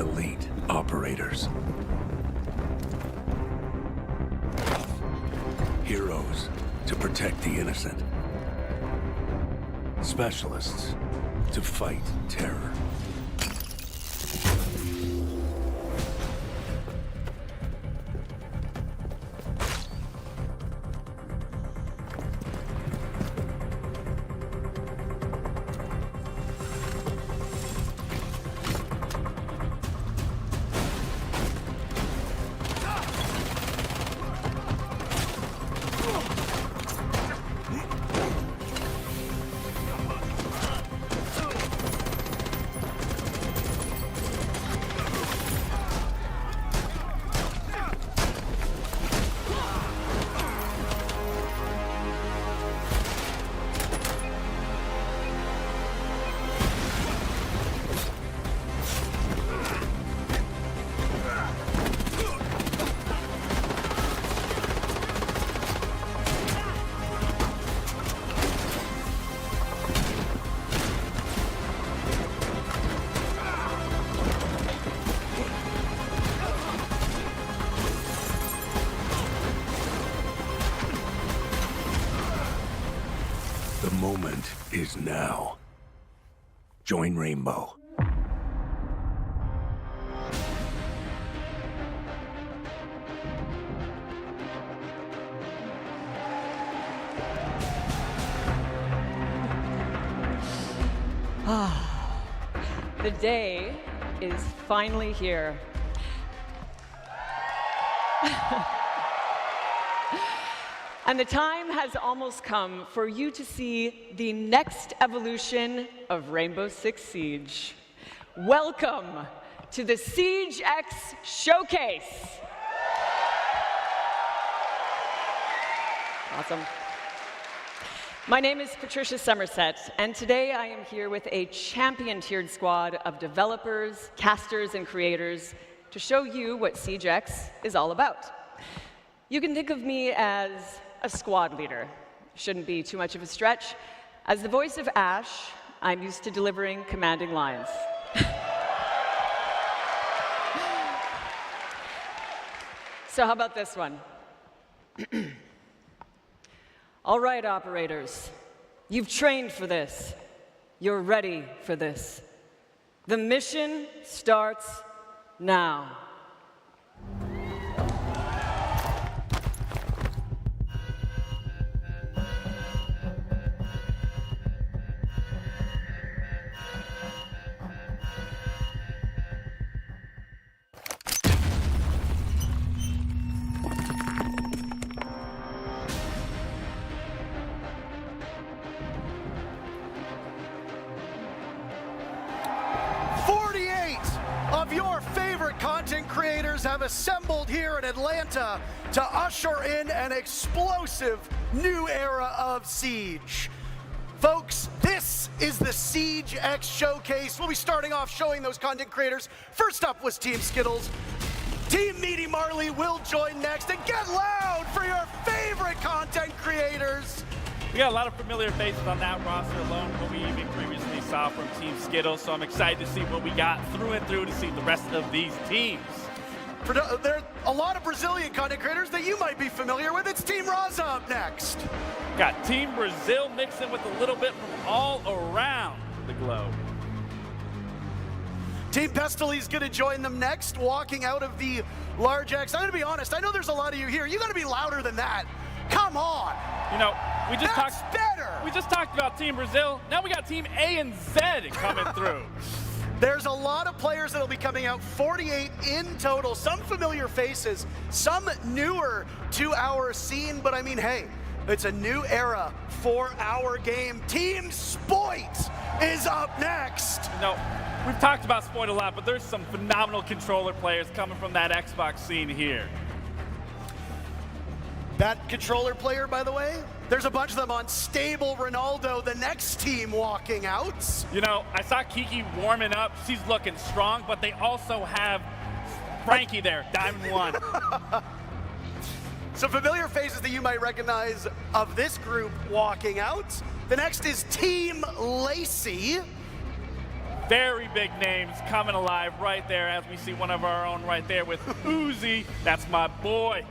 elite operators. Heroes to protect the innocent. Specialists to fight terror. The moment is now. Join Rainbow. The day is finally here. And the time has almost come for you to see the next evolution of Rainbow Six Siege. Welcome to the Siege X Showcase. Awesome. My name is Patricia Somerset, and today I am here with a champion-tiered squad of developers, casters, and creators to show you what Siege X is all about. You can think of me as a squad leader. Shouldn't be too much of a stretch. As the voice of Ash, I'm used to delivering commanding lines. So how about this one? All right, operators. You've trained for this. You're ready for this. The mission starts now. Of your favorite content creators have assembled here in Atlanta to usher in an explosive new era of Siege. Folks, this is the Siege X Showcase. We'll be starting off showing those content creators. First up was Team Skittles. Team Meaty Marley will join next, and get loud for your favorite content creators. We got a lot of familiar faces on that roster alone, what we even previously saw from Team Skittles, so I'm excited to see what we got through and through to see the rest of these teams. There are a lot of Brazilian content creators that you might be familiar with. It's Team Raza up next. Got Team Brazil mixing with a little bit from all around the globe. Team Pestily is going to join them next, walking out of the large X. I'm going to be honest, I know there's a lot of you here. You got to be louder than that. Come on. You know, we just talked about Team Brazil. Now we got Team A and Z coming through. There's a lot of players that'll be coming out, 48 in total. Some familiar faces, some newer to our scene, but I mean, hey, it's a new era for our game. Team Spoit is up next. No, we've talked about Spoit a lot, but there's some phenomenal controller players coming from that Xbox scene here. That controller player, by the way, there's a bunch of them on Stable Ronaldo, the next team walking out. You know, I saw Kiki warming up. She's looking strong, but they also have Frankie there, Diamond 1. Some familiar faces that you might recognize of this group walking out. The next is Team Lacey. very big names coming alive right there as we see one of our own right there with Uzi. That's my boy.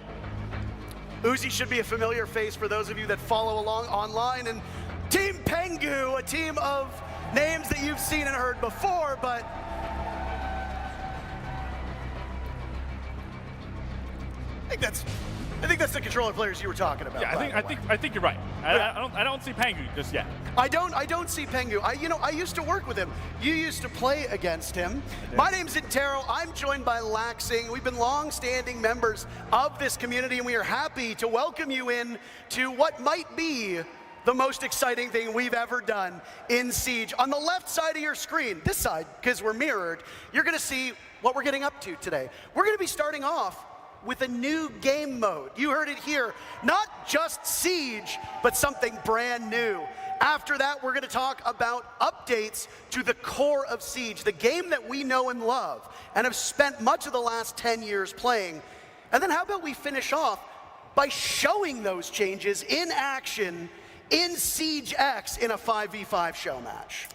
Uzi should be a familiar face for those of you that follow along online. And Team Pengu, a team of names that you've seen and heard before, but I think that's the controller players you were talking about. Yeah, I think you're right. I don't see Pengu just yet. I don't see Pengu. I used to work with him. You used to play against him. My name's Intero. I'm joined by Laxing. We've been long-standing members of this community, and we are happy to welcome you in to what might be the most exciting thing we've ever done in Siege. On the left side of your screen, this side, because we're mirrored, you're gonna see what we're getting up to today. We're gonna be starting off with a new game mode. You heard it here, not just Siege, but something brand new. After that, we're gonna talk about updates to the core of Siege, the game that we know and love, and have spent much of the last 10 years playing. And then how about we finish off by showing those changes in action in Siege X in a 5v5 show match.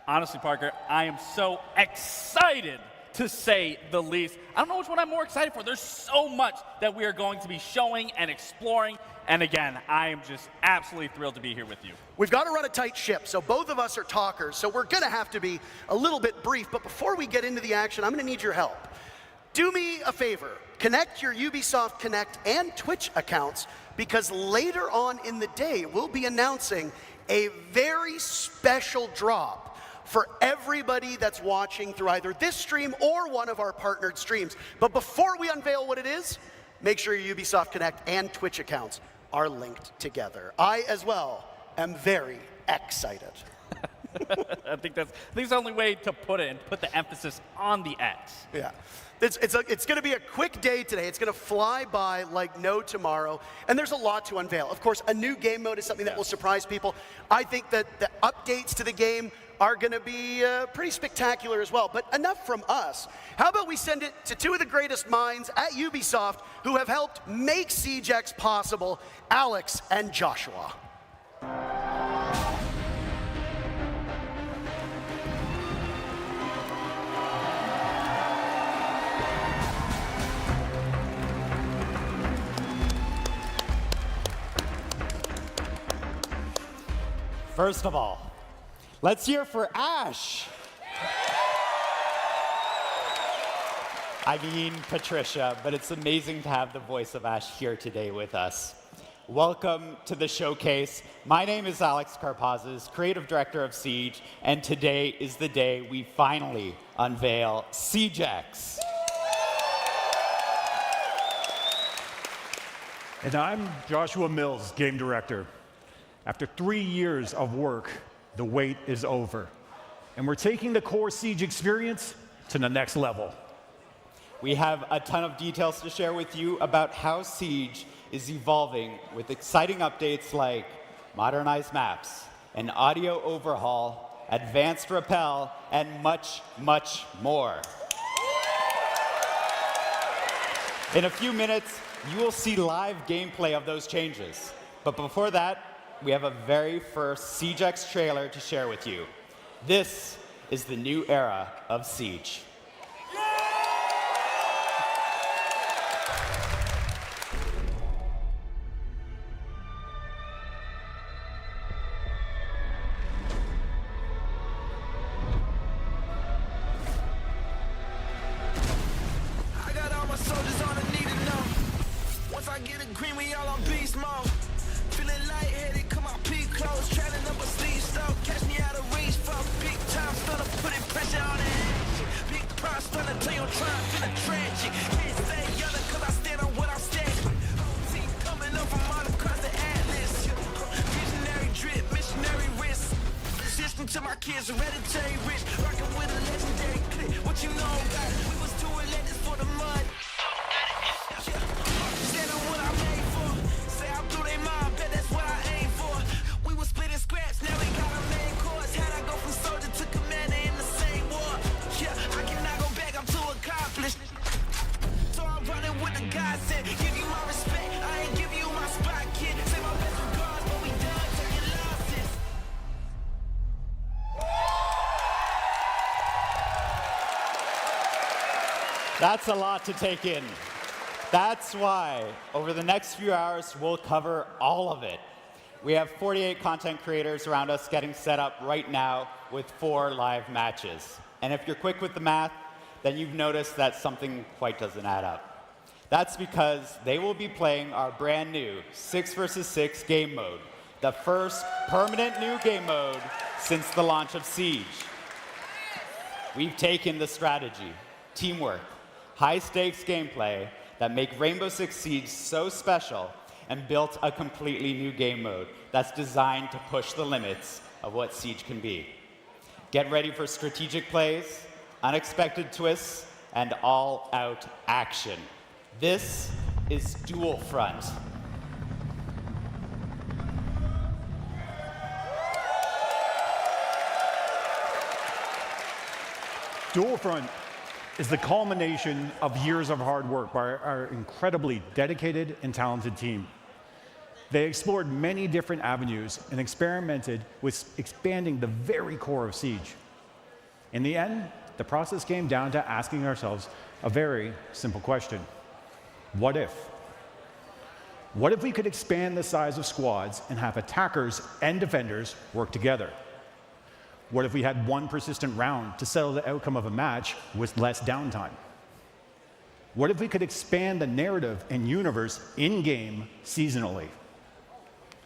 Honestly, Parker, I am so excited, to say the least. I don't know which one I'm more excited for. There's so much that we are going to be showing and exploring. And again, I am just absolutely thrilled to be here with you. We've got to run a tight ship, so both of us are talkers, so we're going to have to be a little bit brief. But before we get into the action, I'm going to need your help. Do me a favor. Connect your Ubisoft Connect and Twitch accounts, because later on in the day, we'll be announcing a very special drop for everybody that's watching through either this stream or one of our partnered streams. But before we unveil what it is, make sure your Ubisoft Connect and Twitch accounts are linked together. I, as well, am very excited. I think that's the only way to put it, and put the emphasis on the X. Yeah. It's going to be a quick day today. It's going to fly by like no tomorrow, and there's a lot to unveil. Of course, a new game mode is something that will surprise people. I think that the updates to the game are going to be pretty spectacular as well. But enough from us. How about we send it to two of the greatest minds at Ubisoft who have helped make Siege X possible, Alex and Joshua. First of all, let's hear for Ash. I mean Patricia, but it's amazing to have the voice of Ash here today with us. Welcome to the showcase. My name is Alex Karpazis, creative director of Siege, and today is the day we finally unveil Siege X. And I'm Joshua Mills, game director. After 3 years of work, the wait is over. And we're taking the core Siege experience to the next level. We have a ton of details to share with you about how Siege is evolving with exciting updates like modernized maps, an audio overhaul, advanced rappel, and much, much more. In a few minutes, you will see live gameplay of those changes. But before that, we have a very first Siege X trailer to share with you. This is the new era of Siege. I got all my soldiers on a need to know. Once I get a green, we all on beast mode. Feeling lightheaded, come on, peak close. Trailing up a sleeve stuff, catch me out of reach. Fuck, big time stunner, putting pressure on the action. Big prime stunner, tell you I'm trying to trench it. Can't stay younger, cause I stand on what I'm standing. Whole team coming up from all across the atlas. Visionary drip, missionary wrist. System to my kids, hereditary rich. Rockin' with a legendary clip. What you know about it? We was too relentless for the mud. Stand on what I made for. Say I'm through they mind, bet that's what I aim for. We was splitting scraps, now we got a main course. How'd I go from soldier to commander in the same war? Yeah, I cannot go back, I'm too accomplished. So I'm running with the godsend. Give you my respect, I ain't give you my spot, kid. Say my best regards, but we done taking losses. That's a lot to take in. That's why, over the next few hours, we'll cover all of it. We have 48 content creators around us getting set up right now with 4 live matches. And if you're quick with the math, then you've noticed that something quite doesn't add up. That's because they will be playing our brand new 6 versus 6 game mode, the first permanent new game mode since the launch of Siege. We've taken the strategy, teamwork, high-stakes gameplay that make Rainbow Six Siege so special and built a completely new game mode that's designed to push the limits of what Siege can be. Get ready for strategic plays, unexpected twists, and all-out action. This is Dual Front. Dual Front is the culmination of years of hard work by our incredibly dedicated and talented team. They explored many different avenues and experimented with expanding the very core of Siege. In the end, the process came down to asking ourselves a very simple question. What if? What if we could expand the size of squads and have attackers and defenders work together? What if we had one persistent round to settle the outcome of a match with less downtime? What if we could expand the narrative and universe in-game seasonally?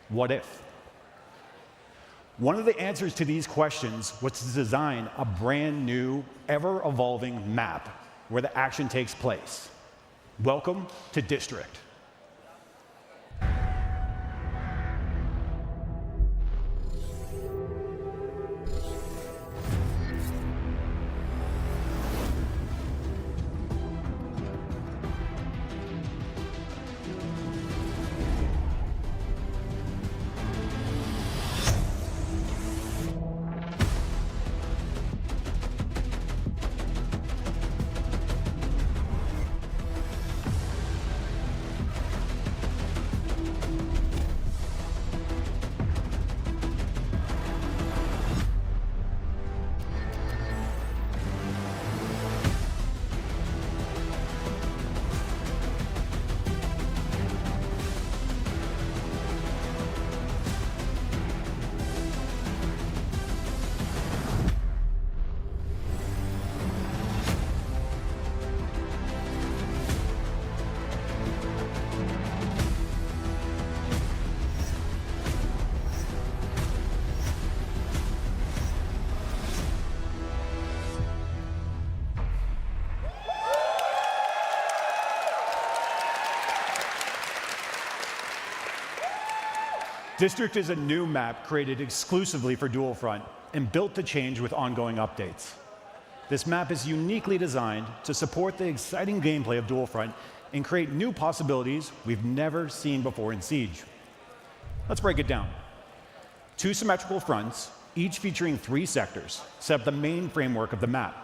What if? One of the answers to these questions was to design a brand new, ever-evolving map where the action takes place. Welcome to District. District is a new map created exclusively for Dual Front and built to change with ongoing updates. This map is uniquely designed to support the exciting gameplay of Dual Front and create new possibilities we've never seen before in Siege. Let's break it down. 2 symmetrical fronts, each featuring 3 sectors, set up the main framework of the map.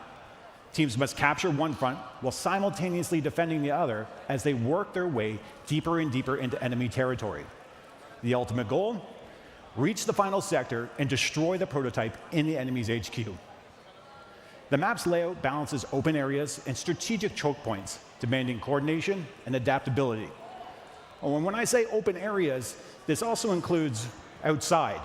Teams must capture one front while simultaneously defending the other as they work their way deeper and deeper into enemy territory. The ultimate goal? Reach the final sector and destroy the prototype in the enemy's HQ. The map's layout balances open areas and strategic choke points, demanding coordination and adaptability. And when I say open areas, this also includes outside.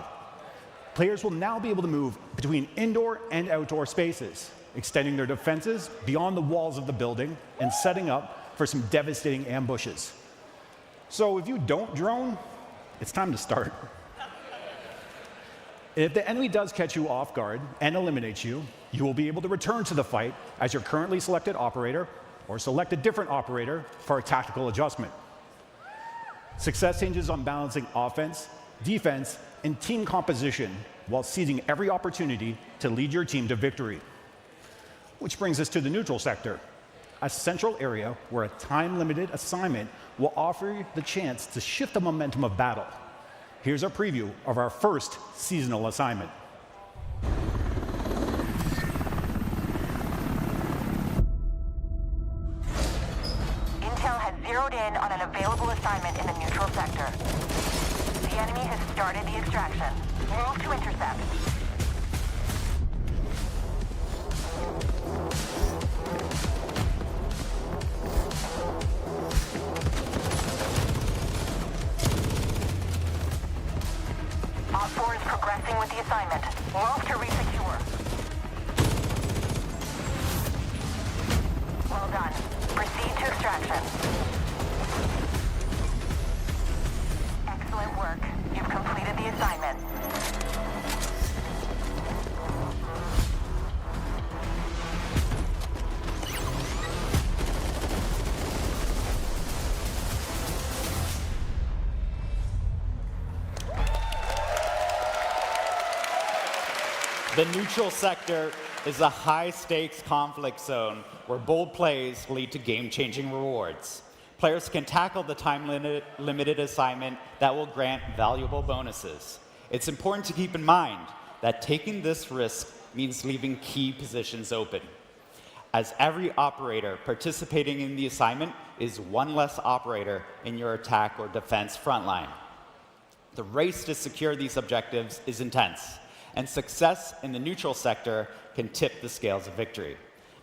Players will now be able to move between indoor and outdoor spaces, extending their defenses beyond the walls of the building and setting up for some devastating ambushes. So if you don't drone, it's time to start. If the enemy does catch you off guard and eliminates you, you will be able to return to the fight as your currently selected operator or select a different operator for a tactical adjustment. Success hinges on balancing offense, defense, and team composition while seizing every opportunity to lead your team to victory. Which brings us to the neutral sector, a central area where a time-limited assignment will offer you the chance to shift the momentum of battle. Here's a preview of our first seasonal assignment. Intel has zeroed in on an available assignment in the neutral sector. The enemy has started the extraction. Move to intercept. the assignment. Move to resecure. Well done. Proceed to extraction. Excellent work. You've completed the assignment. The neutral sector is a high-stakes conflict zone where bold plays lead to game-changing rewards. Players can tackle the time-limited assignment that will grant valuable bonuses. It's important to keep in mind that taking this risk means leaving key positions open, as every operator participating in the assignment is one less operator in your attack or defense frontline. The race to secure these objectives is intense, and success in the neutral sector can tip the scales of victory,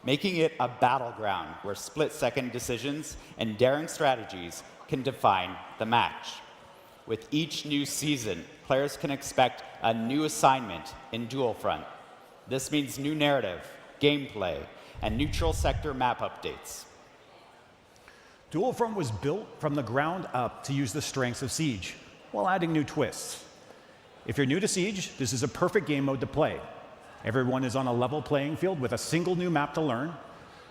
making it a battleground where split-second decisions and daring strategies can define the match. With each new season, players can expect a new assignment in Dual Front. This means new narrative, gameplay, and neutral sector map updates. Dual Front was built from the ground up to use the strengths of Siege, while adding new twists. If you're new to Siege, this is a perfect game mode to play. Everyone is on a level playing field with a single new map to learn.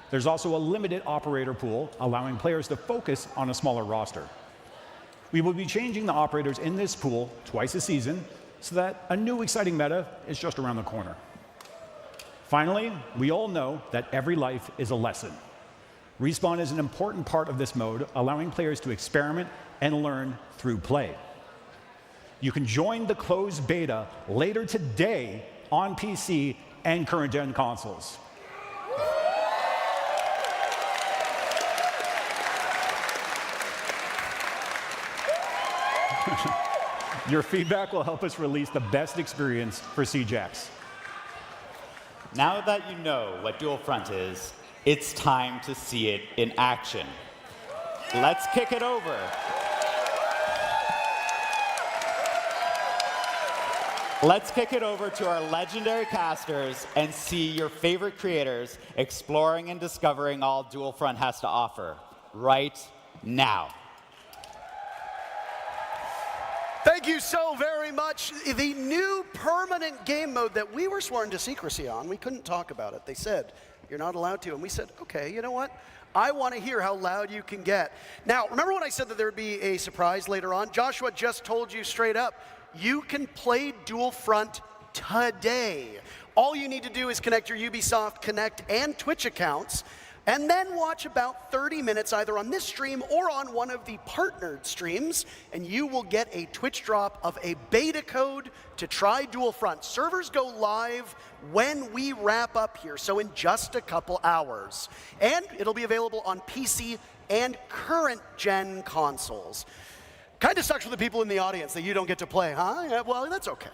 There's also a limited operator pool, allowing players to focus on a smaller roster. We will be changing the operators in this pool twice a season, so that a new exciting meta is just around the corner. Finally, we all know that every life is a lesson. Respawn is an important part of this mode, allowing players to experiment and learn through play. You can join the closed beta later today on PC and current-gen consoles. Your feedback will help us release the best experience for Siege X. Now that you know what Dual Front is, it's time to see it in action. Let's kick it over. Let's kick it over to our legendary casters and see your favorite creators exploring and discovering all Dual Front has to offer right now. Thank you so very much. The new permanent game mode that we were sworn to secrecy on, we couldn't talk about it. They said, you're not allowed to. And we said, okay, you know what? I want to hear how loud you can get. Now, remember when I said that there would be a surprise later on? Joshua just told you straight up, you can play Dual Front today. All you need to do is connect your Ubisoft Connect and Twitch accounts, and then watch about 30 minutes either on this stream or on one of the partnered streams, and you will get a Twitch drop of a beta code to try Dual Front. Servers go live when we wrap up here, so in just a couple hours. And it'll be available on PC and current-gen consoles. Kind of sucks for the people in the audience that you don't get to play, huh? Yeah, well, that's okay.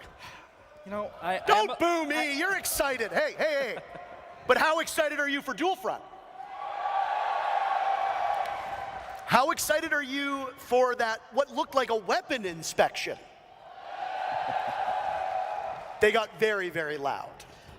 You know, Don't boo me, you're excited. Hey, hey, hey. But how excited are you for Dual Front? How excited are you for that, what looked like a weapon inspection? They got very, very loud.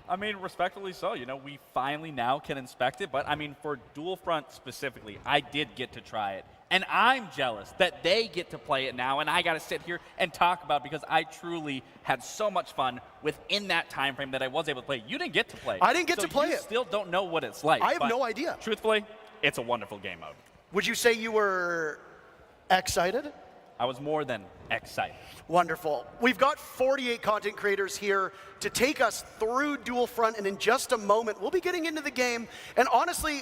I mean, respectfully so. You know, we finally now can inspect it. But, I mean, for Dual Front specifically, I did get to try it. And I'm jealous that they get to play it now, and I got to sit here and talk about it because I truly had so much fun within that time frame that I was able to play. You didn't get to play it. I didn't get to play it. You still don't know what it's like. I have no idea. Truthfully, it's a wonderful game mode. Would you say you were excited? I was more than excited. Wonderful. We've got 48 content creators here to take us through Dual Front, and in just a moment, we'll be getting into the game. And honestly,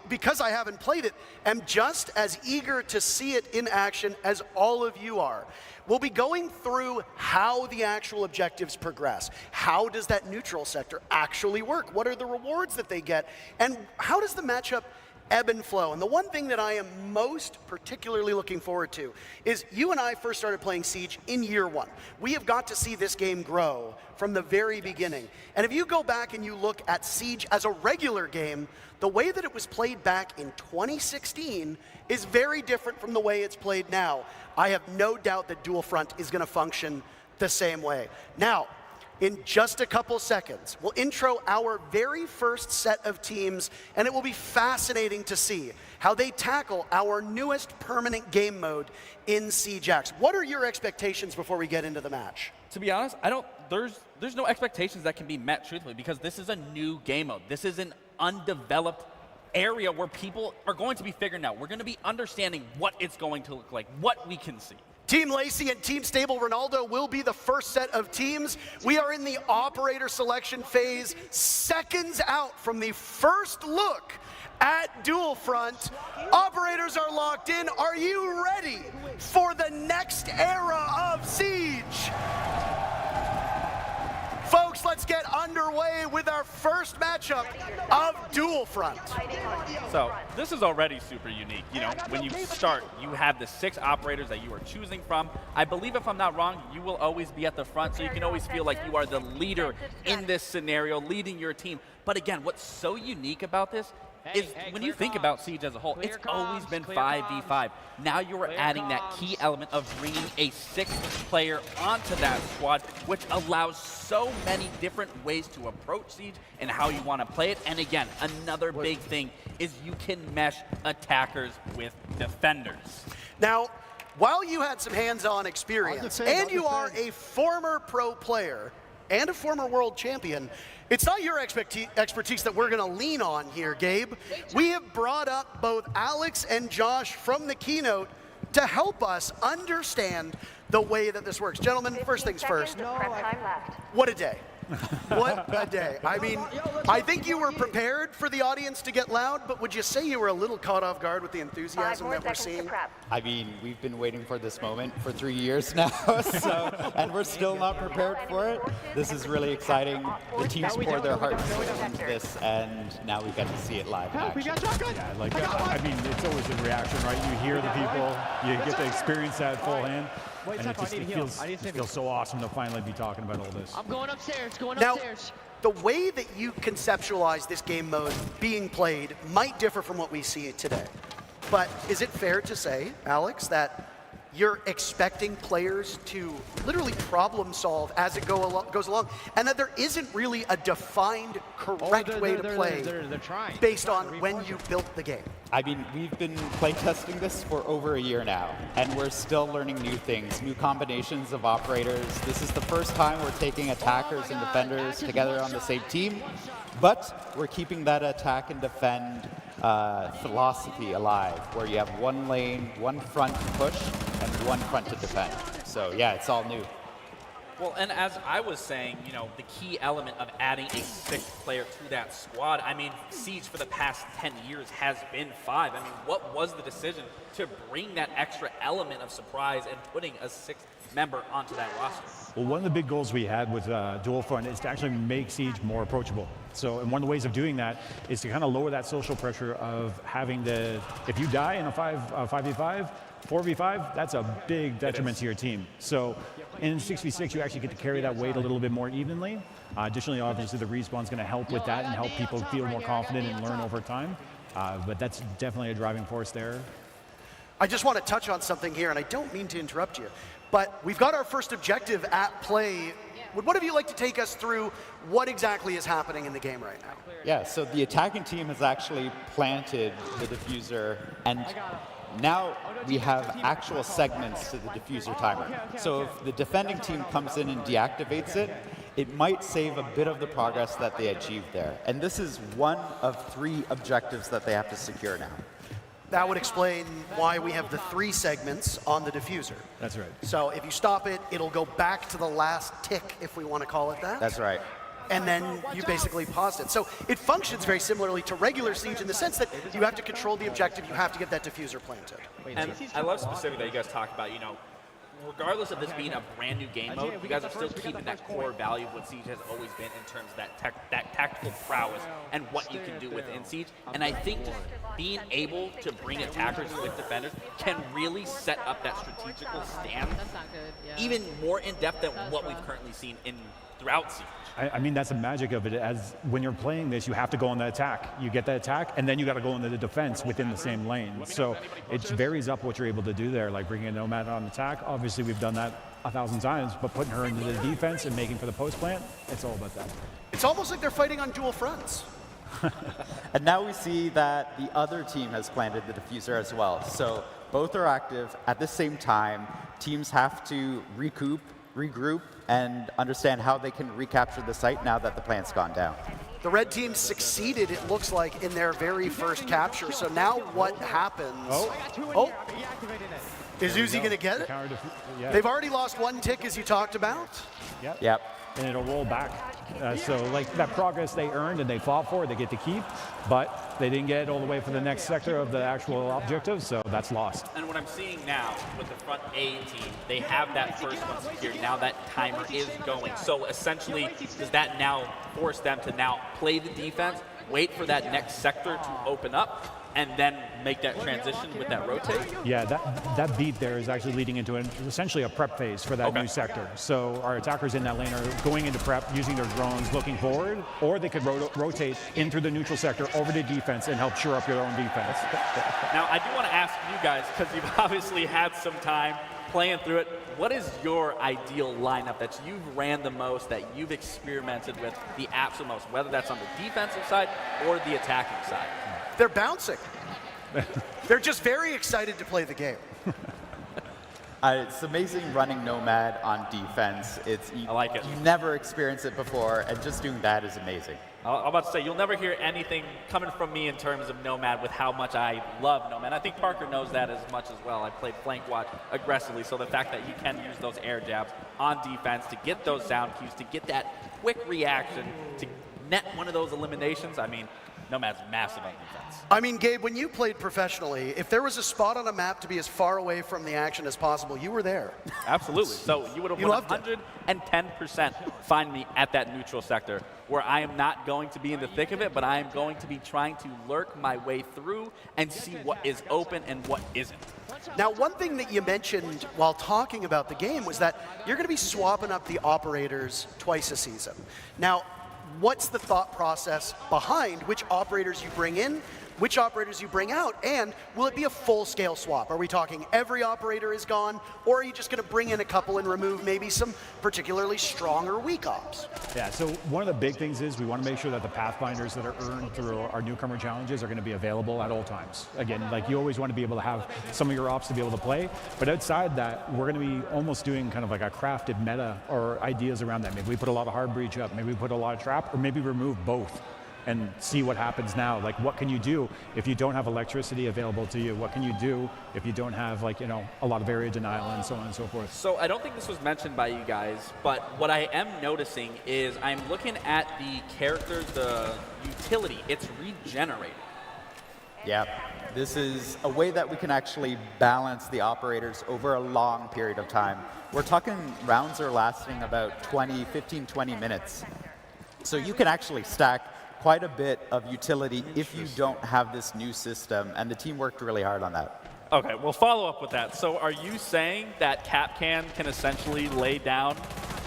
because I haven't played it, am just as eager to see it in action as all of you are. We'll be going through how the actual objectives progress. How does that neutral sector actually work? What are the rewards that they get? And how does the matchup ebb and flow? And the one thing that I am most particularly looking forward to is you and I first started playing Siege in year one. We have got to see this game grow from the very beginning. And if you go back and you look at Siege as a regular game, the way that it was played back in 2016 is very different from the way it's played now. I have no doubt that Dual Front is going to function the same way. Now, in just a couple seconds, we'll intro our very first set of teams, and it will be fascinating to see how they tackle our newest permanent game mode in Siege X. What are your expectations before we get into the match? To be honest, there's no expectations that can be met truthfully because this is a new game mode. This is an undeveloped area where people are going to be figuring out. We're going to be understanding what it's going to look like, what we can see. Team Lacey and Team Stable Ronaldo will be the first set of teams. We are in the operator selection phase, seconds out from the first look at Dual Front. Operators are locked in. Are you ready for the next era of Siege? Folks, let's get underway with our first matchup of Dual Front. So this is already super unique. You know, when you start, you have the 6 operators that you are choosing from. I believe, if I'm not wrong, you will always be at the front, so you can always feel like you are the leader in this scenario, leading your team. But again, what's so unique about this is when you think about Siege as a whole, it's always been 5v5. Now you are adding that key element of bringing a 6th player onto that squad, which allows so many different ways to approach Siege and how you want to play it. And again, another big thing is you can mesh attackers with defenders. Now, while you had some hands-on experience, and you are a former pro player and a former world champion, it's not your expertise that we're going to lean on here, Gabe. We have brought up both Alex and Josh from the keynote to help us understand the way that this works. Gentlemen, first things first. What a day. What a day. I mean, I think you were prepared for the audience to get loud, but would you say you were a little caught off guard with the enthusiasm that we're seeing? I mean, we've been waiting for this moment for 3 years now, and we're still not prepared for it. This is really exciting. The teams poured their hearts into this, and now we get to see it live in action. Yeah, like, I mean, it's always a reaction, right? You hear the people, you get to experience that full hand, and it feels so awesome to finally be talking about all this. I'm going upstairs, Now, the way that you conceptualize this game mode being played might differ from what we see today. But is it fair to say, Alex, that you're expecting players to literally problem solve as it goes along, and that there isn't really a defined correct way to play based on when you built the game? I mean, we've been playtesting this for over a year now, and we're still learning new things, new combinations of operators. This is the first time we're taking attackers and defenders together on the same team, but we're keeping that attack and defend philosophy alive, where you have one lane, one front to push, and one front to defend. So yeah, it's all new. Well, and as I was saying, you know, the key element of adding a 6th player to that squad, I mean, Siege for the past 10 years has been 5. I mean, what was the decision to bring that extra element of surprise and putting a 6th member onto that roster? Well, one of the big goals we had with Dual Front is to actually make Siege more approachable. So, and one of the ways of doing that is to kind of lower that social pressure of having to, if you die in a 5v5, 4v5, that's a big detriment to your team. So in 6v6, you actually get to carry that weight a little bit more evenly. Additionally, obviously, the respawn's going to help with that and help people feel more confident and learn over time. But that's definitely a driving force there. I just want to touch on something here, and I don't mean to interrupt you, but we've got our first objective at play. Would one of you like to take us through what exactly is happening in the game right now? Yeah, so the attacking team has actually planted the diffuser, and now we have actual segments to the diffuser timer. So if the defending team comes in and deactivates it, it might save a bit of the progress that they achieved there. And this is one of 3 objectives that they have to secure now. That would explain why we have the 3 segments on the diffuser. That's right. So if you stop it, it'll go back to the last tick, if we want to call it that. That's right. And then you basically paused it. So it functions very similarly to regular Siege in the sense that you have to control the objective, you have to get that diffuser planted. And I love specifically that you guys talk about, you know, regardless of this being a brand new game mode, you guys are still keeping that core value of what Siege has always been in terms of that tactical prowess and what you can do within Siege. And I think just being able to bring attackers with defenders can really set up that strategical stand even more in depth than what we've currently seen throughout Siege. I mean, that's the magic of it. As when you're playing this, you have to go on the attack. You get the attack, and then you got to go into the defense within the same lane. So it varies up what you're able to do there, like bringing a Nomad on attack. Obviously, obviously we've done that 1,000 times, but putting her into the defense and making for the post plant, it's all about that. It's almost like they're fighting on dual fronts. And now we see that the other team has planted the diffuser as well. So both are active at the same time. Teams have to recoup, regroup, and understand how they can recapture the site now that the plant's gone down. The red team succeeded, it looks like, in their very first capture. So now what happens? Oh. Is Uzi going to get it? Yeah. They've already lost one tick, as you talked about. Yep. And it'll roll back. So like that progress they earned and they fought for, they get to keep, but they didn't get all the way for the next sector of the actual objective, so that's lost. And what I'm seeing now with the front A team, they have that first one secured. Now that timer is going. So essentially, does that now force them to now play the defense, wait for that next sector to open up, and then make that transition with that rotate? Yeah, that beat there is actually leading into essentially a prep phase for that new sector. So our attackers in that lane are going into prep, using their drones, looking forward, or they could rotate in through the neutral sector over to defense and help shore up your own defense. Now, I do want to ask you guys, because you've obviously had some time playing through it, what is your ideal lineup that you've ran the most, that you've experimented with the absolute most, whether that's on the defensive side or the attacking side? They're bouncing. They're just very excited to play the game. It's amazing running Nomad on defense. I like it. You never experienced it before, and just doing that is amazing. I'm about to say, you'll never hear anything coming from me in terms of Nomad with how much I love Nomad. I think Parker knows that as much as well. I played flank watch aggressively, so the fact that you can use those air jabs on defense to get those sound cues, to get that quick reaction, to net one of those eliminations, I mean, Nomad's massive on defense. I mean, Gabe, when you played professionally, if there was a spot on a map to be as far away from the action as possible, you were there. Absolutely. So you would have 110% find me at that neutral sector, where I am not going to be in the thick of it, but I am going to be trying to lurk my way through and see what is open and what isn't. Now, one thing that you mentioned while talking about the game was that you're going to be swapping up the operators twice a season. Now, what's the thought process behind which operators you bring in, which operators you bring out, and will it be a full-scale swap? Are we talking every operator is gone, or are you just going to bring in a couple and remove maybe some particularly strong or weak ops? Yeah, so one of the big things is we want to make sure that the Pathfinders that are earned through our newcomer challenges are going to be available at all times. Again, like you always want to be able to have some of your ops to be able to play, but outside that, we're going to be almost doing kind of like a crafted meta or ideas around that. Maybe we put a lot of hard breach up, maybe we put a lot of trap, or maybe remove both and see what happens now. Like, what can you do if you don't have electricity available to you? What can you do if you don't have, like, you know, a lot of area denial and so on and so forth? So I don't think this was mentioned by you guys, but what I am noticing is I'm looking at the character, the utility. It's regenerated. Yeah, this is a way that we can actually balance the operators over a long period of time. We're talking rounds are lasting about 15, 20 minutes. So you can actually stack quite a bit of utility if you don't have this new system, and the team worked really hard on that. Okay, we'll follow up with that. So are you saying that Capcan can essentially lay down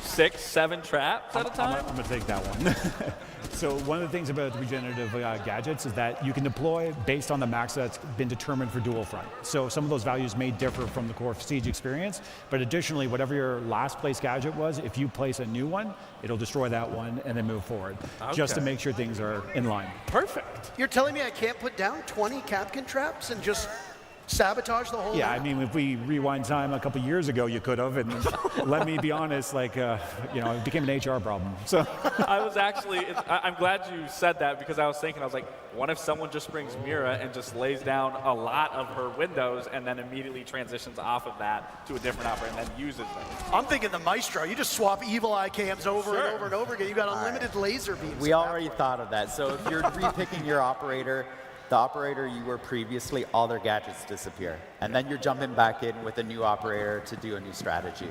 6, 7 traps at a time? I'm going to take that one. So one of the things about the regenerative gadgets is that you can deploy based on the max that's been determined for dual front. So some of those values may differ from the core Siege experience, but additionally, whatever your last place gadget was, if you place a new one, it'll destroy that one and then move forward, just to make sure things are in line. Perfect. You're telling me I can't put down 20 Capcan traps and just sabotage the whole Yeah, map? I mean, if we rewind time a couple years ago, you could have, and let me be honest, like, you know, it became an HR problem. So I was actually, I'm glad you said that, because I was thinking, I was like, what if someone just brings Mira and just lays down a lot of her windows and then immediately transitions off of that to a different operator and then uses them? I'm thinking the Maestro. You just swap evil eye cams over and over and over again. You got unlimited laser beams. We already thought of that. So if you're repicking your operator, the operator you were previously, all their gadgets disappear. And then you're jumping back in with a new operator to do a new strategy.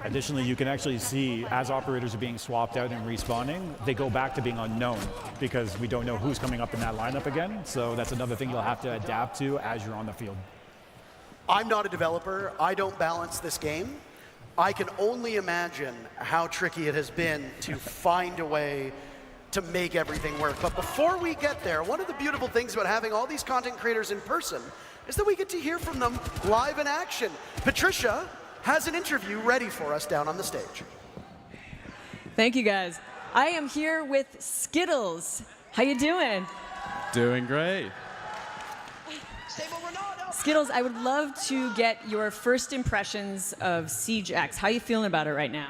additionally, you can actually see as operators are being swapped out and respawning, they go back to being unknown because we don't know who's coming up in that lineup again. So that's another thing you'll have to adapt to as you're on the field. I'm not a developer. I don't balance this game. I can only imagine how tricky it has been to find a way to make everything work. But before we get there, one of the beautiful things about having all these content creators in person is that we get to hear from them live in action. Patricia, has an interview ready for us down on the stage. Thank you, guys. I am here with Skittles. How you doing? Doing great. Skittles, I would love to get your first impressions of Siege X. How are you feeling about it right now?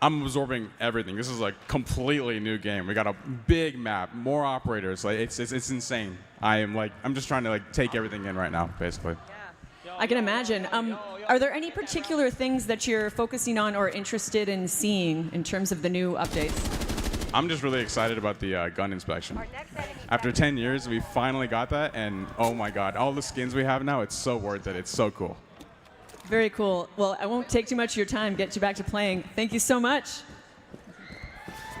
I'm absorbing everything. This is a completely new game. We got a big map, more operators. Like it's insane. I'm just trying to take everything in right now, basically. I can imagine. Are there any particular things that you're focusing on or interested in seeing in terms of the new updates? I'm just really excited about the gun inspection. After 10 years, we finally got that, and oh my god, all the skins we have now, it's so worth it. It's so cool. Very cool. Well, I won't take too much of your time, get you back to playing. Thank you so much.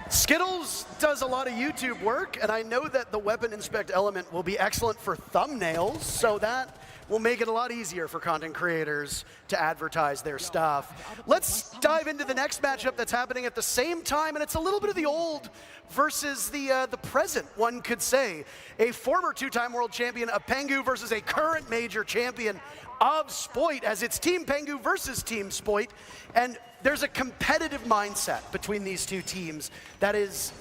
Skittles does a lot of YouTube work, and I know that the weapon inspect element will be excellent for thumbnails, so that will make it a lot easier for content creators to advertise their stuff. Let's dive into the next matchup that's happening at the same time, and it's a little bit of the old versus the present, one could say. A former two-time world champion of Pengu versus a current major champion of Spoit, as it's Team Pengu versus Team Spoit, and there's a competitive mindset between these two teams that is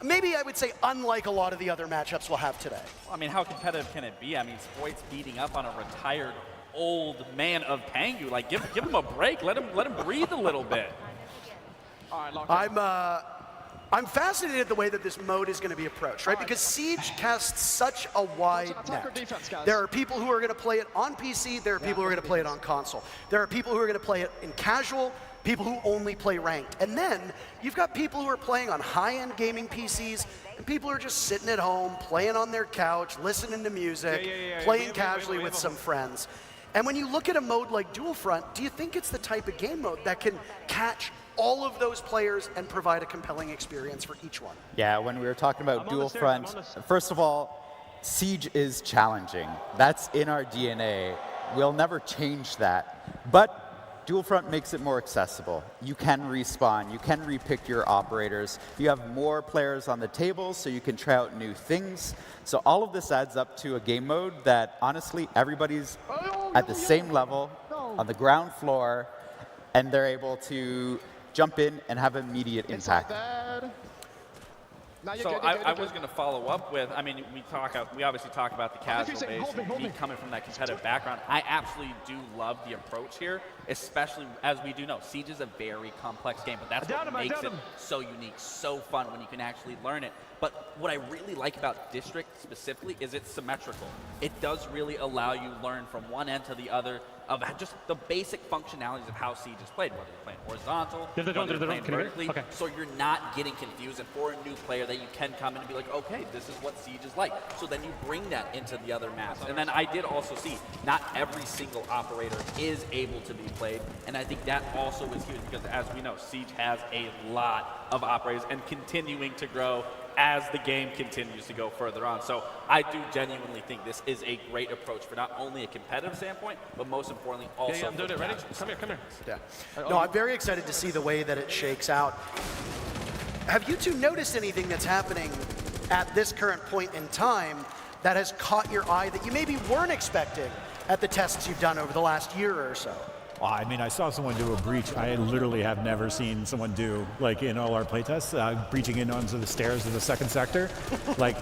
maybe I would say unlike a lot of the other matchups we'll have today. I mean, how competitive can it be? I mean, Spoit's beating up on a retired old man of Pengu. Like, give him a break. Let him breathe a little bit. I'm fascinated at the way that this mode is going to be approached, right? Because Siege casts such a wide net. There are people who are going to play it on PC. There are people who are going to play it on console. There are people who are going to play it in casual. People who only play ranked. And then you've got people who are playing on high-end gaming PCs, and people who are just sitting at home, playing on their couch, listening to music, playing casually with some friends. And when you look at a mode like Dual Front, do you think it's the type of game mode that can catch all of those players and provide a compelling experience for each one? Yeah, when we were talking about Dual Front, first of all, Siege is challenging. That's in our DNA. We'll never change that. But Dual Front makes it more accessible. You can respawn, you can repick your operators, you have more players on the table so you can try out new things. So all of this adds up to a game mode that honestly everybody's at the same level, on the ground floor, and they're able to jump in and have immediate impact. So I was going to follow up with, I mean, we obviously talk about the casual base, and me coming from that competitive background. I absolutely do love the approach here, especially as we do know, Siege is a very complex game, but that's what makes it so unique, so fun when you can actually learn it. But what I really like about District specifically is it's symmetrical. It does really allow you to learn from one end to the other of just the basic functionalities of how Siege is played, whether you're playing horizontal, whether you're playing vertically, so you're not getting confused. And for a new player that you can come in and be like, okay, this is what Siege is like. So then you bring that into the other maps. And then I did also see not every single operator is able to be played. And I think that also is huge because as we know, Siege has a lot of operators and continuing to grow as the game continues to go further on. So I do genuinely think this is a great approach for not only a competitive standpoint, but most importantly also I'm doing it. Ready? Come here. Yeah. No, I'm very excited to see the way that it shakes out. Have you two noticed anything that's happening at this current point in time that has caught your eye that you maybe weren't expecting at the tests you've done over the last year or so? Well, I mean, I saw someone do a breach I literally have never seen someone do, like in all our playtests, breaching in onto the stairs of the second sector. Like,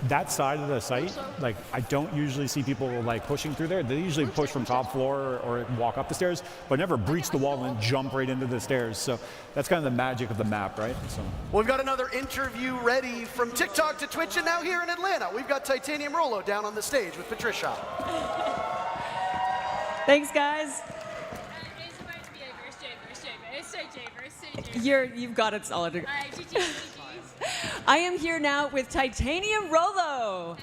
that side of the site, like, I don't usually see people like pushing through there. They usually push from top floor or walk up the stairs, but never breach the wall and jump right into the stairs. So that's kind of the magic of the map, right? So. Well, we've got another interview ready from TikTok to Twitch, and now here in Atlanta, we've got Titanium Rolo down on the stage with Patricia. Thanks, guys. You've got it solid. I am here now with Titanium Rolo.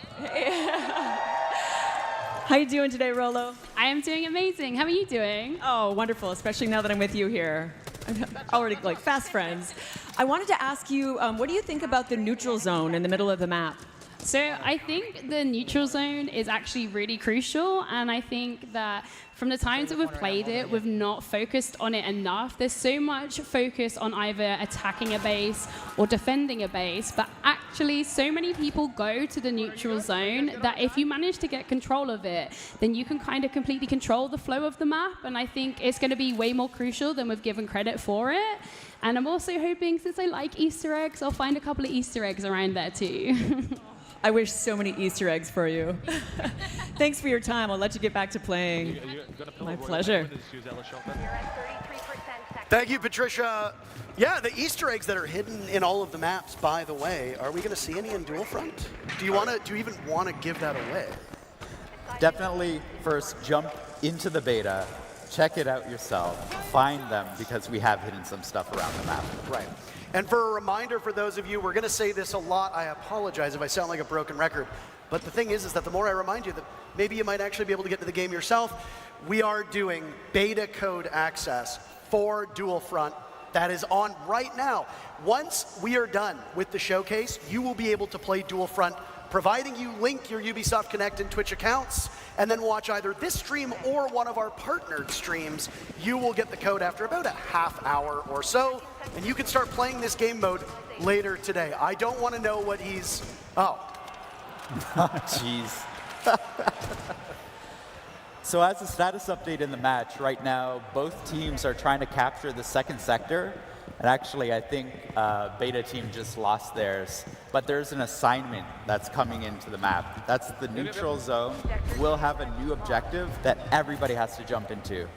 How you doing today, Rolo? I am doing amazing. How are you doing? Oh, wonderful, especially now that I'm with you here. I'm already like fast friends. I wanted to ask you, what do you think about the neutral zone in the middle of the map? So I think the neutral zone is actually really crucial, and I think that from the times that we've played it, we've not focused on it enough. There's so much focus on either attacking a base or defending a base, but actually so many people go to the neutral zone that if you manage to get control of it, then you can kind of completely control the flow of the map, and I think it's going to be way more crucial than we've given credit for it. And I'm also hoping, since I like Easter eggs, I'll find a couple of Easter eggs around there too. I wish so many Easter eggs for you. Thanks for your time. I'll let you get back to playing. My pleasure. Thank you, Patricia. Yeah, the Easter eggs that are hidden in all of the maps, by the way, are we going to see any in Dual Front? Do you even want to give that away? Definitely first jump into the beta, check it out yourself, find them, because we have hidden some stuff around the map. Right. And for a reminder for those of you, we're going to say this a lot. I apologize if I sound like a broken record. But the thing is that the more I remind you that maybe you might actually be able to get into the game yourself, we are doing beta code access for Dual Front. That is on right now. Once we are done with the showcase, you will be able to play Dual Front, providing you link your Ubisoft Connect and Twitch accounts, and then watch either this stream or one of our partnered streams. You will get the code after about a half hour or so, and you can start playing this game mode later today. I don't want to know what he's... Oh. Jeez. So as a status update in the match, right now, both teams are trying to capture the second sector. And actually, I think Beta team just lost theirs. But there's an assignment that's coming into the map. That's the neutral zone. We'll have a new objective that everybody has to jump into.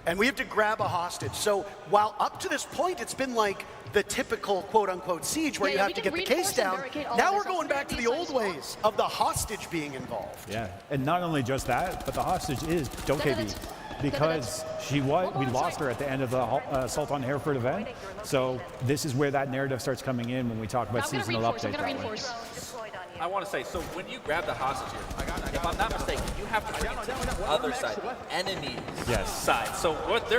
And we have to grab a hostage. So while up to this point, it's been like the typical quote-unquote siege where you have to get the case down, now we're going back to the old ways of the hostage being involved. Yeah, and not only just that, but the hostage is Dokebi, because we lost her at the end of the Assault on Hereford event. So this is where that narrative starts coming in when we talk about seasonal update that way. I want to say, so when you grab the hostage here, if I'm not mistaken, you have to bring it to the other side, the enemy side. So what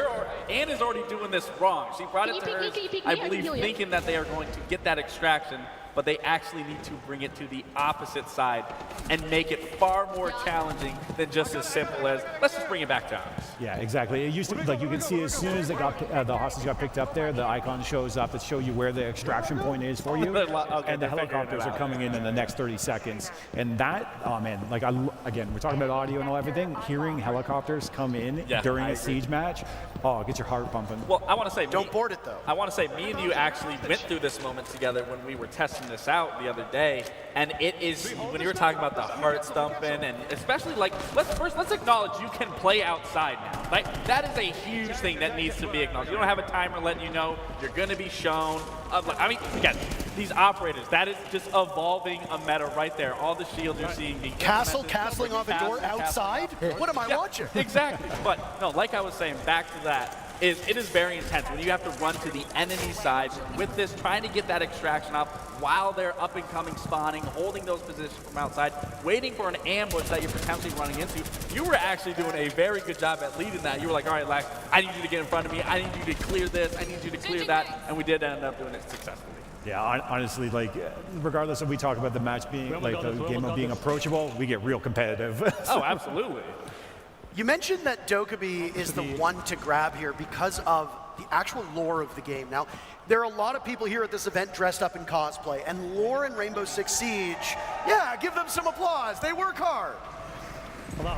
Anne is already doing this wrong. She brought it to her, I believe, thinking that they are going to get that extraction, but they actually need to bring it to the opposite side and make it far more challenging than just as simple as, let's just bring it back down. Yeah, exactly. It used to, like you can see as soon as it got, the hostage got picked up there, the icon shows up to show you where the extraction point is for you, and the helicopters are coming in the next 30 seconds. And that, oh man, like again, we're talking about audio and all everything, hearing helicopters come in during a siege match, oh, it gets your heart pumping. Well, I want to say, don't board it though. I want to say, me and you actually went through this moment together when we were testing this out the other day, and it is, when you were talking about the heart thumping, and especially like, let's acknowledge you can play outside now. Like, that is a huge thing that needs to be acknowledged. You don't have a timer letting you know you're going to be shown. I mean, again, these operators, that is just evolving a meta right there. All the shields you're seeing being castling off a door outside? What am I watching? Exactly. But no, like I was saying, back to that, it is very intense when you have to run to the enemy side with this, trying to get that extraction up while they're up and coming, spawning, holding those positions from outside, waiting for an ambush that you're potentially running into. You were actually doing a very good job at leading that. You were like, all right, Lax, I need you to get in front of me. I need you to clear this. I need you to clear that. And we did end up doing it successfully. Yeah, honestly, like, regardless if we talk about the match being, like, the game of being approachable, we get real competitive. Oh, absolutely. You mentioned that Dokebi is the one to grab here because of the actual lore of the game. Now, there are a lot of people here at this event dressed up in cosplay, and lore in Rainbow Six Siege, yeah, give them some applause. They work hard.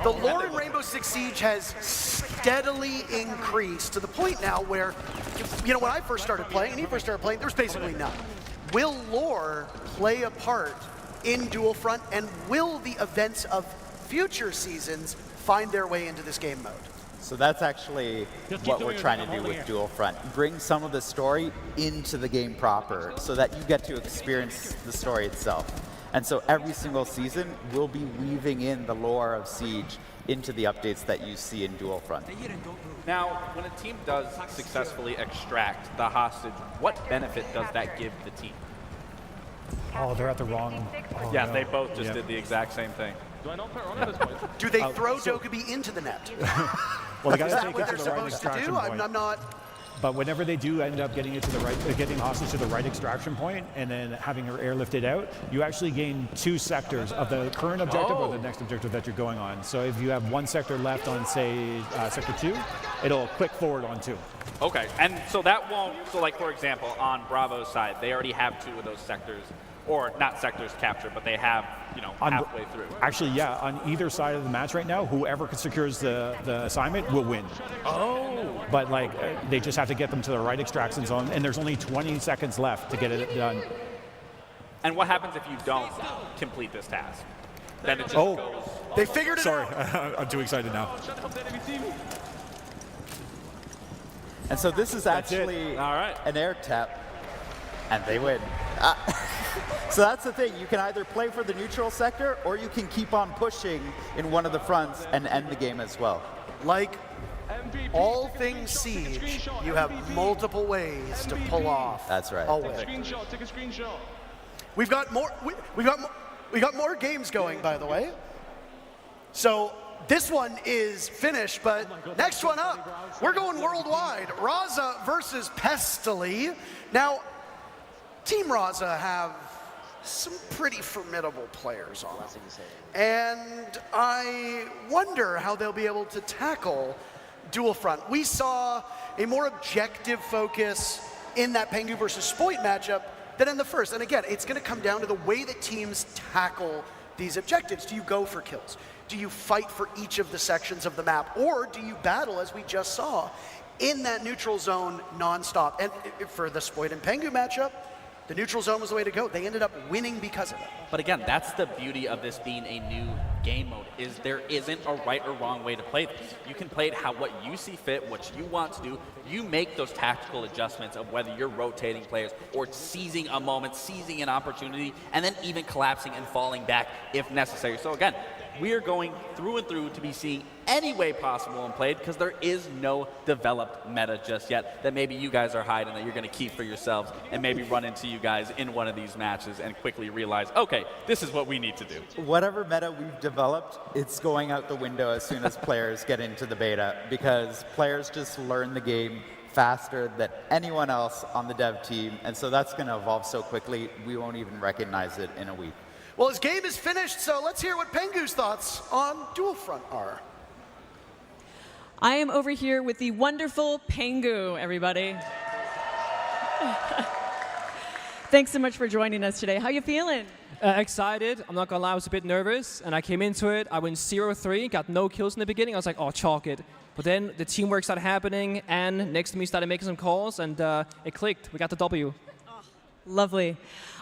The lore in Rainbow Six Siege has steadily increased to the point now where, you know, when I first started playing, and he first started playing, there was basically none. Will lore play a part in Dual Front, and will the events of future seasons find their way into this game mode? So that's actually what we're trying to do with Dual Front. Bring some of the story into the game proper so that you get to experience the story itself. And so every single season, we'll be weaving in the lore of Siege into the updates that you see in Dual Front. Now, when a team does successfully extract the hostage, what benefit does that give the team? Oh, they're at the wrong... Oh, yeah, no. they both just did the exact same thing. Do they throw Dokebi into the net? Well, they Is got that to what take they're it to the right supposed to extraction do? point. I'm not... But whenever they do end up getting it to the right, getting hostage to the right extraction point, and then having her airlifted out, you actually gain 2 sectors of the current objective or the next objective that you're going on. So if you have 1 sector left on, say, sector 2, it'll click forward on 2. Okay, and so that won't, so like for example, on Bravo's side, they already have 2 of those sectors, or not sectors captured, but they have, halfway through. Actually, yeah, on either side of the match right now, whoever secures the assignment will win. Oh. But they just have to get them to the right extraction zone, and there's only 20 seconds left to get it done. And what happens if you don't complete this task? Then it just goes. They figured it Sorry, out. I'm too excited now. And so this is actually All right. an air tap, and they win. So that's the thing. You can either play for the neutral sector, or you can keep on pushing in one of the fronts and end the game as well. Like all things Siege, you have multiple ways to pull off. That's right. A win. We've got more. We got more games going, by the way. So this one is finished, but next one up, we're going worldwide. Raza versus Pestily. Now, Team Raza have some pretty formidable players on it. And I wonder how they'll be able to tackle Dual Front. We saw a more objective focus in that Pengu versus Spoit matchup than in the first. And again, it's going to come down to the way that teams tackle these objectives. Do you go for kills? Do you fight for each of the sections of the map? Or do you battle, as we just saw, in that neutral zone nonstop? And for the Spoit and Pengu matchup, the neutral zone was the way to go. They ended up winning because of it. But again, that's the beauty of this being a new game mode, is there isn't a right or wrong way to play this. You can play it what you see fit, what you want to do. You make those tactical adjustments of whether you're rotating players or seizing a moment, seizing an opportunity, and then even collapsing and falling back if necessary. So again, we are going through and through to be seeing any way possible and played, because there is no developed meta just yet that maybe you guys are hiding that you're going to keep for yourselves, and maybe run into you guys in one of these matches and quickly realize, okay, this is what we need to do. Whatever meta we've developed, it's going out the window as soon as players get into the beta, because players just learn the game faster than anyone else on the dev team, and so that's going to evolve so quickly we won't even recognize it in a week. Well, his game is finished, so let's hear what Pengu's thoughts on Dual Front are. I am over here with the wonderful Pengu, everybody. Thanks so much for joining us today. How you feeling? Excited. I'm not gonna lie, I was a bit nervous, and I came into it. I went 0-3, got no kills in the beginning. I was like, oh, chalk it. But then the teamwork started happening, and next to me started making some calls, and it clicked. We got the W. Lovely.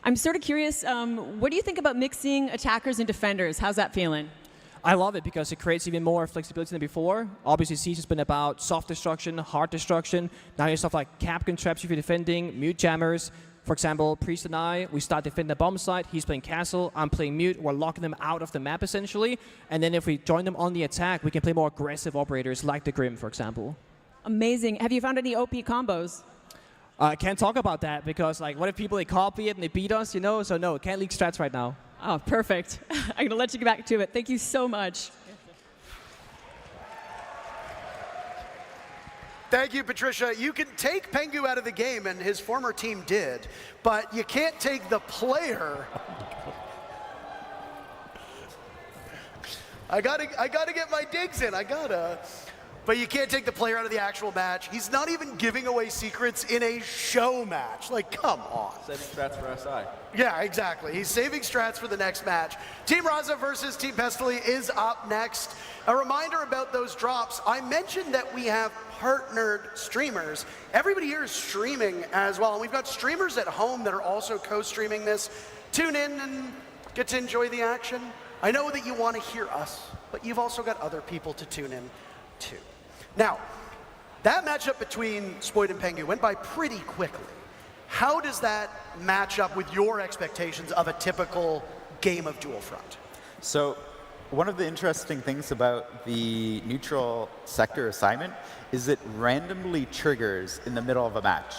I'm sort of curious, what do you think about mixing attackers and defenders? How's that feeling? I love it because it creates even more flexibility than before. Obviously, Siege has been about soft destruction, hard destruction. Now you have stuff like Capcan traps if you're defending, mute jammers. For example, Priest and I, we start defending the bomb site. He's playing castle, I'm playing mute. We're locking them out of the map, essentially. And then if we join them on the attack, we can play more aggressive operators like the Grim, for example. Amazing. Have you found any OP combos? I can't talk about that because, like, what if people, they copy it and they beat us, you know? So no, can't leak strats right now. Oh, perfect. I'm going to let you get back to it. Thank you so much. Thank you, Patricia. You can take Pengu out of the game, and his former team did, but you can't take the player. I gotta get my digs in. But you can't take the player out of the actual match. He's not even giving away secrets in a show match. Like, come on. Saving strats for SI. Yeah, exactly. He's saving strats for the next match. Team Raza versus Team Pestily is up next. A reminder about those drops. I mentioned that we have partnered streamers. Everybody here is streaming as well. And we've got streamers at home that are also co-streaming this. Tune in and get to enjoy the action. I know that you want to hear us, but you've also got other people to tune in too. Now, that matchup between Spoit and Pengu went by pretty quickly. How does that match up with your expectations of a typical game of Dual Front? So one of the interesting things about the neutral sector assignment is it randomly triggers in the middle of a match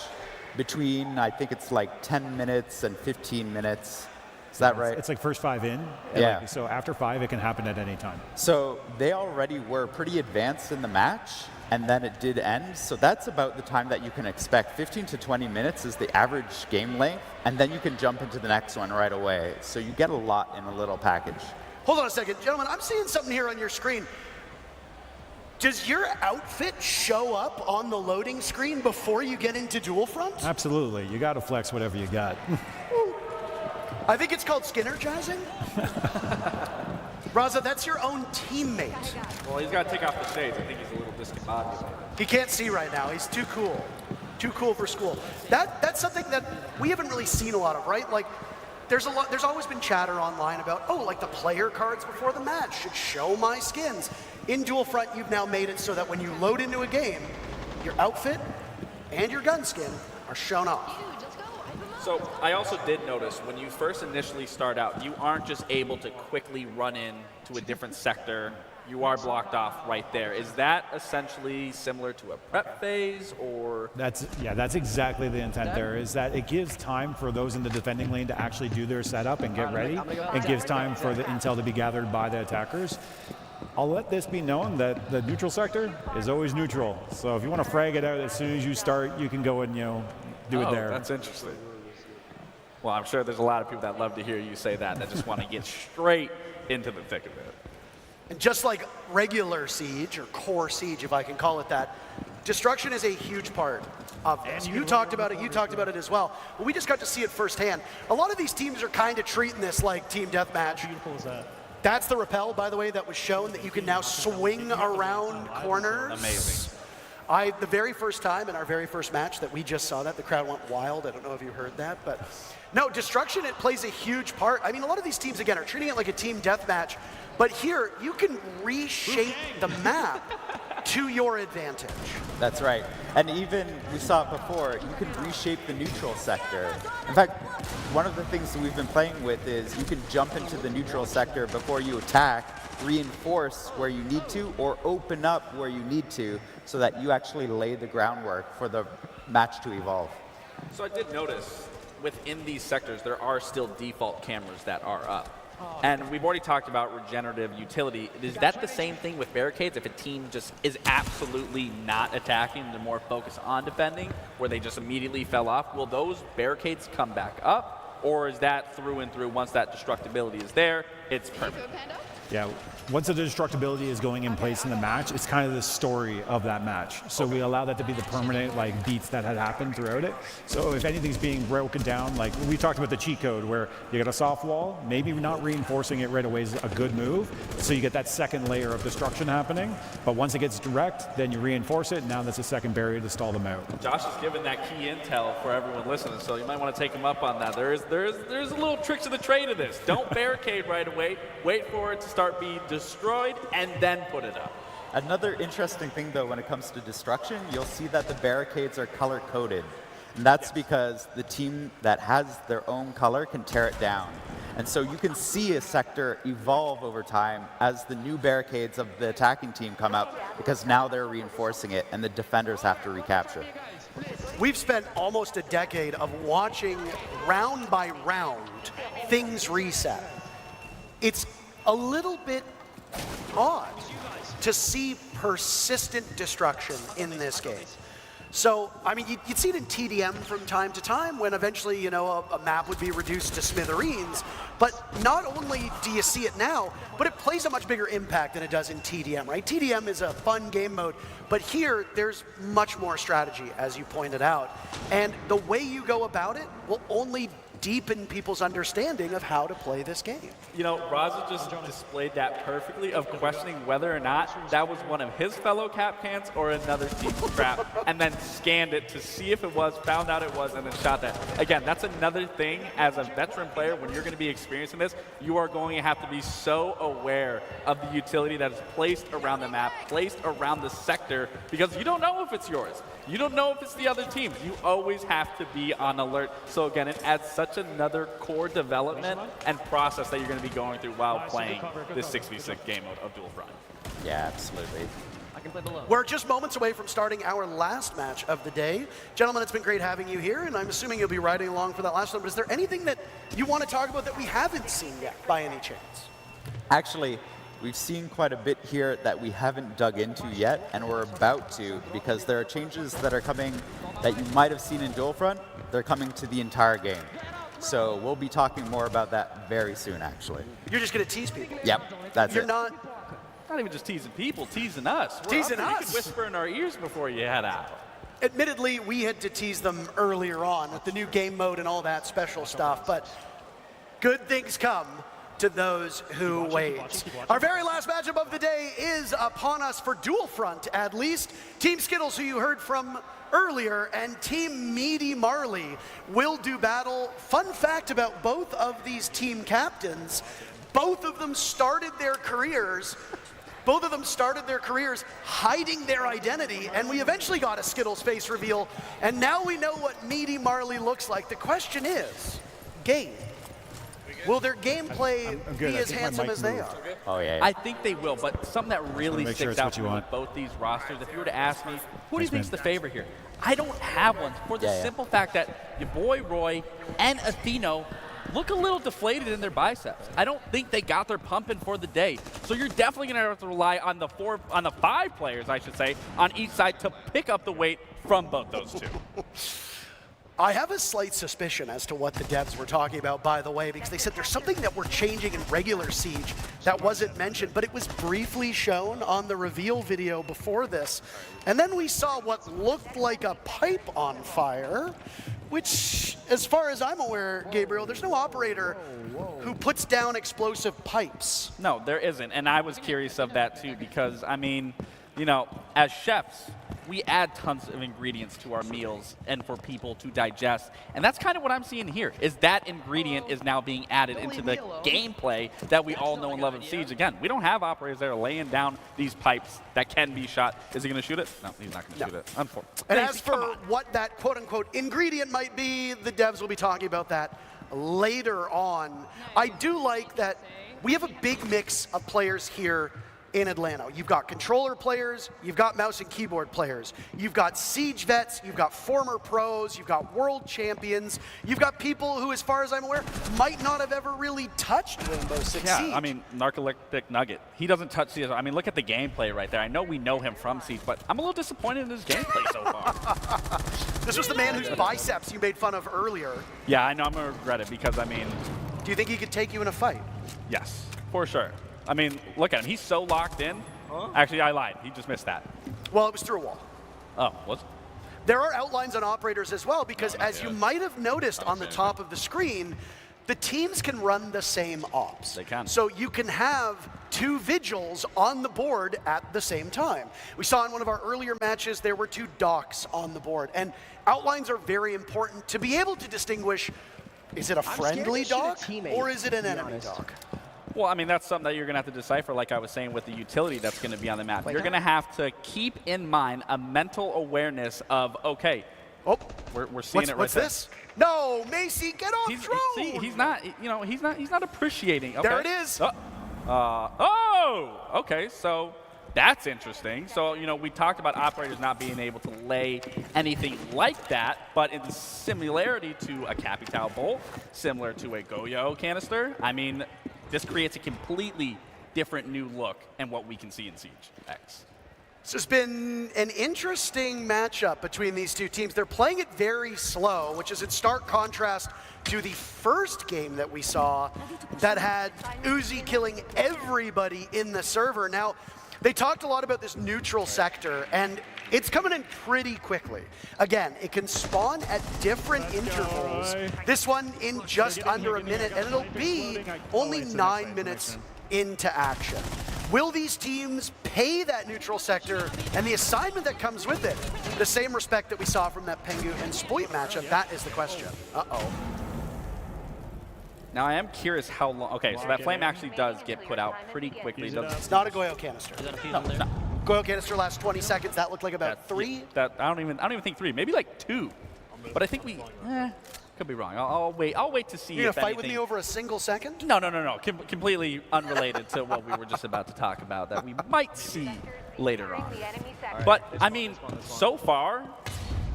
between, I think it's like 10 minutes and 15 minutes. Is that right? It's like first 5 in. Yeah. So after 5, it can happen at any time. So they already were pretty advanced in the match, and then it did end. So that's about the time that you can expect. 15 to 20 minutes is the average game length, and then you can jump into the next one right away. So you get a lot in a little package. Hold on a second, gentlemen, I'm seeing something here on your screen. Does your outfit show up on the loading screen before you get into Dual Front? Absolutely. You got to flex whatever you got. I think it's called Skinnergizing. Raza, that's your own teammate. Well, he's got to take off the shades. I think he's a little discombobulated. He can't see right now. He's too cool. Too cool for school. That's something that we haven't really seen a lot of, right? Like, there's always been chatter online about, oh, like the player cards before the match should show my skins. In Dual Front, you've now made it so that when you load into a game, your outfit and your gun skin are shown off. So I also did notice when you first initially start out, you aren't just able to quickly run in to a different sector. You are blocked off right there. Is that essentially similar to a prep phase, or? That's exactly the intent there, is that it gives time for those in the defending lane to actually do their setup and get ready. It gives time for the intel to be gathered by the attackers. I'll let this be known that the neutral sector is always neutral. So if you want to frag it out as soon as you start, you can go and, do it there. That's interesting. Well, I'm sure there's a lot of people that love to hear you say that just want to get straight into the thick of it. And just like regular Siege, or core Siege, if I can call it that, destruction is a huge part of this. You talked about it as well. But we just got to see it firsthand. A lot of these teams are kind of treating this like team deathmatch. How beautiful is that? That's the rappel, by the way, that was shown, that you can now swing around corners. Amazing. The very first time in our very first match that we just saw that, the crowd went wild. I don't know if you heard that, but no, destruction, it plays a huge part. I mean, a lot of these teams, again, are treating it like a team deathmatch, but here, you can reshape the map to your advantage. That's right. And even, we saw it before, you can reshape the neutral sector. In fact, one of the things that we've been playing with is you can jump into the neutral sector before you attack, reinforce where you need to, or open up where you need to, so that you actually lay the groundwork for the match to evolve. So I did notice within these sectors, there are still default cameras that are up. And we've already talked about regenerative utility. Is that the same thing with barricades? If a team just is absolutely not attacking, they're more focused on defending, where they just immediately fell off, will those barricades come back up? Or is that through and through, once that destructibility is there, it's permanent? Yeah, once the destructibility is going in place in the match, it's kind of the story of that match. So we allow that to be the permanent beats that had happened throughout it. So if anything's being broken down, like we talked about the cheat code where you got a soft wall, maybe not reinforcing it right away is a good move. So you get that second layer of destruction happening. But once it gets direct, then you reinforce it. And now that's a second barrier to stall them out. Josh has given that key intel for everyone listening, so you might want to take him up on that. There's a little trick to the trade of this. Don't barricade right away. Wait for it to start being destroyed and then put it up. Another interesting thing, though, when it comes to destruction, you'll see that the barricades are color-coded. And that's because the team that has their own color can tear it down. And so you can see a sector evolve over time as the new barricades of the attacking team come up, because now they're reinforcing it and the defenders have to recapture. We've spent almost a decade of watching round by round things reset. It's a little bit odd to see persistent destruction in this game. So, I mean, you'd see it in TDM from time to time when eventually, a map would be reduced to smithereens. But not only do you see it now, but it plays a much bigger impact than it does in TDM, right? TDM is a fun game mode, but here there's much more strategy, as you pointed out. And the way you go about it will only deepen people's understanding of how to play this game. Raza just displayed that perfectly, of questioning whether or not that was one of his fellow cap cans or another team's trap, and then scanned it to see if it was, found out it was, and then shot that. Again, that's another thing as a veteran player. When you're going to be experiencing this, you are going to have to be so aware of the utility that is placed around the map, placed around the sector, because you don't know if it's yours. You don't know if it's the other team. You always have to be on alert. So again, it adds such another core development and process that you're going to be going through while playing this 6v6 game of Dual Front. Yeah, absolutely. We're just moments away from starting our last match of the day. Gentlemen, it's been great having you here, and I'm assuming you'll be riding along for that last one. But is there anything that you want to talk about that we haven't seen yet, by any chance? Actually, We've seen quite a bit here that we haven't dug into yet, and we're about to, because there are changes that are coming that you might have seen in Dual Front. They're coming to the entire game. So we'll be talking more about that very soon, actually. You're just going to tease people. Yep, that's You're it. not. Not even just teasing people, teasing us. We're Teasing up there. You us. can whisper in our ears before you head out. Admittedly, we had to tease them earlier on with the new game mode and all that special stuff, but good things come to those who wait. Our very last matchup of the day is upon us for Dual Front, at least. Team Skittles, who you heard from earlier, and Team Meaty Marley will do battle. Fun fact about both of these team captains, both of them started their careers hiding their identity, and we eventually got a Skittles face reveal, and now we know what Meaty Marley looks like. The question is, Gabe, will their gameplay be as handsome as they are? Oh, yeah. I think they will, but something that really make sure sticks it's out what to you me want. with both these rosters, if you were to ask me, who do you Thanks, think's man. the favorite here? I don't have one, for the simple fact that your boy Roy and Atheno look a little deflated in their biceps. I don't think they got their pumping for the day. So you're definitely going to have to rely on the 5 players, I should say, on each side to pick up the weight from both those two. I have a slight suspicion as to what the devs were talking about, by the way, because they said there's something that we're changing in regular Siege that wasn't mentioned, but it was briefly shown on the reveal video before this. And then we saw what looked like a pipe on fire, which, as far as I'm aware, Gabriel, there's no operator who puts down explosive pipes. No, there isn't. And I was curious of that too, because, I mean, you know, as chefs, we add tons of ingredients to our meals and for people to digest. And that's kind of what I'm seeing here, is that ingredient is now being added into the gameplay that we all know and love in Siege. Again, we don't have operators that are laying down these pipes that can be shot. Is he going to shoot it? No, he's not going to shoot it. Unfortunately. And as for what that quote-unquote ingredient might be, the devs will be talking about that later on. I do like that we have a big mix of players here in Atlanta. You've got controller players, you've got mouse and keyboard players, you've got Siege vets, you've got former pros, you've got world champions, you've got people who, as far as I'm aware, might not have ever really touched Rainbow Six Siege. Yeah, I mean, Narcoleptic Nugget, he doesn't touch CS. I mean, look at the gameplay right there. I know we know him from Siege, but I'm a little disappointed in his gameplay so far. This was the man whose biceps you made fun of earlier. Yeah, I know I'm going to regret it because, I mean, Do you think he could take you in a fight? yes, for sure. I mean, look at him. He's so locked in. Actually, I lied. He just missed that. Well, it was through a wall. Oh, was it? There are outlines on operators as well, because as you might have noticed on the top of the screen, the teams can run the same ops. They can. So you can have 2 vigils on the board at the same time. We saw in one of our earlier matches, there were 2 docks on the board. And outlines are very important to be able to distinguish, is it a friendly dock or is it an enemy dock? Well, I mean, that's something that you're going to have to decipher, like I was saying, with the utility that's going to be on the map. You're going to have to keep in mind a mental awareness of, okay, we're seeing it right What's there. this? No, Macy, get off drone! See, he's not, you know, he's not appreciating. Okay. There it is. Okay, so that's interesting. So, you know, we talked about operators not being able to lay anything like that, but in similarity to a Capital Bolt, similar to a Goyo canister, I mean, this creates a completely different new look and what we can see in Siege X. This has been an interesting matchup between these 2 teams. They're playing it very slow, which is in stark contrast to the first game that we saw that had Uzi killing everybody in the server. Now, they talked a lot about this neutral sector, and it's coming in pretty quickly. Again, it can spawn at different intervals. This one in just under a minute, and it'll be only 9 minutes into action. Will these teams pay that neutral sector and the assignment that comes with it the same respect that we saw from that Pengu and Sploit matchup? That is the question. Uh-oh. Now, I am curious how long. Okay, so that flame actually does get put out pretty quickly. It's not a Goyo canister. No. Goyo canister lasts 20 seconds. That looked like about 3. I don't even think 3. Maybe like 2. But I think we could be wrong. I'll wait to see. You're if gonna fight anything. with me over a single second? No. Completely unrelated to what we were just about to talk about that we might see later on. But I mean, so far,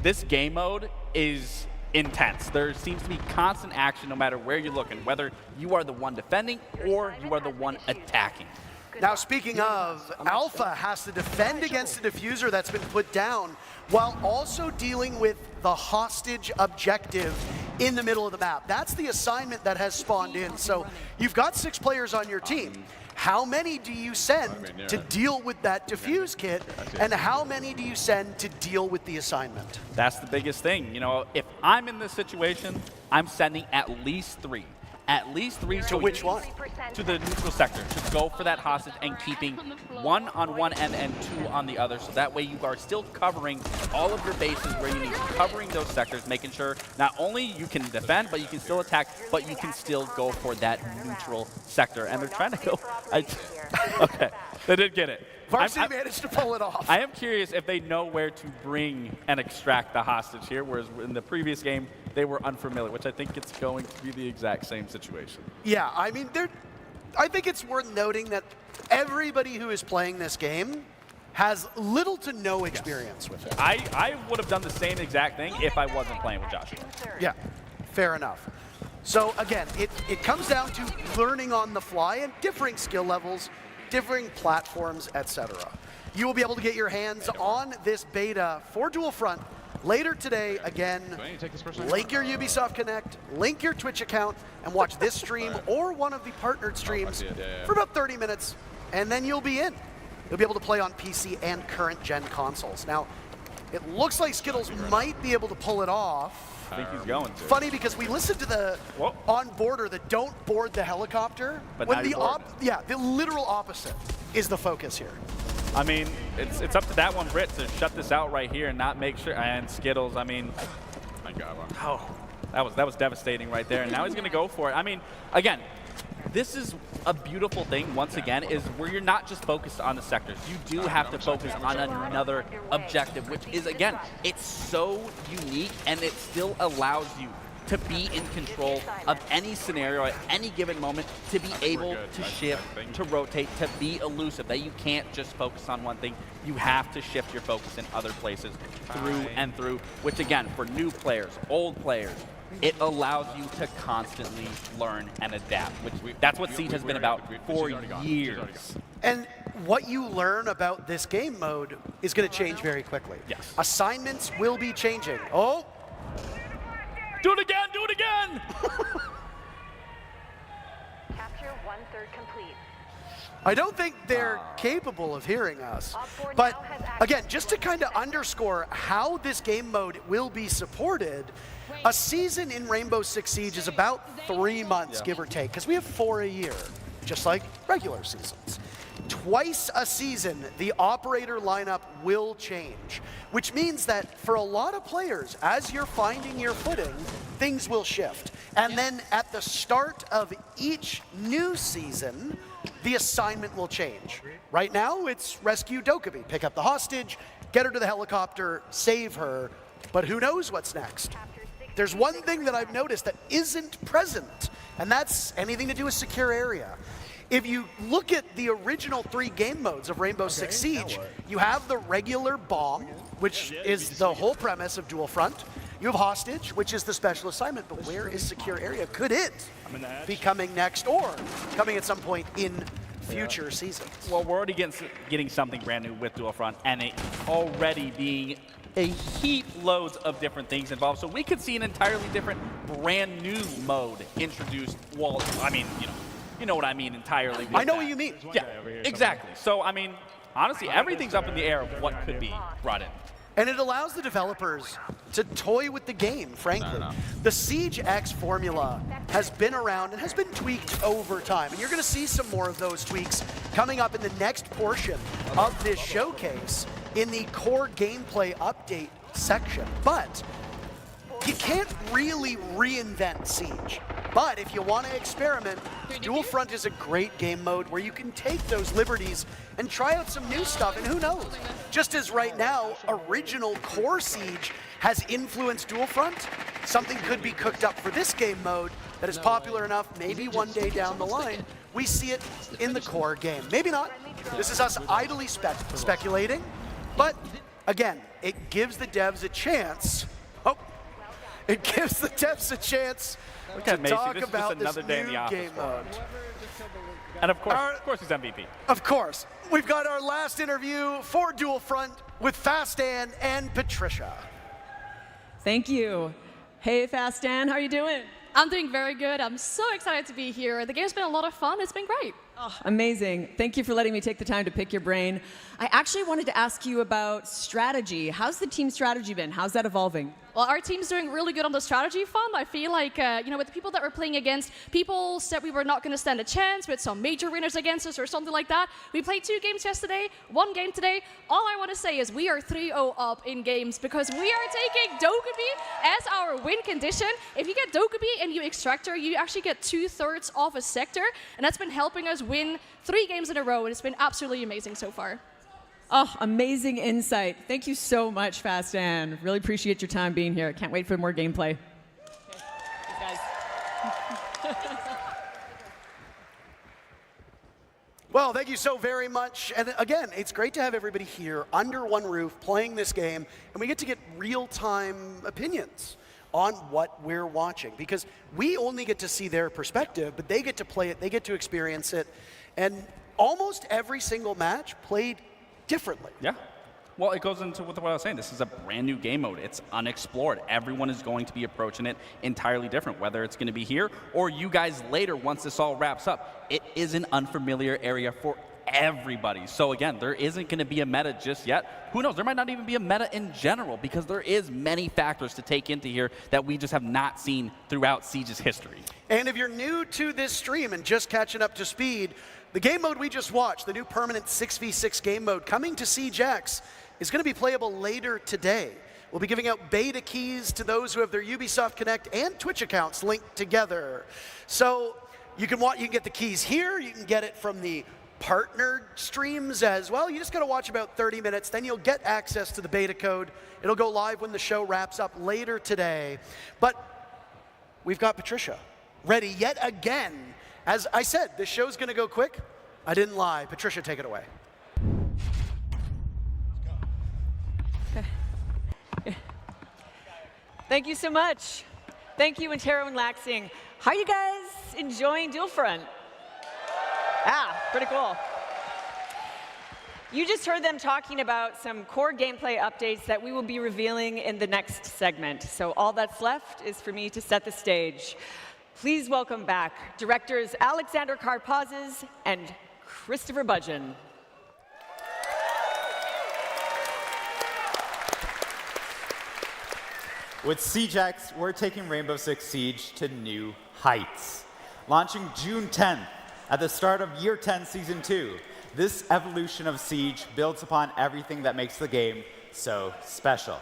this game mode is intense. There seems to be constant action no matter where you're looking, whether you are the one defending or you are the one attacking. Now, speaking of, Alpha has to defend against the diffuser that's been put down while also dealing with the hostage objective in the middle of the map. That's the assignment that has spawned in. So you've got 6 players on your team. How many do you send to deal with that diffuse kit, and how many do you send to deal with the assignment? That's the biggest thing. You know, if I'm in this situation, I'm sending at least 3. At least 3. To which one? To the neutral sector, to go for that hostage and keeping 1 on one end and 2 on the other. So that way you are still covering all of your bases where you need, covering those sectors, making sure not only you can defend, but you can still attack, but you can still go for that neutral sector. And they're trying to go. Okay, they did get it. Varsity managed to pull it off. I am curious if they know where to bring and extract the hostage here, whereas in the previous game, they were unfamiliar, which I think it's going to be the exact same situation. Yeah, I mean, I think it's worth noting that everybody who is playing this game has little to no experience with it. I would have done the same exact thing if I wasn't playing with Joshua. Yeah, fair enough. So again, it comes down to learning on the fly and differing skill levels, differing platforms, etc. You will be able to get your hands on this beta for Dual Front later today. Again, link your Ubisoft Connect, link your Twitch account, and watch this stream or one of the partnered streams for about 30 minutes, and then you'll be in. You'll be able to play on PC and current-gen consoles. Now, it looks like Skittles might be able to pull it off. I think he's going to. Funny because we listened to the on-boarder, the don't board the helicopter. But when now the you're bored. yeah, the literal opposite is the focus here. I mean, it's up to that one Brit to shut this out right here and not make sure. And Skittles, I mean, I got one. Oh, that was devastating right there. And now he's going to go for it. I mean, again, this is a beautiful thing, once again, is where you're not just focused on the sectors. You do have to focus on another objective, which is, again, it's so unique, and it still allows you to be in control of any scenario at any given moment, to be able to shift, to rotate, to be elusive, that you can't just focus on one thing. You have to shift your focus in other places through and through, which, again, for new players, old players, it allows you to constantly learn and adapt, which that's what Siege has been about for years. And what you learn about this game mode is going to change very quickly. Yes. Assignments will be changing. Oh! Do it again! Do it again! Capture 1/3 complete. I don't think they're capable of hearing us. But again, just to kind of underscore how this game mode will be supported, a season in Rainbow Six Siege is about 3 months, give or take, because we have 4 a year, just like regular seasons. Twice a season, the operator lineup will change, which means that for a lot of players, as you're finding your footing, things will shift. And then at the start of each new season, the assignment will change. Right now, it's rescue Dokkaebi, pick up the hostage, get her to the helicopter, save her, but who knows what's next? There's one thing that I've noticed that isn't present, and that's anything to do with secure area. If you look at the original 3 game modes of Rainbow Six Siege, you have the regular bomb, which is the whole premise of Dual Front. You have hostage, which is the special assignment, but where is secure area? Could it be coming next or coming at some point in future seasons? Well, we're already getting something brand new with Dual Front, and it already being a heap loads of different things involved. So we could see an entirely different brand new mode introduced. Well, I mean, you know what I mean entirely. I know what you mean. Yeah, exactly. So, I mean, honestly, everything's up in the air of what could be brought in. And it allows the developers to toy with the game, frankly. The Siege X formula has been around and has been tweaked over time. And you're going to see some more of those tweaks coming up in the next portion of this showcase in the core gameplay update section. But you can't really reinvent Siege. But if you want to experiment, Dual Front is a great game mode where you can take those liberties and try out some new stuff, and who knows? Just as right now, original core Siege has influenced Dual Front, something could be cooked up for this game mode that is popular enough, maybe one day down the line, we see it in the core game. Maybe not. This is us idly speculating, but again, it gives the devs a chance. It gives the devs a chance Look at to Macy. talk This is about just this another day in new the office game for mode. him. And of course he's MVP. Of course. We've got our last interview for Dual Front with Fastan and Patricia. Thank you. Hey, Fastan, how are you doing? I'm doing very good. I'm so excited to be here. The game's been a lot of fun. It's been great. Oh, amazing. Thank you for letting me take the time to pick your brain. I actually wanted to ask you about strategy. How's the team strategy been? How's that evolving? Well, our team's doing really good on the strategy front. I feel like, with the people that we're playing against, people said we were not going to stand a chance with some major winners against us or something like that. We played 2 games yesterday, 1 game today. All I want to say is we are 3-0 up in games because we are taking Dokkaebi as our win condition. If you get Dokkaebi and you Extractor, you actually get 2/3 off a sector, and that's been helping us win 3 games in a row, and it's been absolutely amazing so far. Oh, amazing insight. Thank you so much, Fastan. Really appreciate your time being here. Can't wait for more gameplay. Okay. Well, thank you so very much. And again, it's great to have everybody here under one roof playing this game, and we get to get real-time opinions on what we're watching, because we only get to see their perspective, but they get to play it, they get to experience it, and almost every single match played differently. Yeah. Well, it goes into what I was saying. This is a brand new game mode. It's unexplored. Everyone is going to be approaching it entirely different, whether it's going to be here or you guys later once this all wraps up. It is an unfamiliar area for everybody. So again, there isn't going to be a meta just yet. Who knows? There might not even be a meta in general because there is many factors to take into here that we just have not seen throughout Siege's history. And if you're new to this stream and just catching up to speed, the game mode we just watched, the new permanent 6v6 game mode coming to Siege X, is going to be playable later today. We'll be giving out beta keys to those who have their Ubisoft Connect and Twitch accounts linked together. So you can get the keys here, you can get it from the partnered streams as well. You just got to watch about 30 minutes, then you'll get access to the beta code. It'll go live when the show wraps up later today. But we've got Patricia ready yet again. As I said, this show's going to go quick. I didn't lie. Patricia, take it away. Thank you so much. Thank you, Intero and Laxing. How are you guys enjoying Dual Front? Pretty cool. You just heard them talking about some core gameplay updates that we will be revealing in the next segment. So all that's left is for me to set the stage. Please welcome back directors Alexander Karpazes and Christopher Budgeon. With Siege X, we're taking Rainbow Six Siege to new heights. Launching June 10th, at the start of Year 10 Season 2, this evolution of Siege builds upon everything that makes the game so special.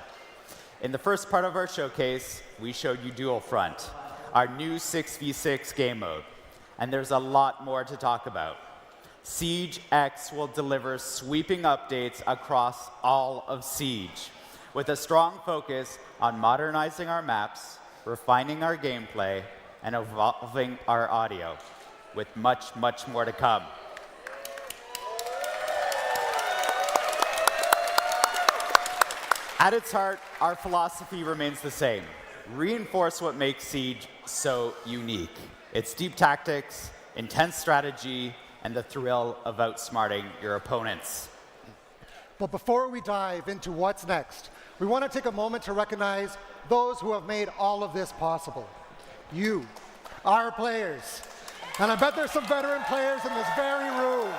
In the first part of our showcase, we showed you Dual Front, our new 6v6 game mode. And there's a lot more to talk about. Siege X will deliver sweeping updates across all of Siege, with a strong focus on modernizing our maps, refining our gameplay, and evolving our audio, with much, much more to come. At its heart, our philosophy remains the same. Reinforce what makes Siege so unique. Its deep tactics, intense strategy, and the thrill of outsmarting your opponents. But before we dive into what's next, we want to take a moment to recognize those who have made all of this possible. You, our players. And I bet there's some veteran players in this very room.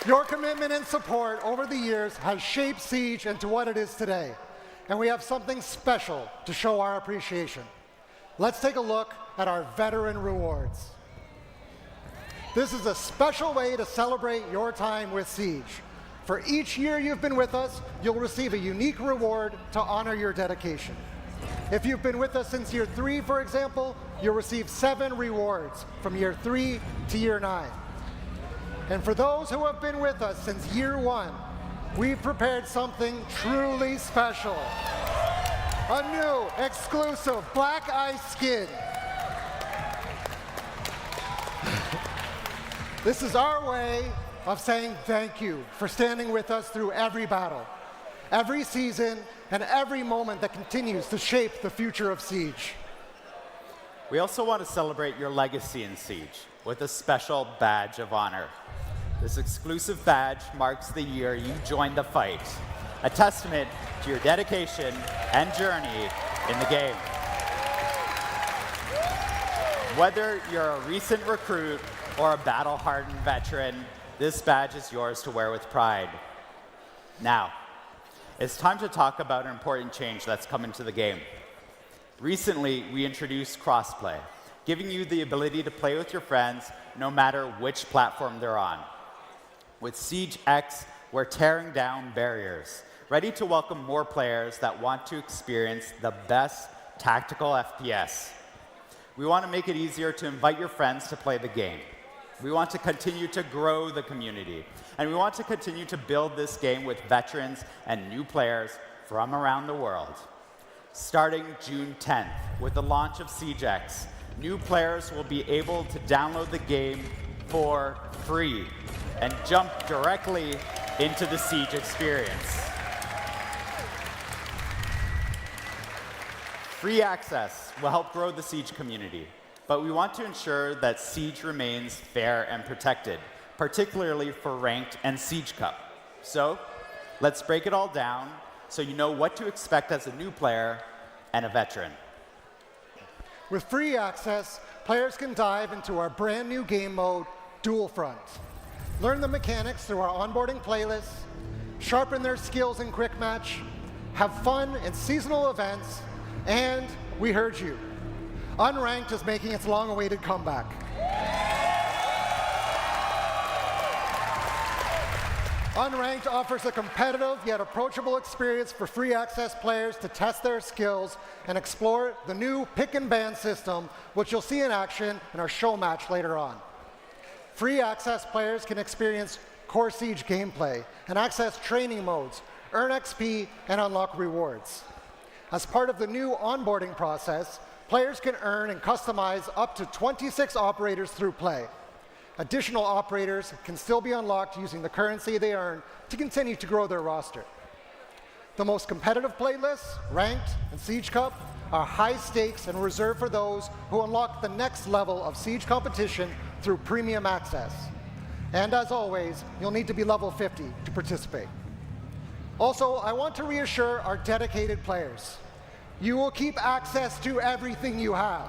Your commitment and support over the years has shaped Siege into what it is today. And we have something special to show our appreciation. Let's take a look at our veteran rewards. This is a special way to celebrate your time with Siege. For each year you've been with us, you'll receive a unique reward to honor your dedication. If you've been with us since year 3, for example, you'll receive 7 rewards from year 3 to year 9. And for those who have been with us since year 1, we've prepared something truly special. A new, exclusive black ice skin. This is our way of saying thank you for standing with us through every battle. every season, and every moment that continues to shape the future of Siege. We also want to celebrate your legacy in Siege with a special badge of honor. This exclusive badge marks the year you joined the fight, a testament to your dedication and journey in the game. Whether you're a recent recruit or a battle-hardened veteran, this badge is yours to wear with pride. Now, it's time to talk about an important change that's come into the game. Recently, we introduced crossplay, giving you the ability to play with your friends no matter which platform they're on. With Siege X, we're tearing down barriers, ready to welcome more players that want to experience the best tactical FPS. We want to make it easier to invite your friends to play the game. We want to continue to grow the community, and we want to continue to build this game with veterans and new players from around the world. Starting June 10th, with the launch of Siege X, new players will be able to download the game for free and jump directly into the Siege experience. Free access will help grow the Siege community, but we want to ensure that Siege remains fair and protected, particularly for Ranked and Siege Cup. So, let's break it all down so you know what to expect as a new player and a veteran. With free access, players can dive into our brand new game mode, Dual Front. Learn the mechanics through our onboarding playlists, sharpen their skills in Quick Match, have fun in seasonal events, and we heard you. Unranked is making its long-awaited comeback. Unranked offers a competitive yet approachable experience for free access players to test their skills and explore the new pick and ban system, which you'll see in action in our show match later on. Free access players can experience core Siege gameplay and access training modes, earn XP, and unlock rewards. As part of the new onboarding process, players can earn and customize up to 26 operators through play. Additional operators can still be unlocked using the currency they earn to continue to grow their roster. The most competitive playlists, Ranked and Siege Cup, are high stakes and reserved for those who unlock the next level of Siege competition through premium access. And as always, you'll need to be level 50 to participate. Also, I want to reassure our dedicated players. You will keep access to everything you have.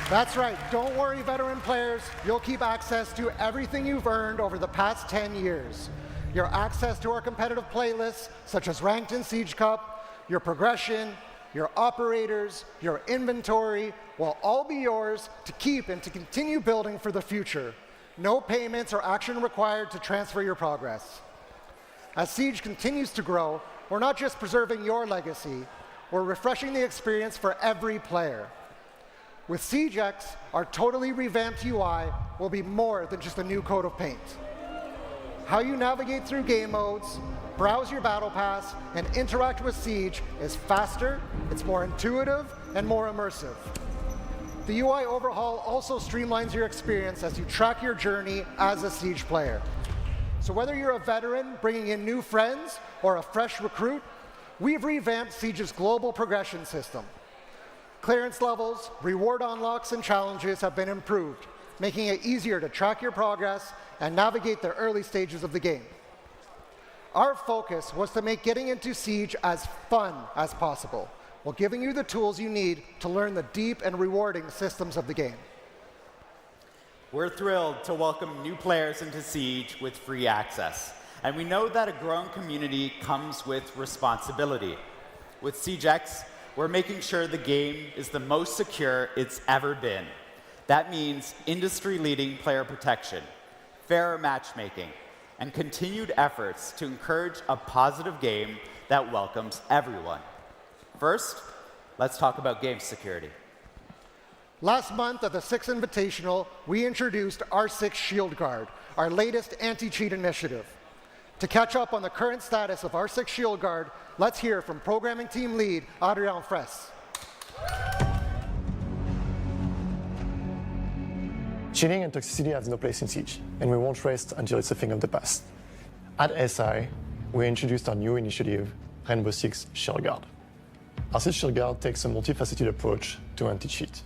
That's right, don't worry, veteran players. You'll keep access to everything you've earned over the past 10 years. Your access to our competitive playlists, such as Ranked and Siege Cup, your progression, your operators, your inventory, will all be yours to keep and to continue building for the future. No payments or action required to transfer your progress. As Siege continues to grow, we're not just preserving your legacy, we're refreshing the experience for every player. With Siege X, our totally revamped UI will be more than just a new coat of paint. How you navigate through game modes, browse your battle pass, and interact with Siege is faster, it's more intuitive, and more immersive. The UI overhaul also streamlines your experience as you track your journey as a Siege player. So whether you're a veteran bringing in new friends or a fresh recruit, we've revamped Siege's global progression system. Clearance levels, reward unlocks, and challenges have been improved, making it easier to track your progress and navigate the early stages of the game. Our focus was to make getting into Siege as fun as possible, while giving you the tools you need to learn the deep and rewarding systems of the game. We're thrilled to welcome new players into Siege with free access, and we know that a growing community comes with responsibility. With Siege X, we're making sure the game is the most secure it's ever been. That means industry-leading player protection, fairer matchmaking, and continued efforts to encourage a positive game that welcomes everyone. First, let's talk about game security. Last month at the Six Invitational, we introduced R6 Shield Guard, our latest anti-cheat initiative. To catch up on the current status of R6 Shield Guard, let's hear from programming team lead Adrian Fraisse. Cheating and toxicity have no place in Siege, and we won't rest until it's a thing of the past. At SI, we introduced our new initiative, Rainbow Six Shield Guard. Our Siege Shield Guard takes a multifaceted approach to anti-cheat.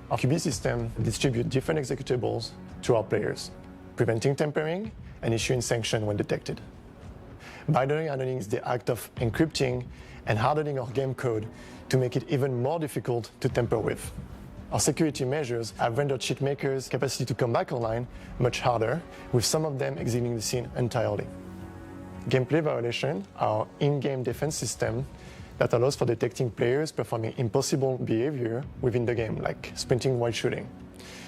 Our QB system distributes different executables to our players, preventing tampering and issuing sanctions when detected. Binary hardening is the act of encrypting and hardening our game code to make it even more difficult to tamper with. Our security measures have rendered cheat makers' capacity to come back online much harder, with some of them exiting the scene entirely. Gameplay Violation, our in-game defense system that allows for detecting players performing impossible behavior within the game, like sprinting while shooting.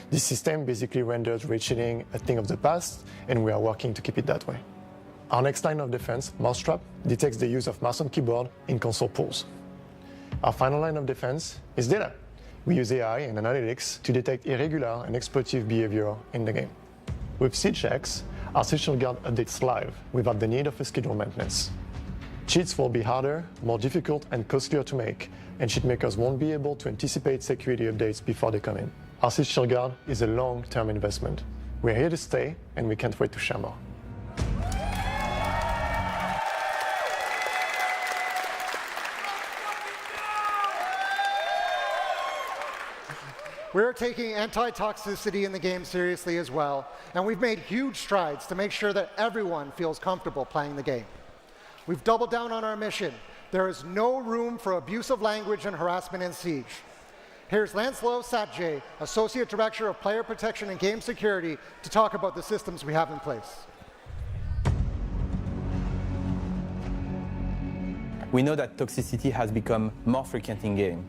This system basically renders raid cheating a thing of the past, and we are working to keep it that way. Our next line of defense, Mousetrap, detects the use of mouse and keyboard in console pools. Our final line of defense is data. We use AI and analytics to detect irregular and exploitative behavior in the game. With SiegeX, our Siege Shield Guard updates live without the need of a scheduled maintenance. Cheats will be harder, more difficult, and costlier to make, and cheat makers won't be able to anticipate security updates before they come in. Our Siege Shield Guard is a long-term investment. We're here to stay, and we can't wait to share more. We're taking anti-toxicity in the game seriously as well, and we've made huge strides to make sure that everyone feels comfortable playing the game. We've doubled down on our mission. There is no room for abusive language and harassment in Siege. Here's Lancelot Satjay, Associate Director of Player Protection and Game Security, to talk about the systems we have in place. We know that toxicity has become more frequent in game,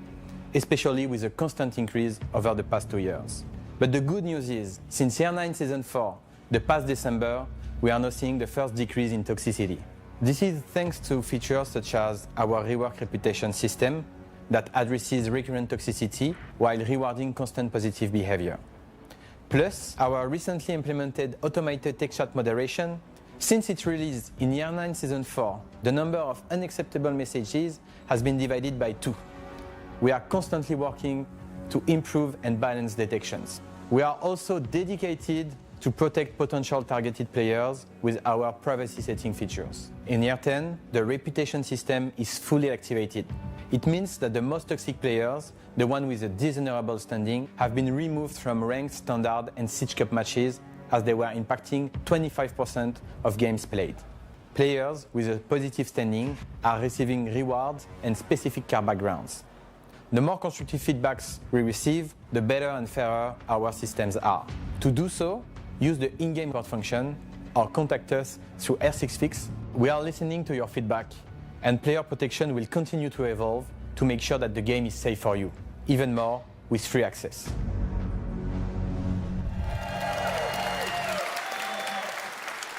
especially with a constant increase over the past 2 years. But the good news is, since Year 9 Season 4, the past December, we are now seeing the first decrease in toxicity. This is thanks to features such as our rework reputation system that addresses recurrent toxicity while rewarding constant positive behavior. Plus, our recently implemented automated text chat moderation. Since its release in Year 9 Season 4, the number of unacceptable messages has been divided by 2. We are constantly working to improve and balance detections. We are also dedicated to protect potential targeted players with our privacy setting features. In Year 10, the reputation system is fully activated. It means that the most toxic players, the ones with a dishonorable standing, have been removed from ranked, standard, and Siege Cup matches as they were impacting 25% of games played. Players with a positive standing are receiving rewards and specific car backgrounds. The more constructive feedbacks we receive, the better and fairer our systems are. To do so, use the in-game report function or contact us through R6Fix. We are listening to your feedback, and player protection will continue to evolve to make sure that the game is safe for you, even more with free access.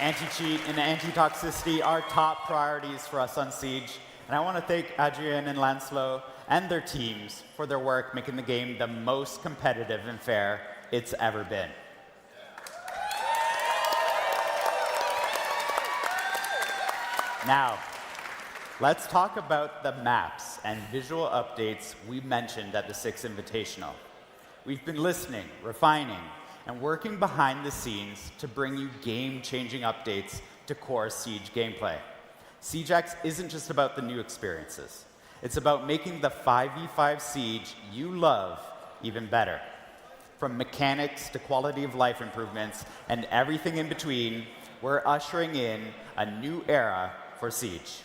Anti-cheat and anti-toxicity are top priorities for us on Siege, and I want to thank Adrien and Lancelot and their teams for their work making the game the most competitive and fair it's ever been. Now, let's talk about the maps and visual updates we mentioned at the 6 Invitational. We've been listening, refining, and working behind the scenes to bring you game-changing updates to core Siege gameplay. SiegeX isn't just about the new experiences. It's about making the 5v5 Siege you love even better. From mechanics to quality of life improvements and everything in between, we're ushering in a new era for Siege.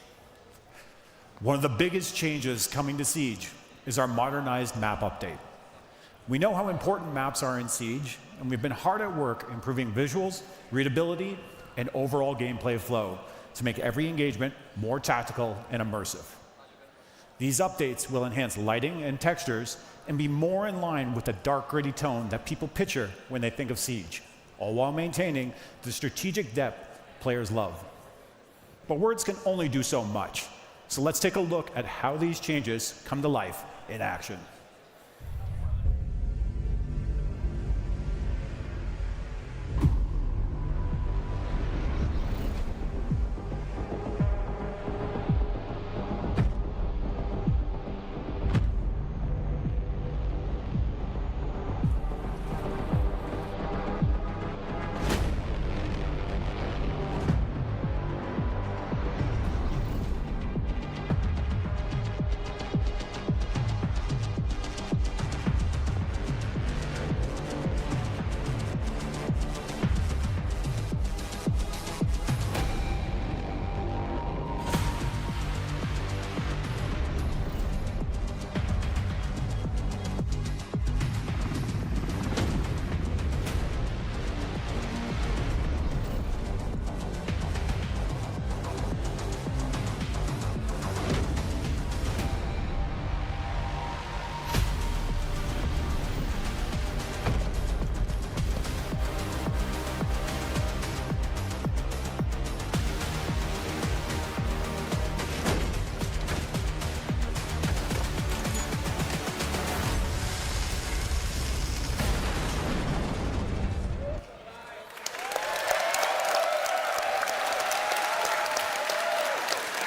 One of the biggest changes coming to Siege is our modernized map update. We know how important maps are in Siege, and we've been hard at work improving visuals, readability, and overall gameplay flow to make every engagement more tactical and immersive. These updates will enhance lighting and textures and be more in line with the dark, gritty tone that people picture when they think of Siege, all while maintaining the strategic depth players love. But words can only do so much. So let's take a look at how these changes come to life in action.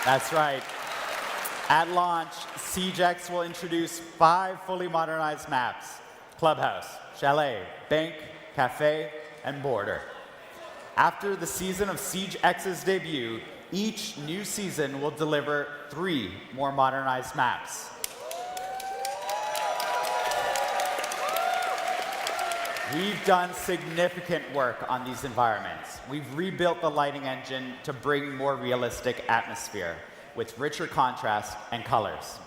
That's right. At launch, SiegeX will introduce 5 fully modernized maps: Clubhouse, Chalet, Bank, Cafe, and Border. After the season of SiegeX's debut, each new season will deliver 3 more modernized maps. We've done significant work on these environments. We've rebuilt the lighting engine to bring more realistic atmosphere with richer contrast and colors.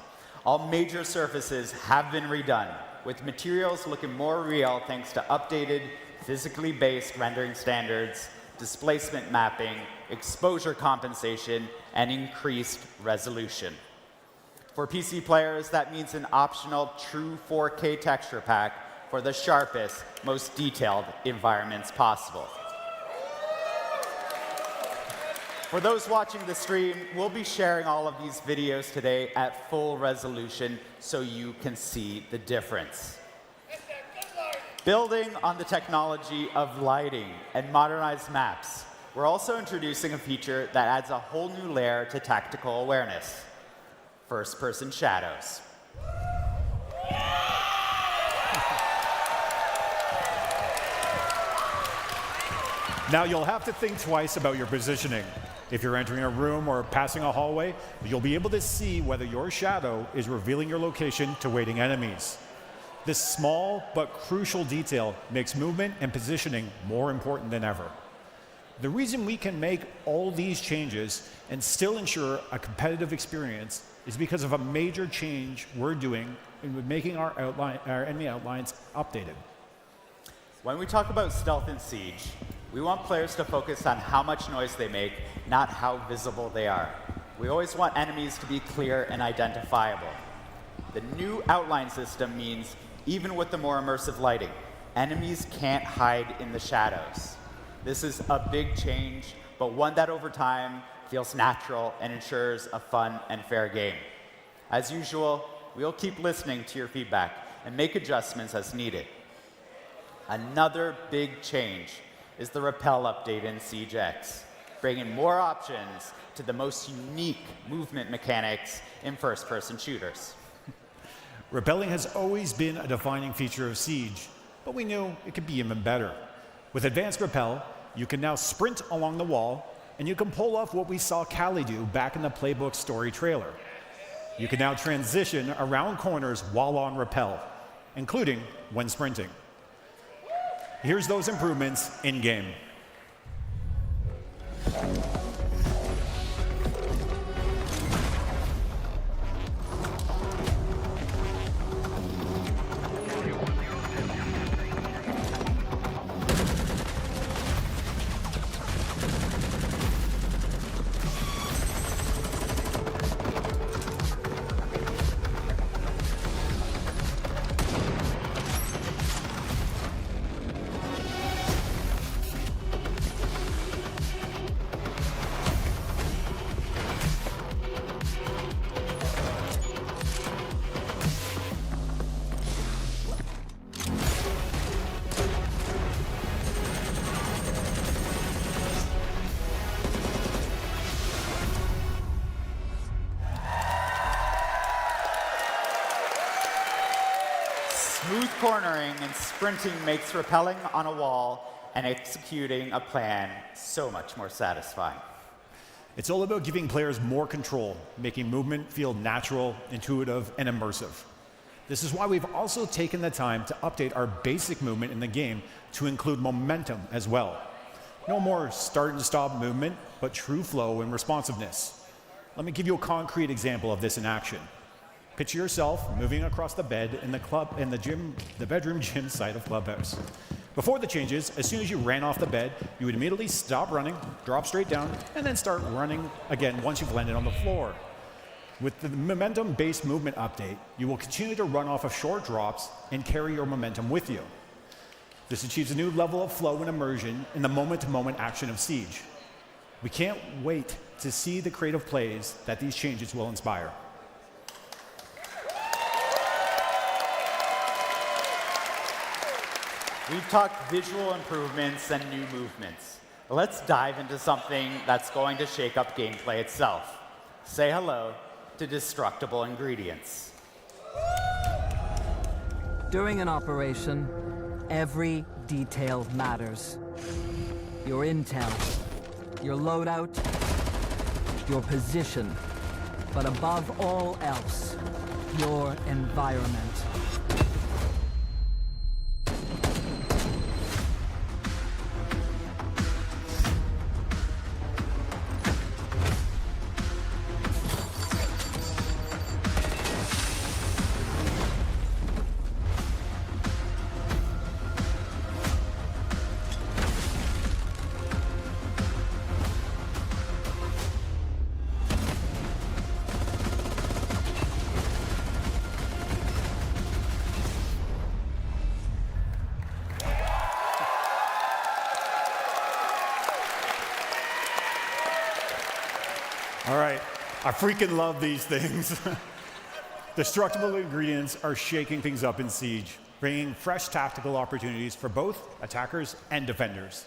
All major surfaces have been redone, with materials looking more real thanks to updated, physically based rendering standards, displacement mapping, exposure compensation, and increased resolution. For PC players, that means an optional true 4K texture pack for the sharpest, most detailed environments possible. For those watching the stream, we'll be sharing all of these videos today at full resolution so you can see the difference. Building on the technology of lighting and modernized maps, we're also introducing a feature that adds a whole new layer to tactical awareness: first-person shadows. Now you'll have to think twice about your positioning. If you're entering a room or passing a hallway, you'll be able to see whether your shadow is revealing your location to waiting enemies. This small but crucial detail makes movement and positioning more important than ever. The reason we can make all these changes and still ensure a competitive experience is because of a major change we're doing in making our enemy outlines updated. When we talk about stealth in Siege, we want players to focus on how much noise they make, not how visible they are. We always want enemies to be clear and identifiable. The new outline system means, even with the more immersive lighting, enemies can't hide in the shadows. This is a big change, but one that over time feels natural and ensures a fun and fair game. As usual, we'll keep listening to your feedback and make adjustments as needed. Another big change is the Repel update in SiegeX, bringing more options to the most unique movement mechanics in first-person shooters. Repelling has always been a defining feature of Siege, but we knew it could be even better. With advanced Repel, you can now sprint along the wall, and you can pull off what we saw Callie do back in the Playbook story trailer. You can now transition around corners while on Repel, including when sprinting. Here's those improvements in-game. Smooth cornering and sprinting makes rappelling on a wall and executing a plan so much more satisfying. It's all about giving players more control, making movement feel natural, intuitive, and immersive. This is why we've also taken the time to update our basic movement in the game to include momentum as well. No more start and stop movement, but true flow and responsiveness. Let me give you a concrete example of this in action. Picture yourself moving across the bed in the bedroom gym side of Clubhouse. Before the changes, as soon as you ran off the bed, you would immediately stop running, drop straight down, and then start running again once you've landed on the floor. With the momentum-based movement update, you will continue to run off of short drops and carry your momentum with you. This achieves a new level of flow and immersion in the moment-to-moment action of Siege. We can't wait to see the creative plays that these changes will inspire. We've talked visual improvements and new movements. Let's dive into something that's going to shake up gameplay itself: say hello to destructible ingredients. During an operation, every detail matters. Your intel, your loadout, your position, but above all else, your environment. All right, I freaking love these things. Destructible ingredients are shaking things up in Siege, bringing fresh tactical opportunities for both attackers and defenders.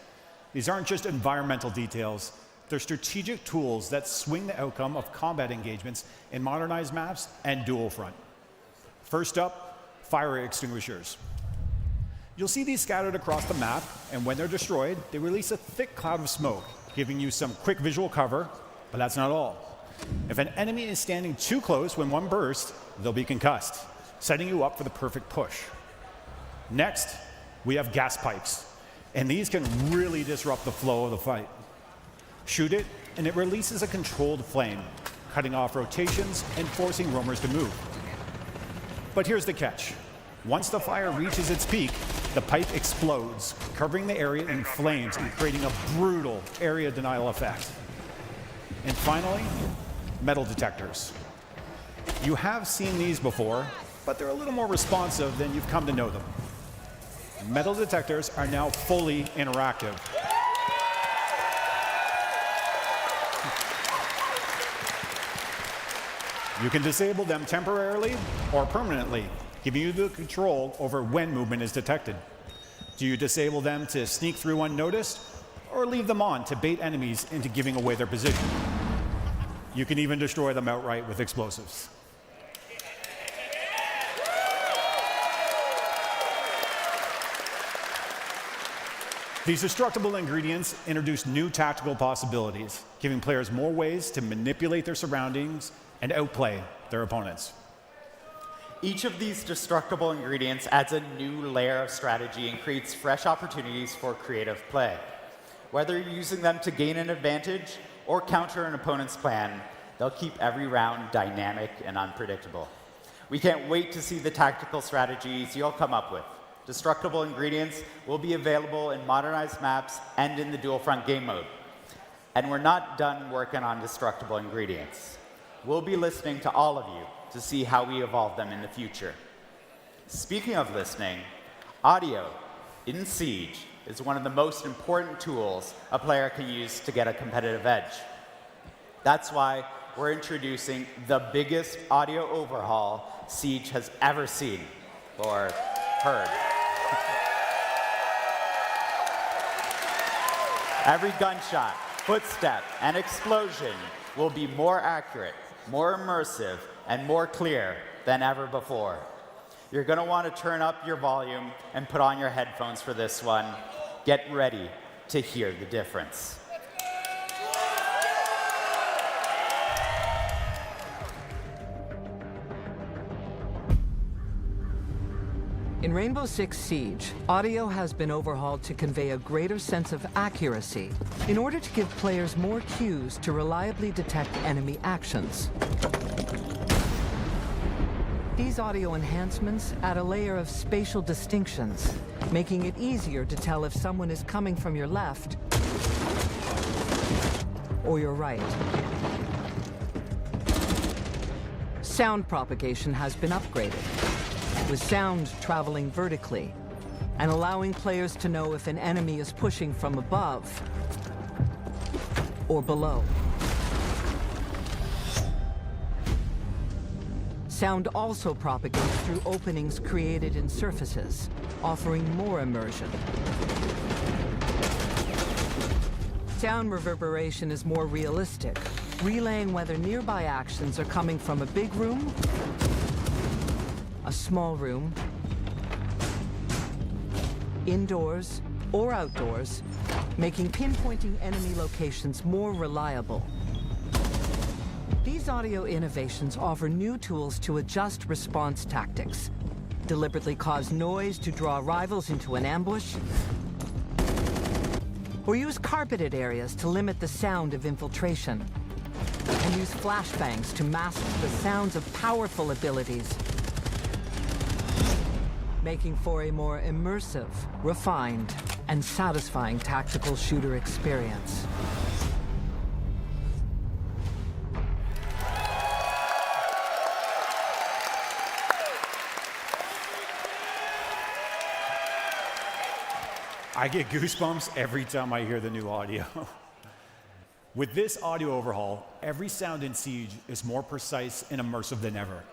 These aren't just environmental details, they're strategic tools that swing the outcome of combat engagements in modernized maps and dual front. First up, fire extinguishers. You'll see these scattered across the map, and when they're destroyed, they release a thick cloud of smoke, giving you some quick visual cover. But that's not all. If an enemy is standing too close when one bursts, they'll be concussed, setting you up for the perfect push. Next, we have gas pipes, and these can really disrupt the flow of the fight. Shoot it, and it releases a controlled flame, cutting off rotations and forcing roamers to move. But here's the catch. Once the fire reaches its peak, the pipe explodes, covering the area in flames and creating a brutal area denial effect. And finally, metal detectors. You have seen these before, but they're a little more responsive than you've come to know them. Metal detectors are now fully interactive. You can disable them temporarily or permanently, giving you the control over when movement is detected. Do you disable them to sneak through unnoticed, or leave them on to bait enemies into giving away their position? You can even destroy them outright with explosives. These destructible ingredients introduce new tactical possibilities, giving players more ways to manipulate their surroundings and outplay their opponents. Each of these destructible ingredients adds a new layer of strategy and creates fresh opportunities for creative play. Whether you're using them to gain an advantage or counter an opponent's plan, they'll keep every round dynamic and unpredictable. We can't wait to see the tactical strategies you'll come up with. Destructible ingredients will be available in modernized maps and in the dual front game mode. And we're not done working on destructible ingredients. We'll be listening to all of you to see how we evolve them in the future. Speaking of listening, audio in Siege is one of the most important tools a player can use to get a competitive edge. That's why we're introducing the biggest audio overhaul Siege has ever seen or heard. Every gunshot, footstep, and explosion will be more accurate, more immersive, and more clear than ever before. You're going to want to turn up your volume and put on your headphones for this one. Get ready to hear the difference. In Rainbow Six Siege, audio has been overhauled to convey a greater sense of accuracy in order to give players more cues to reliably detect enemy actions. These audio enhancements add a layer of spatial distinctions, making it easier to tell if someone is coming from your left or your right. Sound propagation has been upgraded, with sound traveling vertically and allowing players to know if an enemy is pushing from above or below. Sound also propagates through openings created in surfaces, offering more immersion. sound reverberation is more realistic, relaying whether nearby actions are coming from a big room, a small room, indoors, or outdoors, making pinpointing enemy locations more reliable. These audio innovations offer new tools to adjust response tactics, deliberately cause noise to draw rivals into an ambush, or use carpeted areas to limit the sound of infiltration, and use flashbangs to mask the sounds of powerful abilities, making for a more immersive, refined, and satisfying tactical shooter experience. I get goosebumps every time I hear the new audio. With this audio overhaul, every sound in Siege is more precise and immersive than ever.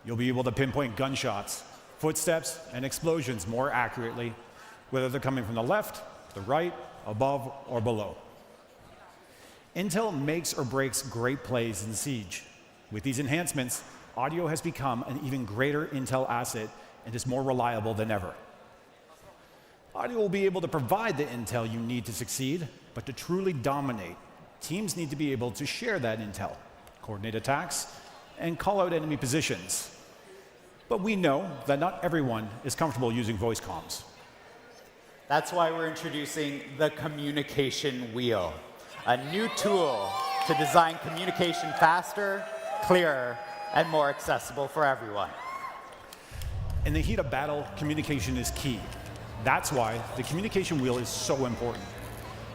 You'll be able to pinpoint gunshots, footsteps, and explosions more accurately, whether they're coming from the left, the right, above, or below. Intel makes or breaks great plays in Siege. With these enhancements, audio has become an even greater Intel asset and is more reliable than ever. Audio will be able to provide the intel you need to succeed, but to truly dominate, teams need to be able to share that intel, coordinate attacks, and call out enemy positions. But we know that not everyone is comfortable using voice comms. That's why we're introducing the communication wheel, a new tool to design communication faster, clearer, and more accessible for everyone. In the heat of battle, communication is key. That's why the communication wheel is so important.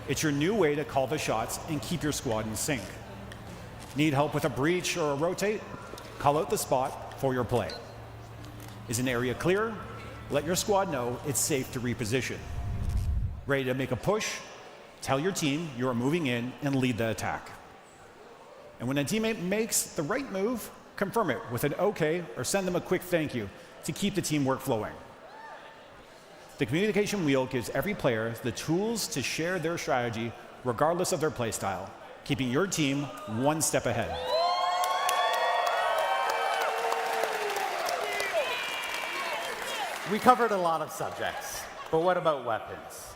It's your new way to call the shots and keep your squad in sync. Need help with a breach or a rotate? Call out the spot for your play. Is an area clear? Let your squad know it's safe to reposition. Ready to make a push? Tell your team you are moving in and lead the attack. And when a teammate makes the right move, confirm it with an okay or send them a quick thank you to keep the teamwork flowing. The communication wheel gives every player the tools to share their strategy regardless of their playstyle, keeping your team one step ahead. We covered a lot of subjects, but what about weapons?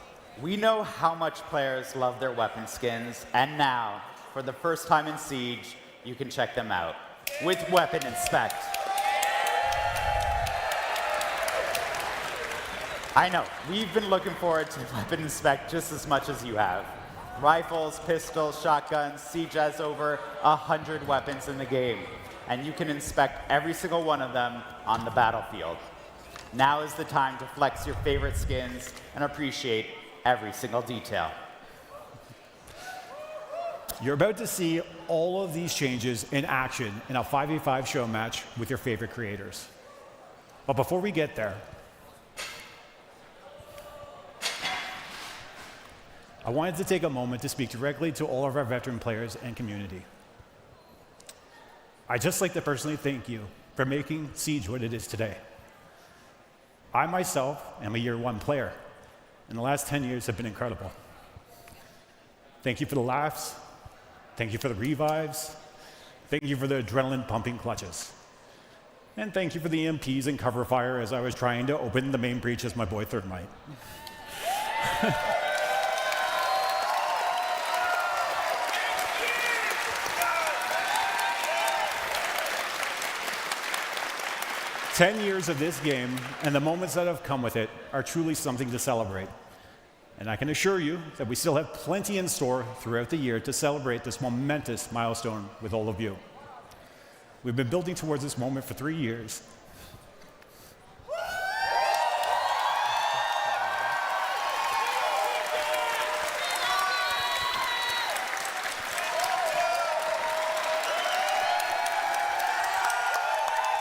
We know how much players love their weapon skins, and now, for the first time in Siege, you can check them out with Weapon Inspect. I know, we've been looking forward to Weapon Inspect just as much as you have. Rifles, pistols, shotguns, Siege has over 100 weapons in the game, and you can inspect every single one of them on the battlefield. Now is the time to flex your favorite skins and appreciate every single detail. You're about to see all of these changes in action in a 5v5 show match with your favorite creators. But before we get there, I wanted to take a moment to speak directly to all of our veteran players and community. I'd just like to personally thank you for making Siege what it is today. I myself am a year one player, and the last 10 years have been incredible. Thank you for the laughs. Thank you for the revives. Thank you for the adrenaline pumping clutches. And thank you for the EMPs and cover fire as I was trying to open the main breach as my boy Thermite. "10 years of this game and the moments that have come with it are truly something to celebrate. And I can assure you that we still have plenty in store throughout the year to celebrate this momentous milestone with all of you. We've been building towards this moment for 3 years.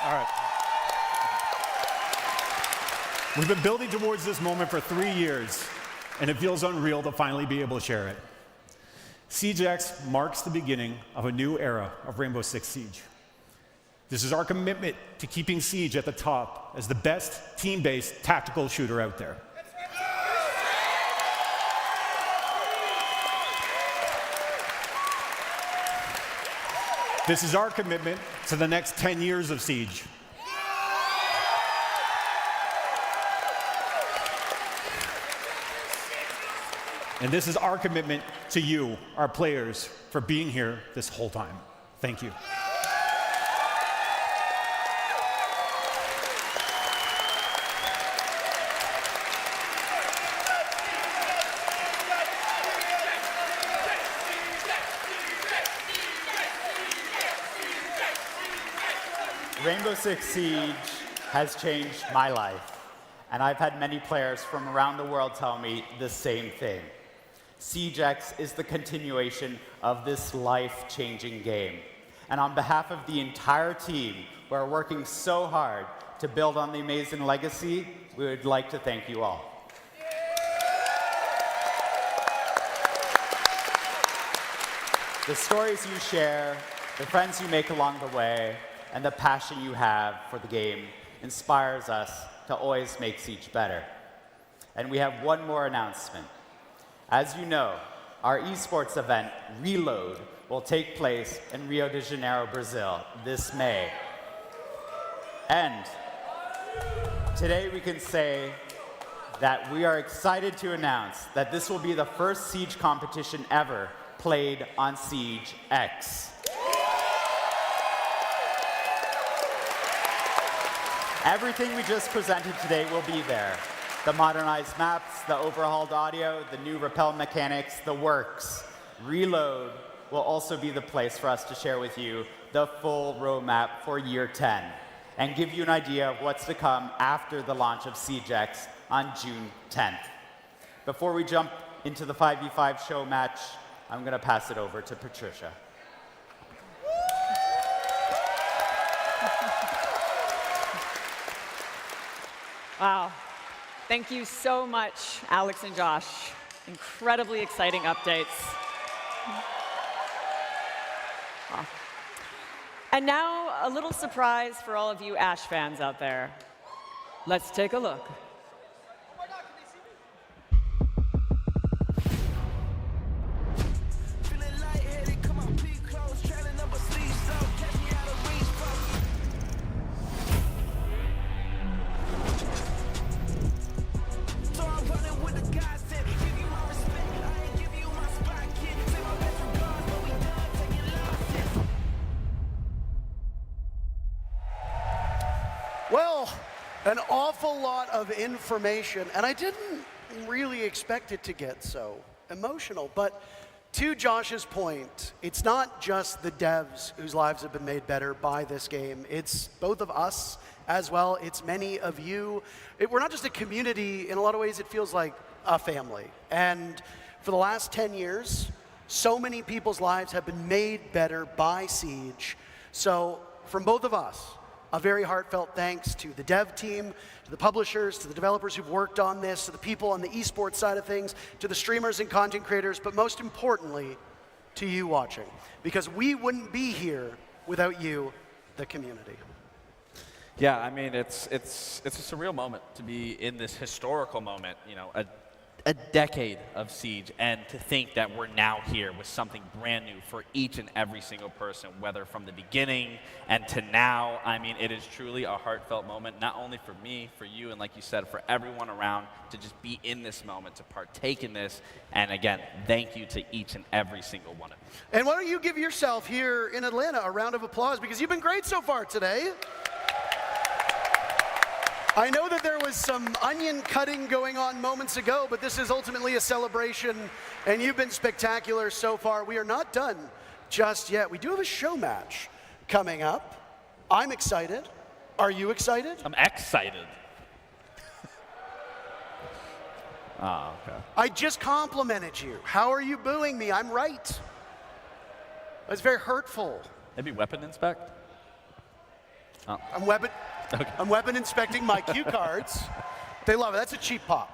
All right. We've been building towards this moment for 3 years, and it feels unreal to finally be able to share it. Siege X marks the beginning of a new era of Rainbow Six Siege. This is our commitment to keeping Siege at the top as the best team-based tactical shooter out there. This is our commitment to the next 10 years of Siege. And this is our commitment to you, our players, for being here this whole time. Thank you. Rainbow Six Siege has changed my life, and I've had many players from around the world tell me the same thing. Siege X is the continuation of this life-changing game. And on behalf of the entire team, who are working so hard to build on the amazing legacy, we would like to thank you all. The stories you share, the friends you make along the way, and the passion you have for the game inspires us to always make Siege better. And we have one more announcement. As you know, our esports event, Reload, will take place in Rio de Janeiro, Brazil, this May. And today we can say that we are excited to announce that this will be the first Siege competition ever played on Siege X. Everything we just presented today will be there. The modernized maps, the overhauled audio, the new rappel mechanics, the works. Reload will also be the place for us to share with you the full roadmap for year 10 and give you an idea of what's to come after the launch of Siege X on June 10th. Before we jump into the 5v5 show match, I'm going to pass it over to Patricia. Wow. Thank you so much, Alex and Josh. Incredibly exciting updates. Wow. And now, a little surprise for all of you Ash fans out there. Let's take a look. Well, an awful lot of information, and I didn't really expect it to get so emotional. But to Josh's point, it's not just the devs whose lives have been made better by this game. It's both of us as well. It's many of you. We're not just a community. In a lot of ways, it feels like a family. And for the last 10 years, so many people's lives have been made better by Siege. So from both of us, a very heartfelt thanks to the dev team, to the publishers, to the developers who've worked on this, to the people on the esports side of things, to the streamers and content creators, but most importantly, to you watching. Because we wouldn't be here without you, the community. Yeah, I mean, it's a surreal moment to be in this historical moment, you know, a decade of Siege, and to think that we're now here with something brand new for each and every single person, whether from the beginning and to now. I mean, it is truly a heartfelt moment, not only for me, for you, and like you said, for everyone around to just be in this moment, to partake in this. And again, thank you to each and every single one of you. And why don't you give yourself here in Atlanta a round of applause, because you've been great so far today. I know that there was some onion cutting going on moments ago, but this is ultimately a celebration, and you've been spectacular so far. We are not done just yet. We do have a show match coming up. I'm excited. Are you excited? I'm excited. Oh, okay. I just complimented you. How are you booing me? I'm right. That's very hurtful. Maybe weapon inspect? Oh. I'm weapon inspecting my cue cards. They love it. That's a cheap pop.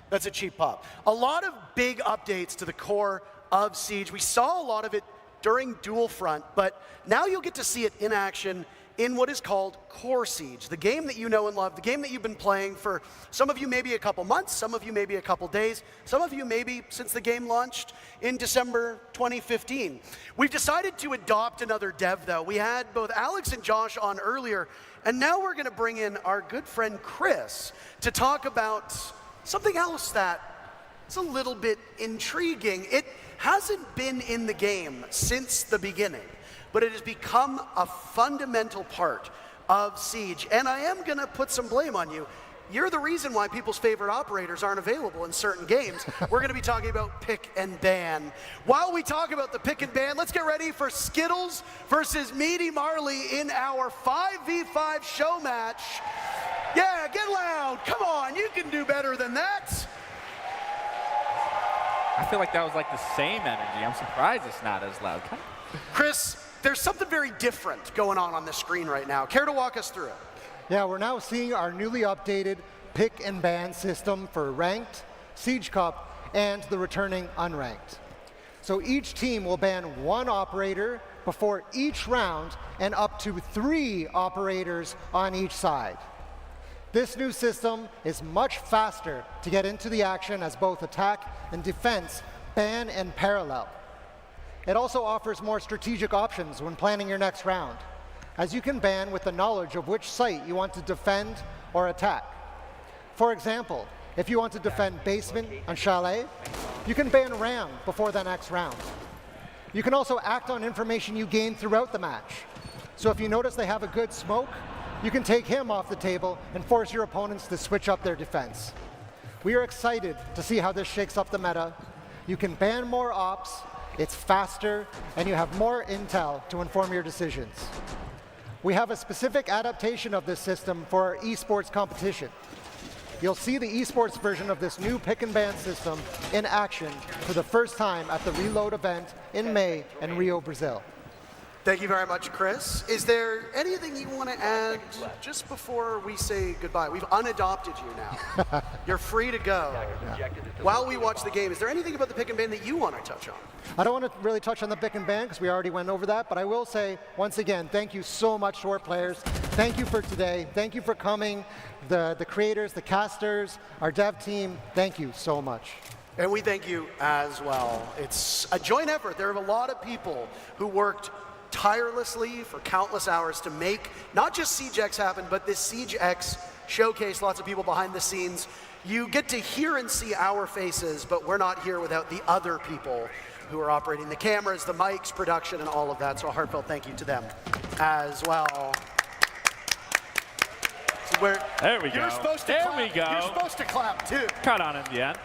That's a cheap pop. A lot of big updates to the core of Siege. We saw a lot of it during Dual Front, but now you'll get to see it in action in what is called Core Siege, the game that you know and love, the game that you've been playing for some of you maybe a couple months, some of you maybe a couple days, some of you maybe since the game launched in December 2015. We've decided to adopt another dev though. We had both Alex and Josh on earlier, and now we're gonna bring in our good friend Chris to talk about something else that is a little bit intriguing. It hasn't been in the game since the beginning, but it has become a fundamental part of Siege. And I am gonna put some blame on you. You're the reason why people's favorite operators aren't available in certain games. We're gonna be talking about pick and ban. While we talk about the pick and ban, let's get ready for Skittles versus Meaty Marley in our 5v5 show match. Yeah, get loud, come on, you can do better than that. I feel like that was like the same energy. I'm surprised it's not as loud. Chris, there's something very different going on the screen right now. Care to walk us through it? Yeah, we're now seeing our newly updated pick and ban system for ranked, Siege Cup, and the returning unranked. So each team will ban one operator before each round and up to 3 operators on each side. This new system is much faster to get into the action as both attack and defense ban in parallel. It also offers more strategic options when planning your next round, as you can ban with the knowledge of which site you want to defend or attack. For example, if you want to defend basement and chalet, you can ban Ram before the next round. You can also act on information you gain throughout the match. So if you notice they have a good smoke, you can take him off the table and force your opponents to switch up their defense. We are excited to see how this shakes up the meta. You can ban more ops, it's faster, and you have more intel to inform your decisions. We have a specific adaptation of this system for our esports competition. You'll see the esports version of this new pick and ban system in action for the first time at the Reload event in May in Rio, Brazil. Thank you very much, Chris. Is there anything you want to add just before we say goodbye? We've unadopted you now. You're free to go. While we watch the game, is there anything about the pick and ban that you want to touch on? I don't want to really touch on the pick and ban because we already went over that, but I will say, once again, thank you so much to our players. Thank you for today. Thank you for coming. The creators, the casters, our dev team, thank you so much. And we thank you as well. It's a joint effort. There are a lot of people who worked tirelessly for countless hours to make not just Siege X happen, but this Siege X showcase. Lots of people behind the scenes. You get to hear and see our faces, but we're not here without the other people who are operating the cameras, the mics, production, and all of that. So a heartfelt thank you to them as well. So there we go. You're supposed to clap. You're supposed to clap too. Caught on in the end.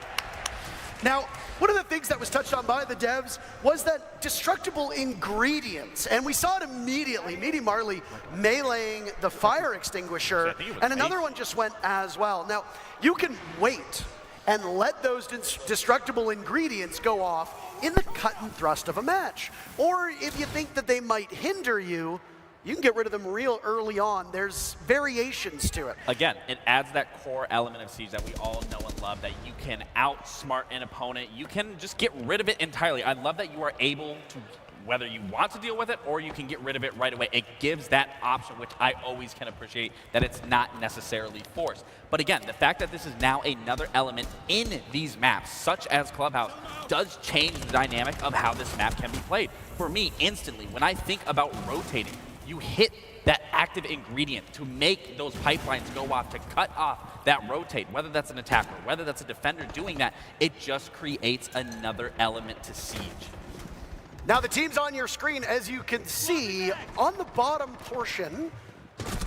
Now, one of the things that was touched on by the devs was that destructible ingredients, and we saw it immediately. Meaty Marley meleeing the fire extinguisher, and another one just went as well. Now, you can wait and let those destructible ingredients go off in the cut and thrust of a match. Or if you think that they might hinder you, you can get rid of them real early on. There's variations to it. Again, it adds that core element of Siege that we all know and love, that you can outsmart an opponent. You can just get rid of it entirely. I love that you are able to, whether you want to deal with it or you can get rid of it right away. It gives that option, which I always can appreciate, that it's not necessarily forced. But again, the fact that this is now another element in these maps, such as Clubhouse, does change the dynamic of how this map can be played. For me, instantly, when I think about rotating, you hit that active ingredient to make those pipelines go off, to cut off that rotate, whether that's an attacker, whether that's a defender doing that, it just creates another element to Siege. Now the team's on your screen, as you can see, on the bottom portion,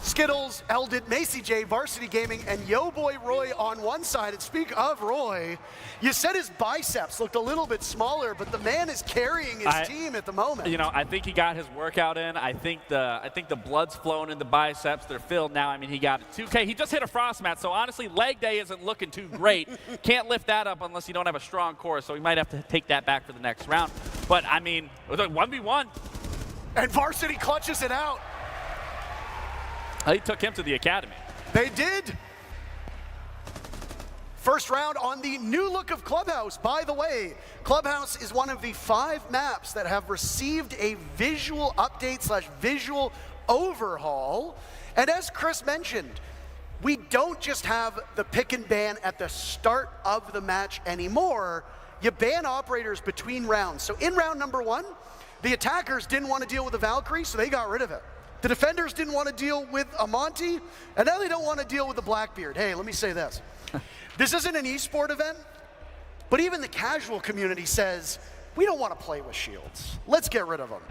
Skittles, Eldit, Macy J, Varsity Gaming, and Yo Boy Roy on one side. And speak of Roy, you said his biceps looked a little bit smaller, but the man is carrying his team at the moment. You know, I think he got his workout in. I think the blood's flowing in the biceps. They're filled now. I mean, he got 2K. He just hit a frost mat, so honestly, leg day isn't looking too great. Can't lift that up unless you don't have a strong core, so we might have to take that back for the next round. But I mean, it was like 1v1. And Varsity clutches it out. They took him to the academy. They did. First round on the new look of Clubhouse. By the way, Clubhouse is one of the 5 maps that have received a visual update / visual overhaul. And as Chris mentioned, we don't just have the pick and ban at the start of the match anymore. You ban operators between rounds. So in round number 1, the attackers didn't want to deal with the Valkyrie, so they got rid of it. The defenders didn't want to deal with a Monty, and now they don't want to deal with the Blackbeard. Hey, let me say this. This isn't an esport event, but even the casual community says, we don't want to play with shields. Let's get rid of them.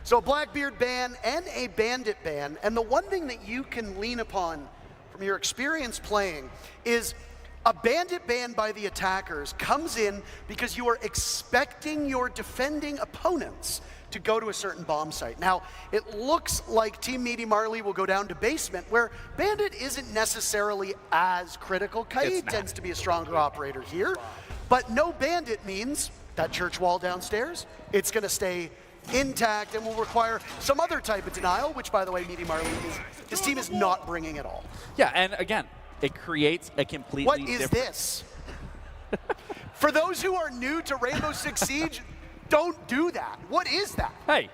So a Blackbeard ban and a Bandit ban, and the one thing that you can lean upon from your experience playing is a Bandit ban by the attackers comes in because you are expecting your defending opponents to go to a certain bomb site. Now, it looks like Team Meaty Marley will go down to basement, where Bandit isn't necessarily as critical. Kaid tends to be a stronger operator here, but no Bandit means that church wall downstairs, it's gonna stay intact and will require some other type of denial, which, by the way, Meaty Marley, his team is not bringing at all. Yeah, and again, it creates a completely What is this? For those who are new to Rainbow Six Siege, don't do that. What is that? Hey,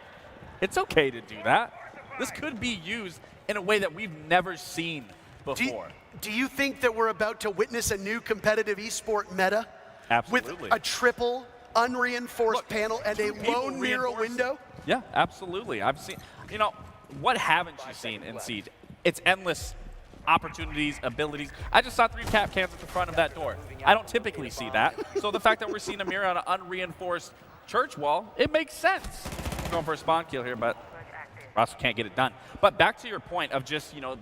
it's okay to do that. This could be used in a way that we've never seen before. Do you think that we're about to witness a new competitive esport meta? Absolutely. With a triple unreinforced panel and a lone mirror window? Yeah, absolutely. I've seen, you know, what haven't you seen in Siege? It's endless opportunities, abilities. I just saw 3 cap cans at the front of that door. I don't typically see that. So the fact that we're seeing a mirror on an unreinforced church wall, it makes sense. I'm going for a spawn kill here, but Ross can't get it done. But back to your point of just, you know,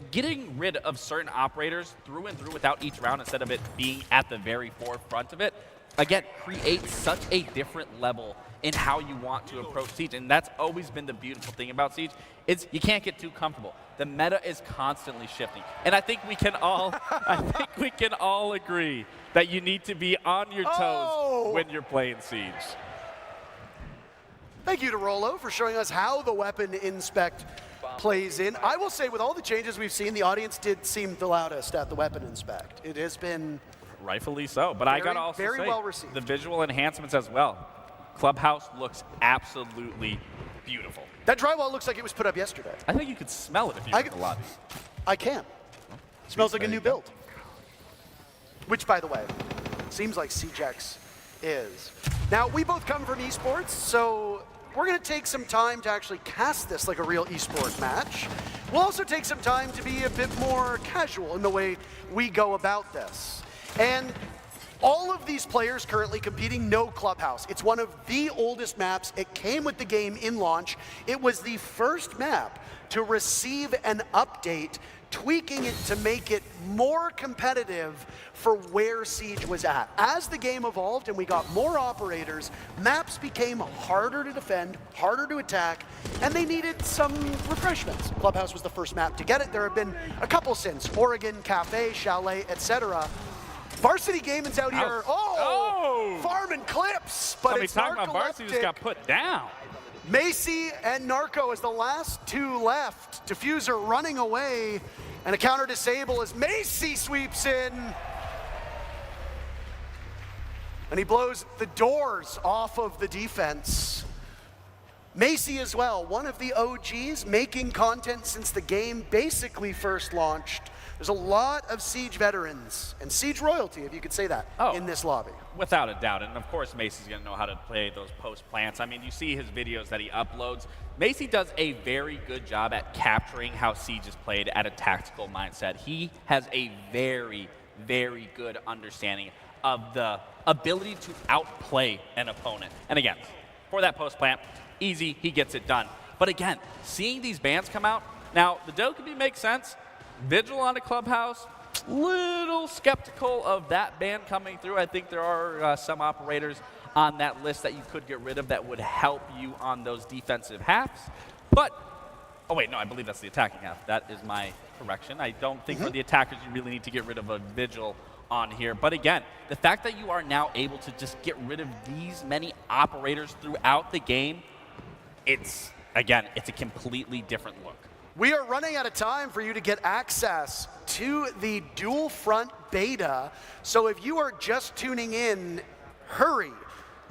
getting rid of certain operators through and through without each round instead of it being at the very forefront of it, again, creates such a different level in how you want to approach Siege. And that's always been the beautiful thing about Siege. It's you can't get too comfortable. The meta is constantly shifting. And I think we can all agree that you need to be on your toes when you're playing Siege. Thank you to Rolo for showing us how the weapon inspect plays in. I will say, with all the changes we've seen, the audience did seem the loudest at the weapon inspect. It has been rightfully so, but I gotta also very say, well received. The visual enhancements as well. Clubhouse looks absolutely beautiful. That drywall looks like it was put up yesterday. I think you could smell it if you were in the lobby. I can. Smells like a new build. Which, by the way, seems like CJX is. Now, we both come from esports, so we're going to take some time to actually cast this like a real esport match. We'll also take some time to be a bit more casual in the way we go about this. And all of these players currently competing know Clubhouse. It's one of the oldest maps. It came with the game in launch. It was the first map to receive an update, tweaking it to make it more competitive for where Siege was at. As the game evolved and we got more operators, maps became harder to defend, harder to attack, and they needed some refreshments. Clubhouse was the first map to get it. There have been a couple since, Oregon, Cafe, Chalet, etc. Varsity Gaming's out here. Farming clips, but Somebody it's talking about Varsity just got put down. Macy and Narco as the last 2 left. Diffuser running away, and a counter disable as Macy sweeps in. And he blows the doors off of the defense. Macy as well, one of the OGs, making content since the game basically first launched. There's a lot of Siege veterans and Siege royalty, if you could say that, in this lobby. Without a doubt, and of course Macy's going to know how to play those post plants. I mean, you see his videos that he uploads. Macy does a very good job at capturing how Siege is played at a tactical mindset. He has a very, very good understanding of the ability to outplay an opponent. And again, for that post plant, easy, he gets it done. But again, seeing these bans come out, now the Dokkaebi makes sense. Vigil on a Clubhouse, little skeptical of that ban coming through. I think there are some operators on that list that you could get rid of that would help you on those defensive halves. But, oh wait, no, I believe that's the attacking half. That is my correction. I don't think for the attackers you really need to get rid of a Vigil on here. But again, the fact that you are now able to just get rid of these many operators throughout the game, it's a completely different look. We are running out of time for you to get access to the dual front beta. So if you are just tuning in, hurry.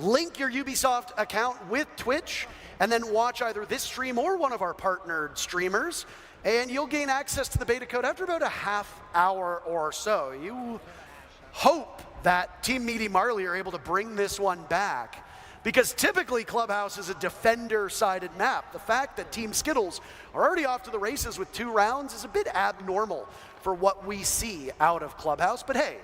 link your Ubisoft account with Twitch, and then watch either this stream or one of our partnered streamers, and you'll gain access to the beta code after about a half hour or so. You hope that Team Meaty Marley are able to bring this one back, because typically Clubhouse is a defender-sided map. The fact that Team Skittles are already off to the races with 2 rounds is a bit abnormal for what we see out of Clubhouse, but hey,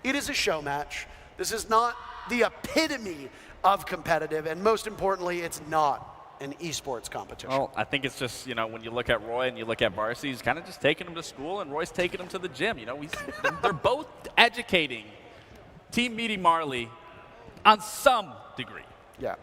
it is a show match. This is not the epitome of competitive, and most importantly, it's not an esports competition. Well, I think it's just, when you look at Roy and you look at Varsity, he's kind of just taking him to school, and Roy's taking him to the gym. They're both educating Team Meaty Marley on some degree. Yeah.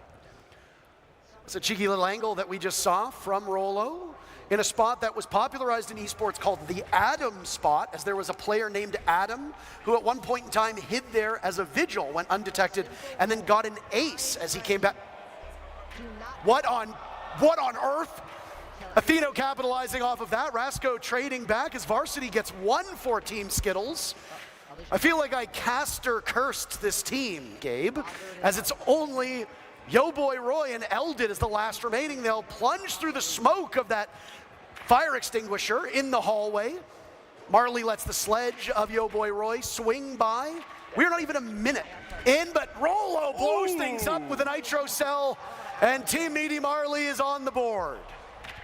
It's a cheeky little angle that we just saw from Rolo in a spot that was popularized in esports called the Adam spot, as there was a player named Adam who at one point in time hid there as a vigil, went undetected, and then got an ace as he came back. What on earth? Atheno capitalizing off of that. Rasco trading back as Varsity gets 1 for Team Skittles. I feel like I caster cursed this team, Gabe, as it's only Yo Boy Roy and Eldid as the last remaining. They'll plunge through the smoke of that fire extinguisher in the hallway. Marley lets the sledge of Yo Boy Roy swing by. We're not even a minute in, but Rolo blows things up with a nitro cell, and Team Meaty Marley is on the board.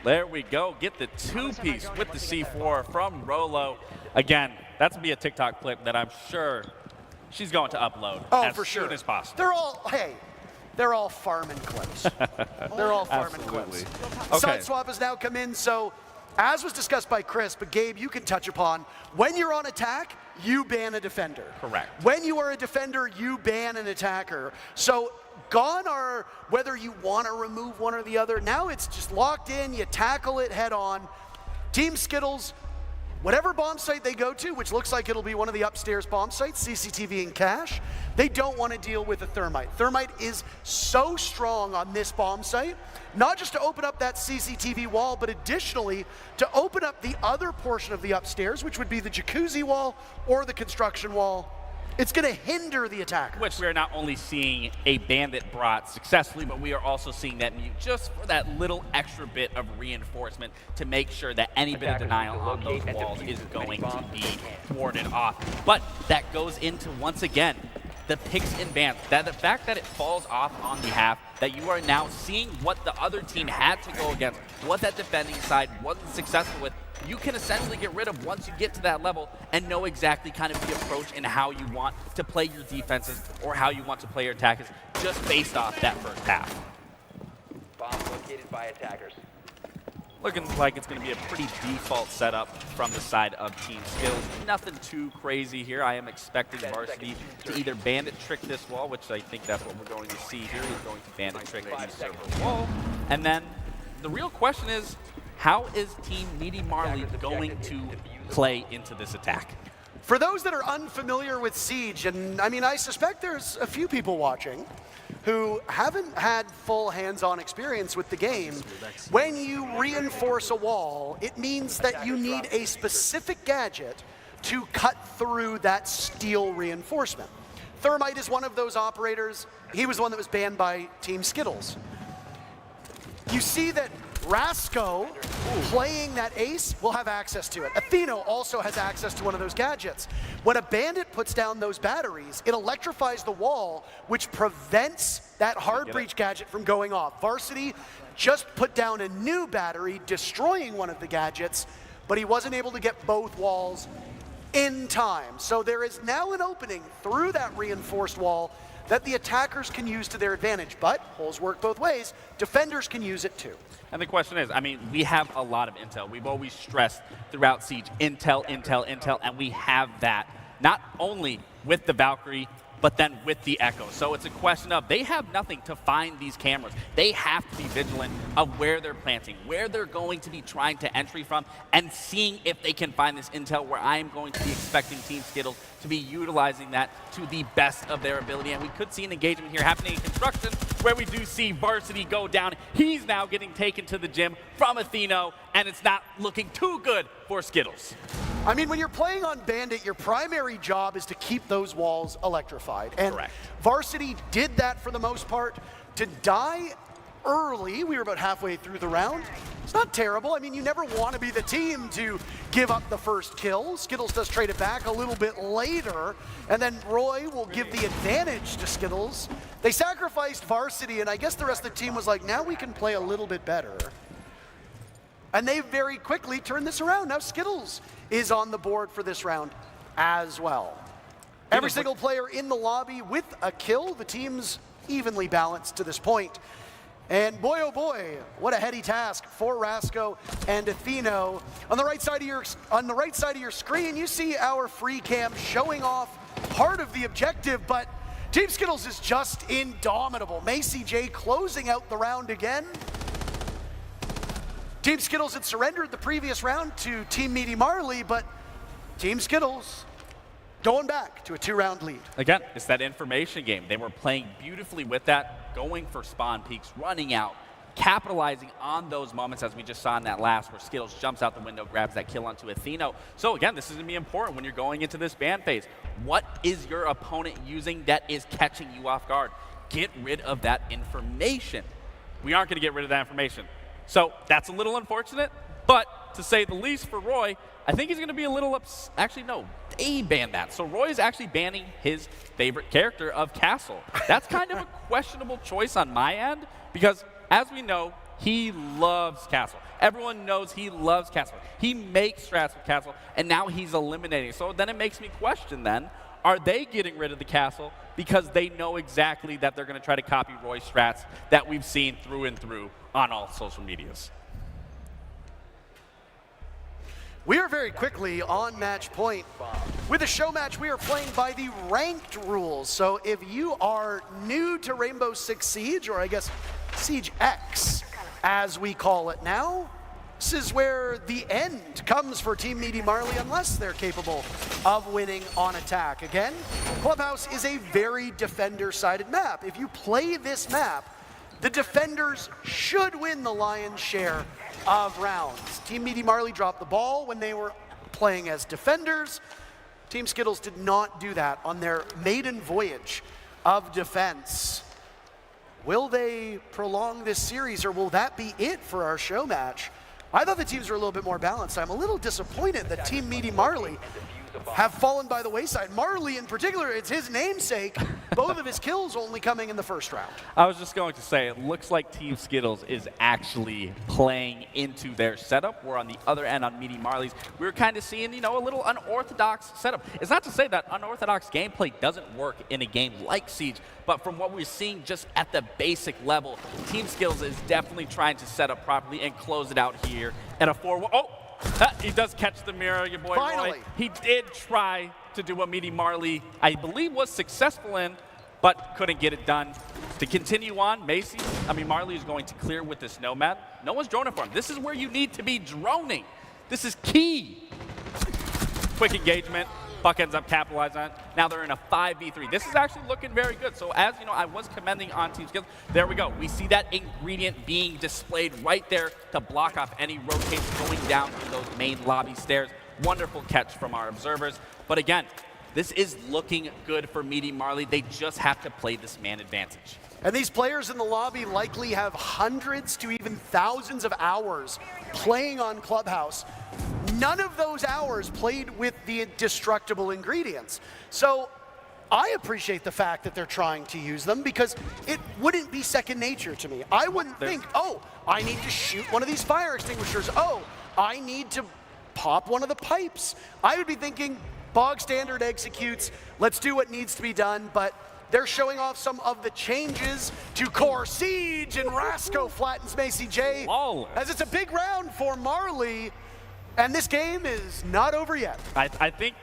There we go. Get the 2-piece with the C4 from Rolo. Again, that's going to be a TikTok clip that I'm sure she's going to upload as soon as possible. They're all farming clips. They're all farming clips. Okay. Side swap has now come in, so as was discussed by Chris, but Gabe, you can touch upon, when you're on attack, you ban a defender. Correct. When you are a defender, you ban an attacker. So gone are whether you want to remove one or the other. Now it's just locked in, you tackle it head on. Team Skittles, whatever bomb site they go to, which looks like it'll be one of the upstairs bomb sites, CCTV and cache, they don't want to deal with a thermite. Thermite is so strong on this bomb site, not just to open up that CCTV wall, but additionally to open up the other portion of the upstairs, which would be the jacuzzi wall or the construction wall. It's going to hinder the attackers. Which we're not only seeing a bandit brought successfully, but we are also seeing that mute just for that little extra bit of reinforcement to make sure that any bit of denial on those walls is going to be warded off. But that goes into, once again, the picks and bans. That the fact that it falls off on behalf, that you are now seeing what the other team had to go against, what that defending side wasn't successful with, you can essentially get rid of once you get to that level and know exactly kind of the approach and how you want to play your defenses or how you want to play your attackers just based off that first half. Bomb located by attackers. Looking like it's going to be a pretty default setup from the side of Team Skills. Nothing too crazy here. I am expecting Varsity to either bandit trick this wall, which I think that's what we're going to see here. He's going to bandit trick the server wall. And then the real question is, how is Team Meaty Marley going to play into this attack? For those that are unfamiliar with Siege, and I mean, I suspect there's a few people watching who haven't had full hands-on experience with the game, when you reinforce a wall, it means that you need a specific gadget to cut through that steel reinforcement. Thermite is one of those operators. He was the one that was banned by Team Skittles. You see that Rasco, playing that ace, will have access to it. Atheno also has access to one of those gadgets. When a bandit puts down those batteries, it electrifies the wall, which prevents that hard breach gadget from going off. Varsity just put down a new battery, destroying one of the gadgets, but he wasn't able to get both walls in time. So there is now an opening through that reinforced wall that the attackers can use to their advantage, but holes work both ways. Defenders can use it too. And the question is, I mean, we have a lot of intel. We've always stressed throughout Siege, intel, intel, intel, and we have that not only with the Valkyrie, but then with the Echo. So it's a question of, they have nothing to find these cameras. They have to be vigilant of where they're planting, where they're going to be trying to entry from, and seeing if they can find this intel, where I am going to be expecting Team Skittles to be utilizing that to the best of their ability. And we could see an engagement here happening in construction, where we do see Varsity go down. He's now getting taken to the gym from Atheno, and it's not looking too good for Skittles. I mean, when you're playing on Bandit, your primary job is to keep those walls electrified. And Correct. Varsity did that for the most part. To die early, we were about halfway through the round, it's not terrible. I mean, you never want to be the team to give up the first kill. Skittles does trade it back a little bit later, and then Roy will give the advantage to Skittles. They sacrificed Varsity, and I guess the rest of the team was like, now we can play a little bit better. And they very quickly turned this around. Now Skittles is on the board for this round as well. Every single player in the lobby with a kill. The team's evenly balanced to this point. And boy, oh boy, what a heady task for Rasco and Atheno. On the right side of your screen, you see our free cam showing off part of the objective, but Team Skittles is just indomitable. Macy J closing out the round again. Team Skittles had surrendered the previous round to Team Meaty Marley, but Team Skittles going back to a 2-round lead. Again, it's that information game. They were playing beautifully with that, going for spawn peaks, running out, capitalizing on those moments as we just saw in that last where Skittles jumps out the window, grabs that kill onto Atheno. So again, this is going to be important when you're going into this ban phase. What is your opponent using that is catching you off guard? Get rid of that information. We aren't going to get rid of that information. So that's a little unfortunate, but to say the least for Roy, I think he's going to be a little actually, no, they banned that. So Roy is actually banning his favorite character of Castle. That's kind of a questionable choice on my end because, as we know, he loves Castle. Everyone knows he loves Castle. He makes strats with Castle, and now he's eliminating. So then it makes me question then, are they getting rid of the Castle because they know exactly that they're going to try to copy Roy's strats that we've seen through and through on all social medias? We are very quickly on match point. With a show match, we are playing by the ranked rules. So if you are new to Rainbow Six Siege, or I guess Siege X, as we call it now, this is where the end comes for Team Meaty Marley unless they're capable of winning on attack. Again, Clubhouse is a very defender-sided map. If you play this map, the defenders should win the lion's share of rounds. Team Meaty Marley dropped the ball when they were playing as defenders. Team Skittles did not do that on their maiden voyage of defense. Will they prolong this series, or will that be it for our show match? I thought the teams were a little bit more balanced. I'm a little disappointed that Team Meaty Marley have fallen by the wayside. Marley in particular, it's his namesake. Both of his kills only coming in the first round. I was just going to say, it looks like Team Skittles is actually playing into their setup. Where on the other end, on Meaty Marley's, we were kind of seeing, you know, a little unorthodox setup. It's not to say that unorthodox gameplay doesn't work in a game like Siege, but from what we're seeing just at the basic level, Team Skittles is definitely trying to set up properly and close it out here at a 4-1. Oh! He does catch the mirror, your boy Finally. Roy. He did try to do what Meaty Marley, I believe, was successful in, but couldn't get it done. To continue on, Marley is going to clear with this Nomad. No one's droning for him. This is where you need to be droning. This is key. Quick engagement. Buck ends up capitalizing on it. Now they're in a 5v3. This is actually looking very good. So as you know, I was commending on Team Skittles. There we go. We see that ingredient being displayed right there to block off any rotates going down to those main lobby stairs. Wonderful catch from our observers. But again, this is looking good for Meaty Marley. They just have to play this man advantage. And these players in the lobby likely have hundreds to even thousands of hours playing on Clubhouse. None of those hours played with the destructible ingredients. So I appreciate the fact that they're trying to use them because it wouldn't be second nature to me. I wouldn't think, oh, I need to shoot one of these fire extinguishers. Oh, I need to pop one of the pipes. I would be thinking bog standard executes, let's do what needs to be done, but they're showing off some of the changes to Core Siege, and Rasco flattens Macy J as it's a big round for Marley. And this game is not over yet. I think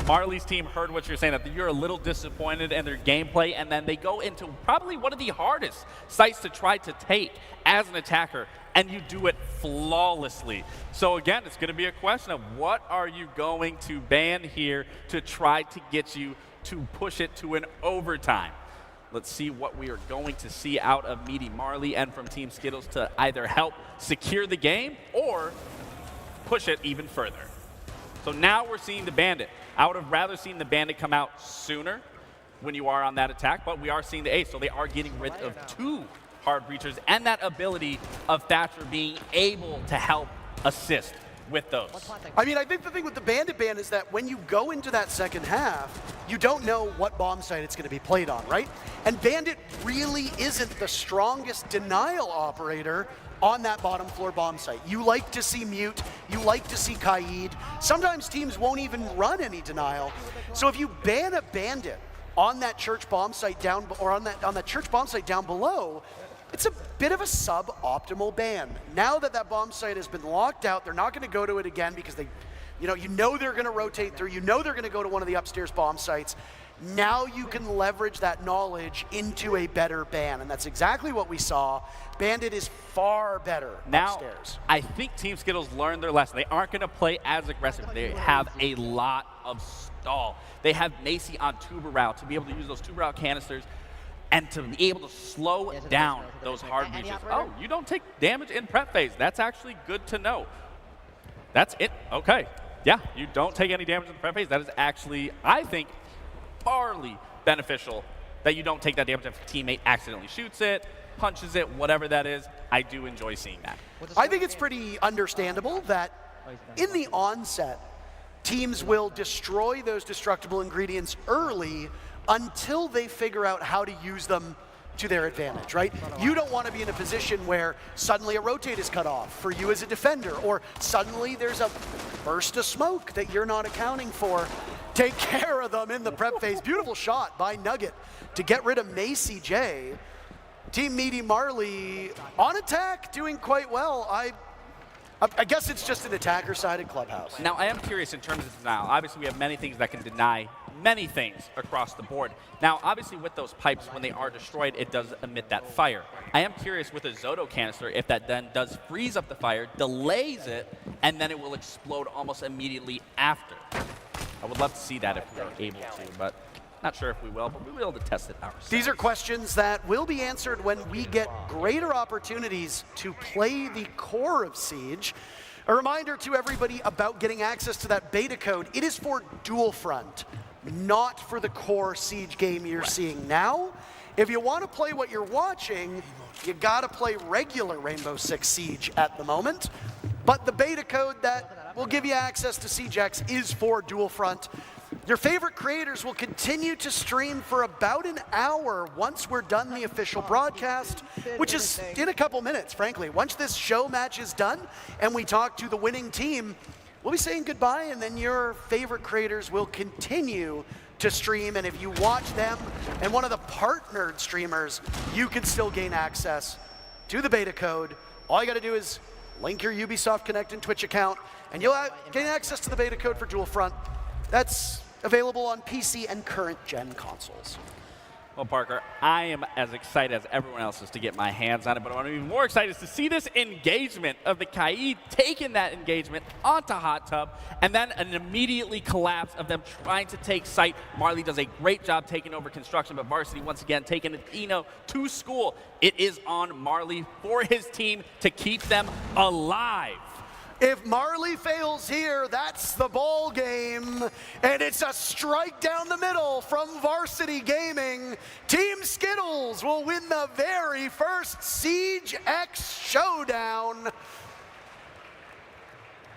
Marley's team heard what you're saying, that you're a little disappointed in their gameplay, and then they go into probably one of the hardest sites to try to take as an attacker, and you do it flawlessly. So again, it's going to be a question of what are you going to ban here to try to get you to push it to an overtime. Let's see what we are going to see out of Meaty Marley and from Team Skittles to either help secure the game or push it even further. So now we're seeing the Bandit. I would have rather seen the Bandit come out sooner when you are on that attack, but we are seeing the Ace, so they are getting rid of 2 hard breachers and that ability of Thatcher being able to help assist with those. I mean, I think the thing with the Bandit ban is that when you go into that second half, you don't know what bomb site it's going to be played on, right? And Bandit really isn't the strongest denial operator on that bottom floor bomb site. You like to see Mute, you like to see Kaid. Sometimes teams won't even run any denial. So if you ban a Bandit on that church bomb site down, or on that church bomb site down below, it's a bit of a suboptimal ban. Now that that bomb site has been locked out, they're not going to go to it again because they, you know they're going to rotate through. You know they're going to go to one of the upstairs bomb sites. Now you can leverage that knowledge into a better ban, and that's exactly what we saw. Bandit is far better upstairs. I think Team Skittles learned their lesson. They aren't going to play as aggressive. They have a lot of stall. They have Macy on tuber route to be able to use those tuber route canisters and to be able to slow down those hard breaches. Oh, you don't take damage in prep phase. That's actually good to know. That's it. Okay. Yeah, you don't take any damage in the prep phase. That is actually, I think, farly beneficial that you don't take that damage if a teammate accidentally shoots it, punches it, whatever that is. I do enjoy seeing that. I think it's pretty understandable that in the onset, teams will destroy those destructible ingredients early until they figure out how to use them to their advantage, right? You don't want to be in a position where suddenly a rotate is cut off for you as a defender, or suddenly there's a burst of smoke that you're not accounting for. Take care of them in the prep phase. Beautiful shot by Nugget to get rid of Macy J. Team Meaty Marley on attack, doing quite well. I guess it's just an attacker-sided clubhouse. Now, I am curious in terms of denial. Obviously, we have many things that can deny many things across the board. Now, obviously, with those pipes, when they are destroyed, it does emit that fire. I am curious with a Zoto canister if that then does freeze up the fire, delays it, and then it will explode almost immediately after. I would love to see that if we are able to, but not sure if we will, but we will be able to test it ourselves. These are questions that will be answered when we get greater opportunities to play the core of Siege. A reminder to everybody about getting access to that beta code. It is for Dual Front, not for the core Siege game you're seeing now. If you want to play what you're watching, you got to play regular Rainbow Six Siege at the moment. But the beta code that will give you access to Siege X is for Dual Front. Your favorite creators will continue to stream for about an hour once we're done the official broadcast, which is in a couple minutes, frankly. Once this show match is done and we talk to the winning team, we'll be saying goodbye, and then your favorite creators will continue to stream. And if you watch them and one of the partnered streamers, you can still gain access to the beta code. All you got to do is link your Ubisoft Connect and Twitch account, and you'll gain access to the beta code for Dual Front. That's available on PC and current-gen consoles. Well, Parker, I am as excited as everyone else is to get my hands on it, but what I'm even more excited is to see this engagement of the Kaid taking that engagement onto Hot Tub, and then an immediately collapse of them trying to take site. Marley does a great job taking over construction, but Varsity once again taking it, to school. It is on Marley for his team to keep them alive. If Marley fails here, that's the ball game. And it's a strike down the middle from Varsity Gaming. Team Skittles will win the very first Siege X showdown.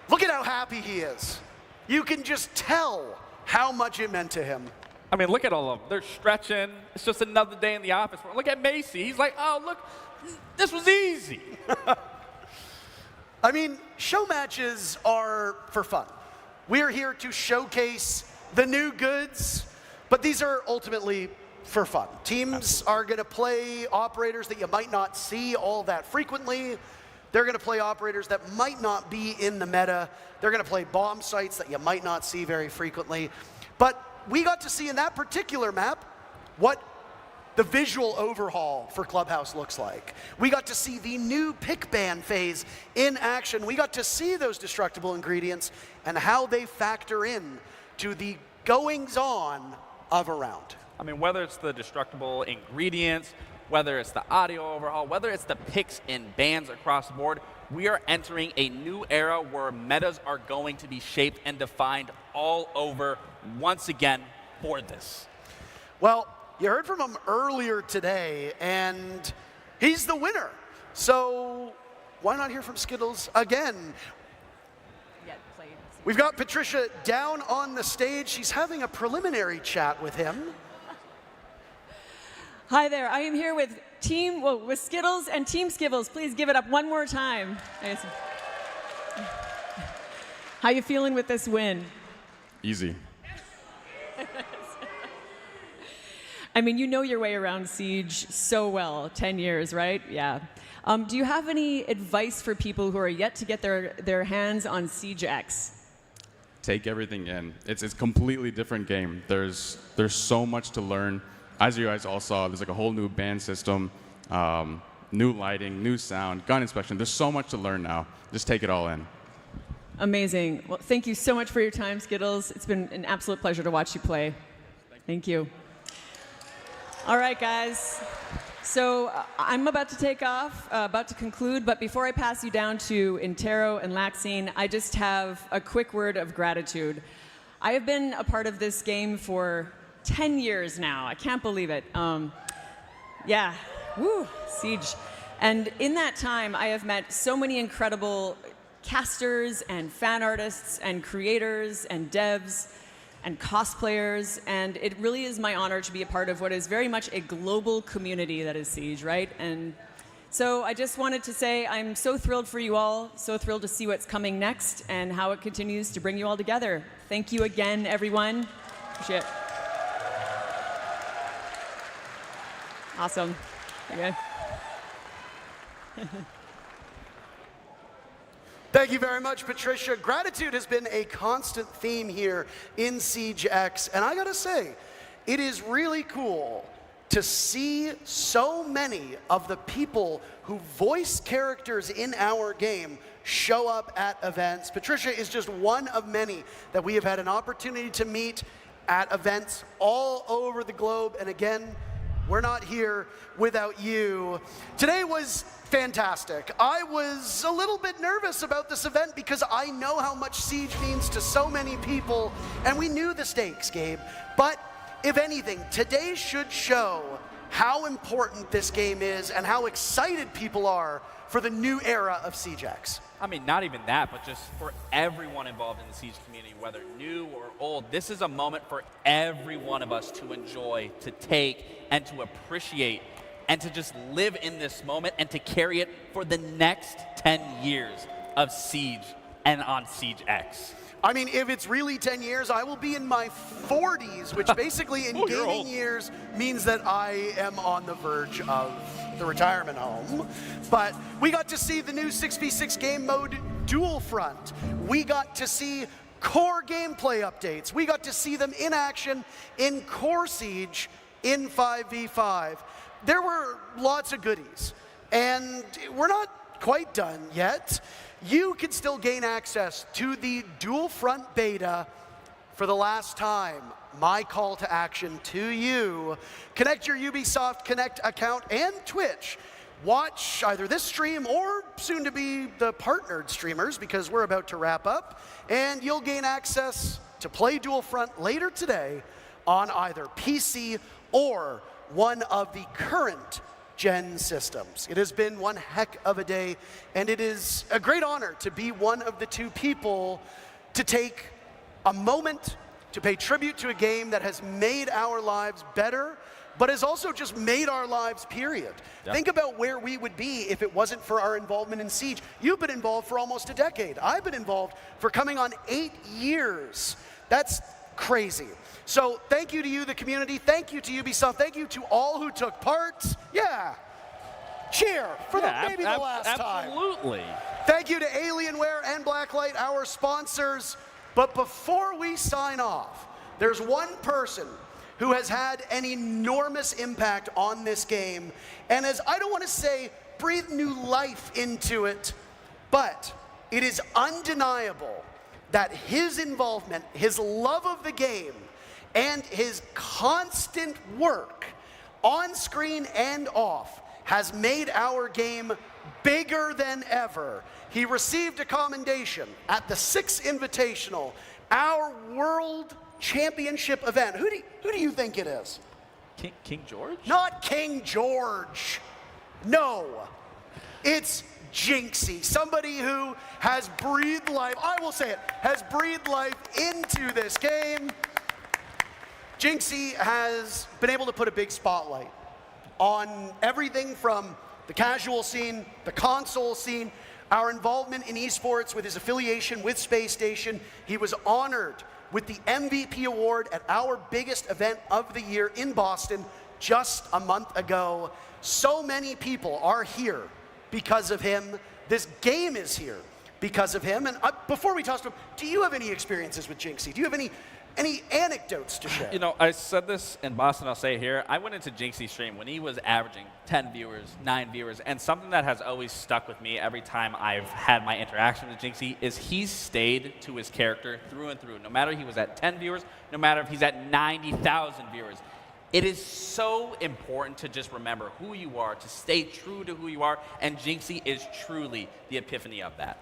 Look at how happy he is. You can just tell how much it meant to him. I mean, look at all of them. They're stretching. It's just another day in the office. Look at Macy. He's like, oh, look, this was easy. I mean, show matches are for fun. We're here to showcase the new goods, but these are ultimately for fun. Teams are going to play operators that you might not see all that frequently. They're going to play operators that might not be in the meta. They're going to play bomb sites that you might not see very frequently. But we got to see in that particular map what the visual overhaul for Clubhouse looks like. We got to see the new pick ban phase in action. We got to see those destructible ingredients and how they factor in to the goings-on of a round. I mean, whether it's the destructible ingredients whether it's the audio overhaul, whether it's the picks and bans across the board, we are entering a new era where metas are going to be shaped and defined all over once again for this. Well, you heard from him earlier today, and he's the winner. So why not hear from Skittles again? We've got Patricia down on the stage. She's having a preliminary chat with him. Hi there. I am here with with Skittles and Team Skibbles. Please give it up one more time. How you feeling with this win? Easy. I mean, you know your way around Siege so well. 10 years, right? Yeah. Do you have any advice for people who are yet to get their hands on Siege X? Take everything in. It's a completely different game. There's so much to learn. As you guys all saw, there's like a whole new band system, new lighting, new sound, gun inspection. There's so much to learn now. Just take it all in. Amazing. Well, thank you so much for your time, Skittles. It's been an absolute pleasure to watch you play. Thank you. All right, guys. So I'm about to take off, about to conclude, but before I pass you down to Intero and Laxine, I just have a quick word of gratitude. I have been a part of this game for 10 years now. I can't believe it. Yeah, woo, Siege. And in that time, I have met so many incredible casters and fan artists and creators and devs and cosplayers, and it really is my honor to be a part of what is very much a global community that is Siege, right? And so I just wanted to say I'm so thrilled for you all, so thrilled to see what's coming next and how it continues to bring you all together. Thank you again, everyone. Appreciate it. Awesome. Okay. Thank you very much, Patricia. Gratitude has been a constant theme here in Siege X, and I gotta say, it is really cool to see so many of the people who voice characters in our game show up at events. Patricia is just one of many that we have had an opportunity to meet at events all over the globe, and again, we're not here without you. Today was fantastic. I was a little bit nervous about this event because I know how much Siege means to so many people, and we knew the stakes, Gabe. But if anything, today should show how important this game is and how excited people are for the new era of Siege X. I mean, not even that, but just for everyone involved in the Siege community, whether new or old, this is a moment for every one of us to enjoy, to take, and to appreciate, and to just live in this moment and to carry it for the next 10 years of Siege and on Siege X. I mean, if it's really 10 years, I will be in my 40s, which basically in gaming years means that I am on the verge of the retirement home. But we got to see the new 6v6 game mode Dual Front. We got to see core gameplay updates. We got to see them in action in Core Siege in 5v5. There were lots of goodies, and we're not quite done yet. You can still gain access to the Dual Front beta for the last time. My call to action to you: connect your Ubisoft Connect account and Twitch. Watch either this stream or soon to be the partnered streamers, because we're about to wrap up, and you'll gain access to play Dual Front later today on either PC or one of the current gen systems. It has been one heck of a day, and it is a great honor to be one of the two people to take a moment to pay tribute to a game that has made our lives better, but has also just made our lives, period. Yep. Think about where we would be if it wasn't for our involvement in Siege. You've been involved for almost a decade. I've been involved for coming on 8 years. That's crazy. So thank you to you, the community. Thank you to Ubisoft. Thank you to all who took part. Yeah. Cheer for maybe the last time. Absolutely. Thank you to Alienware and Blacklight, our sponsors. But before we sign off, there's one person who has had an enormous impact on this game, and as I don't want to say breathe new life into it, but it is undeniable that his involvement, his love of the game, and his constant work on screen and off, has made our game bigger than ever. He received a commendation at the 6th Invitational, our World Championship event. Who do you think it is? King George? Not King George. No. It's Jinxie, somebody who has breathed life, I will say it, has breathed life into this game. Jinxie has been able to put a big spotlight on everything from the casual scene, the console scene, our involvement in esports with his affiliation with Space Station. He was honored with the MVP award at our biggest event of the year in Boston just a month ago. So many people are here because of him. This game is here because of him. And before we toss to him, do you have any experiences with Jinxie? Do you have any anecdotes to share? You know, I said this in Boston, I'll say it here. I went into Jinxie's stream when he was averaging 10 viewers, 9 viewers, and something that has always stuck with me every time I've had my interaction with Jinxie is he's stayed to his character through and through. No matter he was at 10 viewers, no matter if he's at 90,000 viewers. It is so important to just remember who you are, to stay true to who you are, and Jinxie is truly the epiphany of that.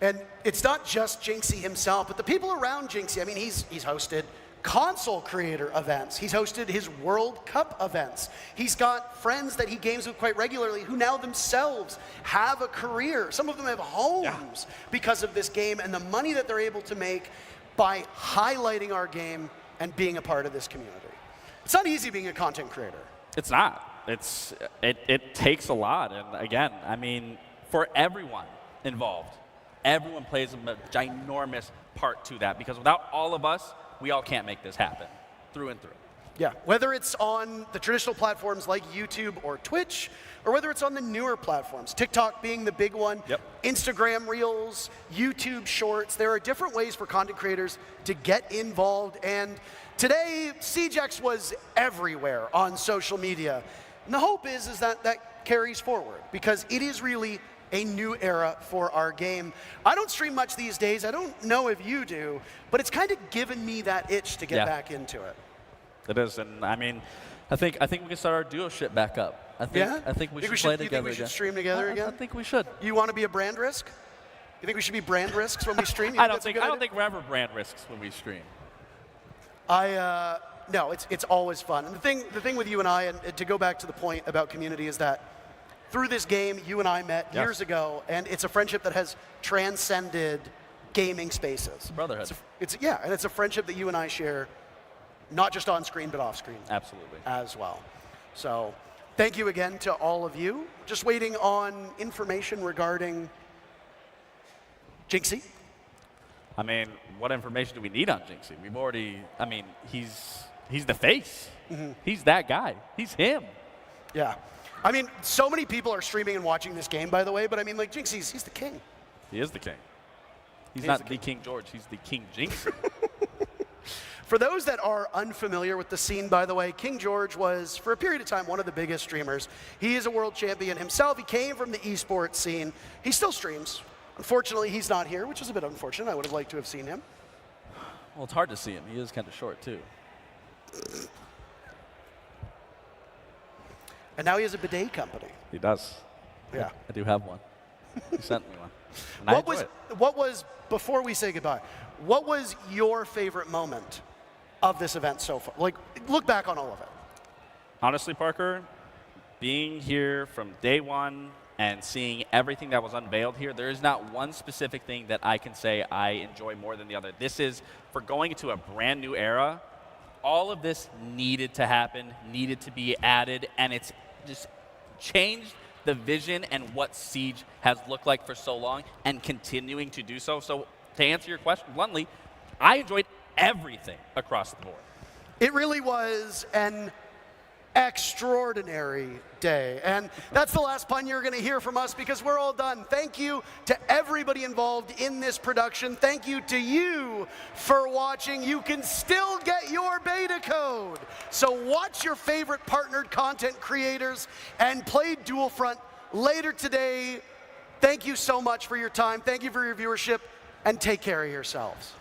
And it's not just Jinxie himself, but the people around Jinxie. I mean, he's hosted console creator events. He's hosted his World Cup events. He's got friends that he games with quite regularly who now themselves have a career. Some of them have homes because of this game and the money that they're able to make by highlighting our game and being a part of this community. It's not easy being a content creator. It's not. It takes a lot. And again, I mean, for everyone involved, everyone plays a ginormous part to that, because without all of us, we all can't make this happen through and through. Yeah, whether it's on the traditional platforms like YouTube or Twitch, or whether it's on the newer platforms, TikTok being the big one, Instagram Reels, YouTube Shorts, there are different ways for content creators to get involved. And today, SiegeX was everywhere on social media. And the hope is that that carries forward, because it is really a new era for our game. I don't stream much these days. I don't know if you do, but it's kind of given me that itch to get back into it. It is, and I mean, I think we can start our duo shit back up. I think we should play together again. You think we should stream together again? I think we should. You want to be a brand risk? You think we should be brand risks when we stream? I don't think we're ever brand risks when we stream. No, it's always fun. And the thing with you and I, and to go back to the point about community, is that through this game, you and I met years ago, and it's a friendship that has transcended gaming spaces. Brotherhood. And it's a friendship that you and I share, not just on screen, but off screen. Absolutely. As well. So thank you again to all of you. Just waiting on information regarding Jinxie. I mean, what information do we need on Jinxie? We've already, I mean, he's the face. He's that guy. He's him. Yeah. I mean, so many people are streaming and watching this game, by the way, but I mean, like, Jinxie's, he's the king. He is the king. He's not the King George, he's the King Jinxie. For those that are unfamiliar with the scene, by the way, King George was, for a period of time, one of the biggest streamers. He is a world champion himself. He came from the esports scene. He still streams. Unfortunately, he's not here, which is a bit unfortunate. I would have liked to have seen him. Well, it's hard to see him. He is kind of short, too. And now he has a bidet company. He does. Yeah. I do have one. He sent me one. And what was, before we say goodbye, what was your favorite moment of this event so far? Like, look back on all of it. Honestly, Parker, being here from day one and seeing everything that was unveiled here, there is not one specific thing that I can say I enjoy more than the other. This is, for going into a brand new era, all of this needed to happen, needed to be added, and it's just changed the vision and what Siege has looked like for so long and continuing to do so. So to answer your question bluntly, I enjoyed everything across the board. It really was an extraordinary day. And that's the last pun you're going to hear from us, because we're all done. Thank you to everybody involved in this production. Thank you to you for watching. You can still get your beta code. So watch your favorite partnered content creators and play Dual Front later today. Thank you so much for your time. Thank you for your viewership, and take care of yourselves.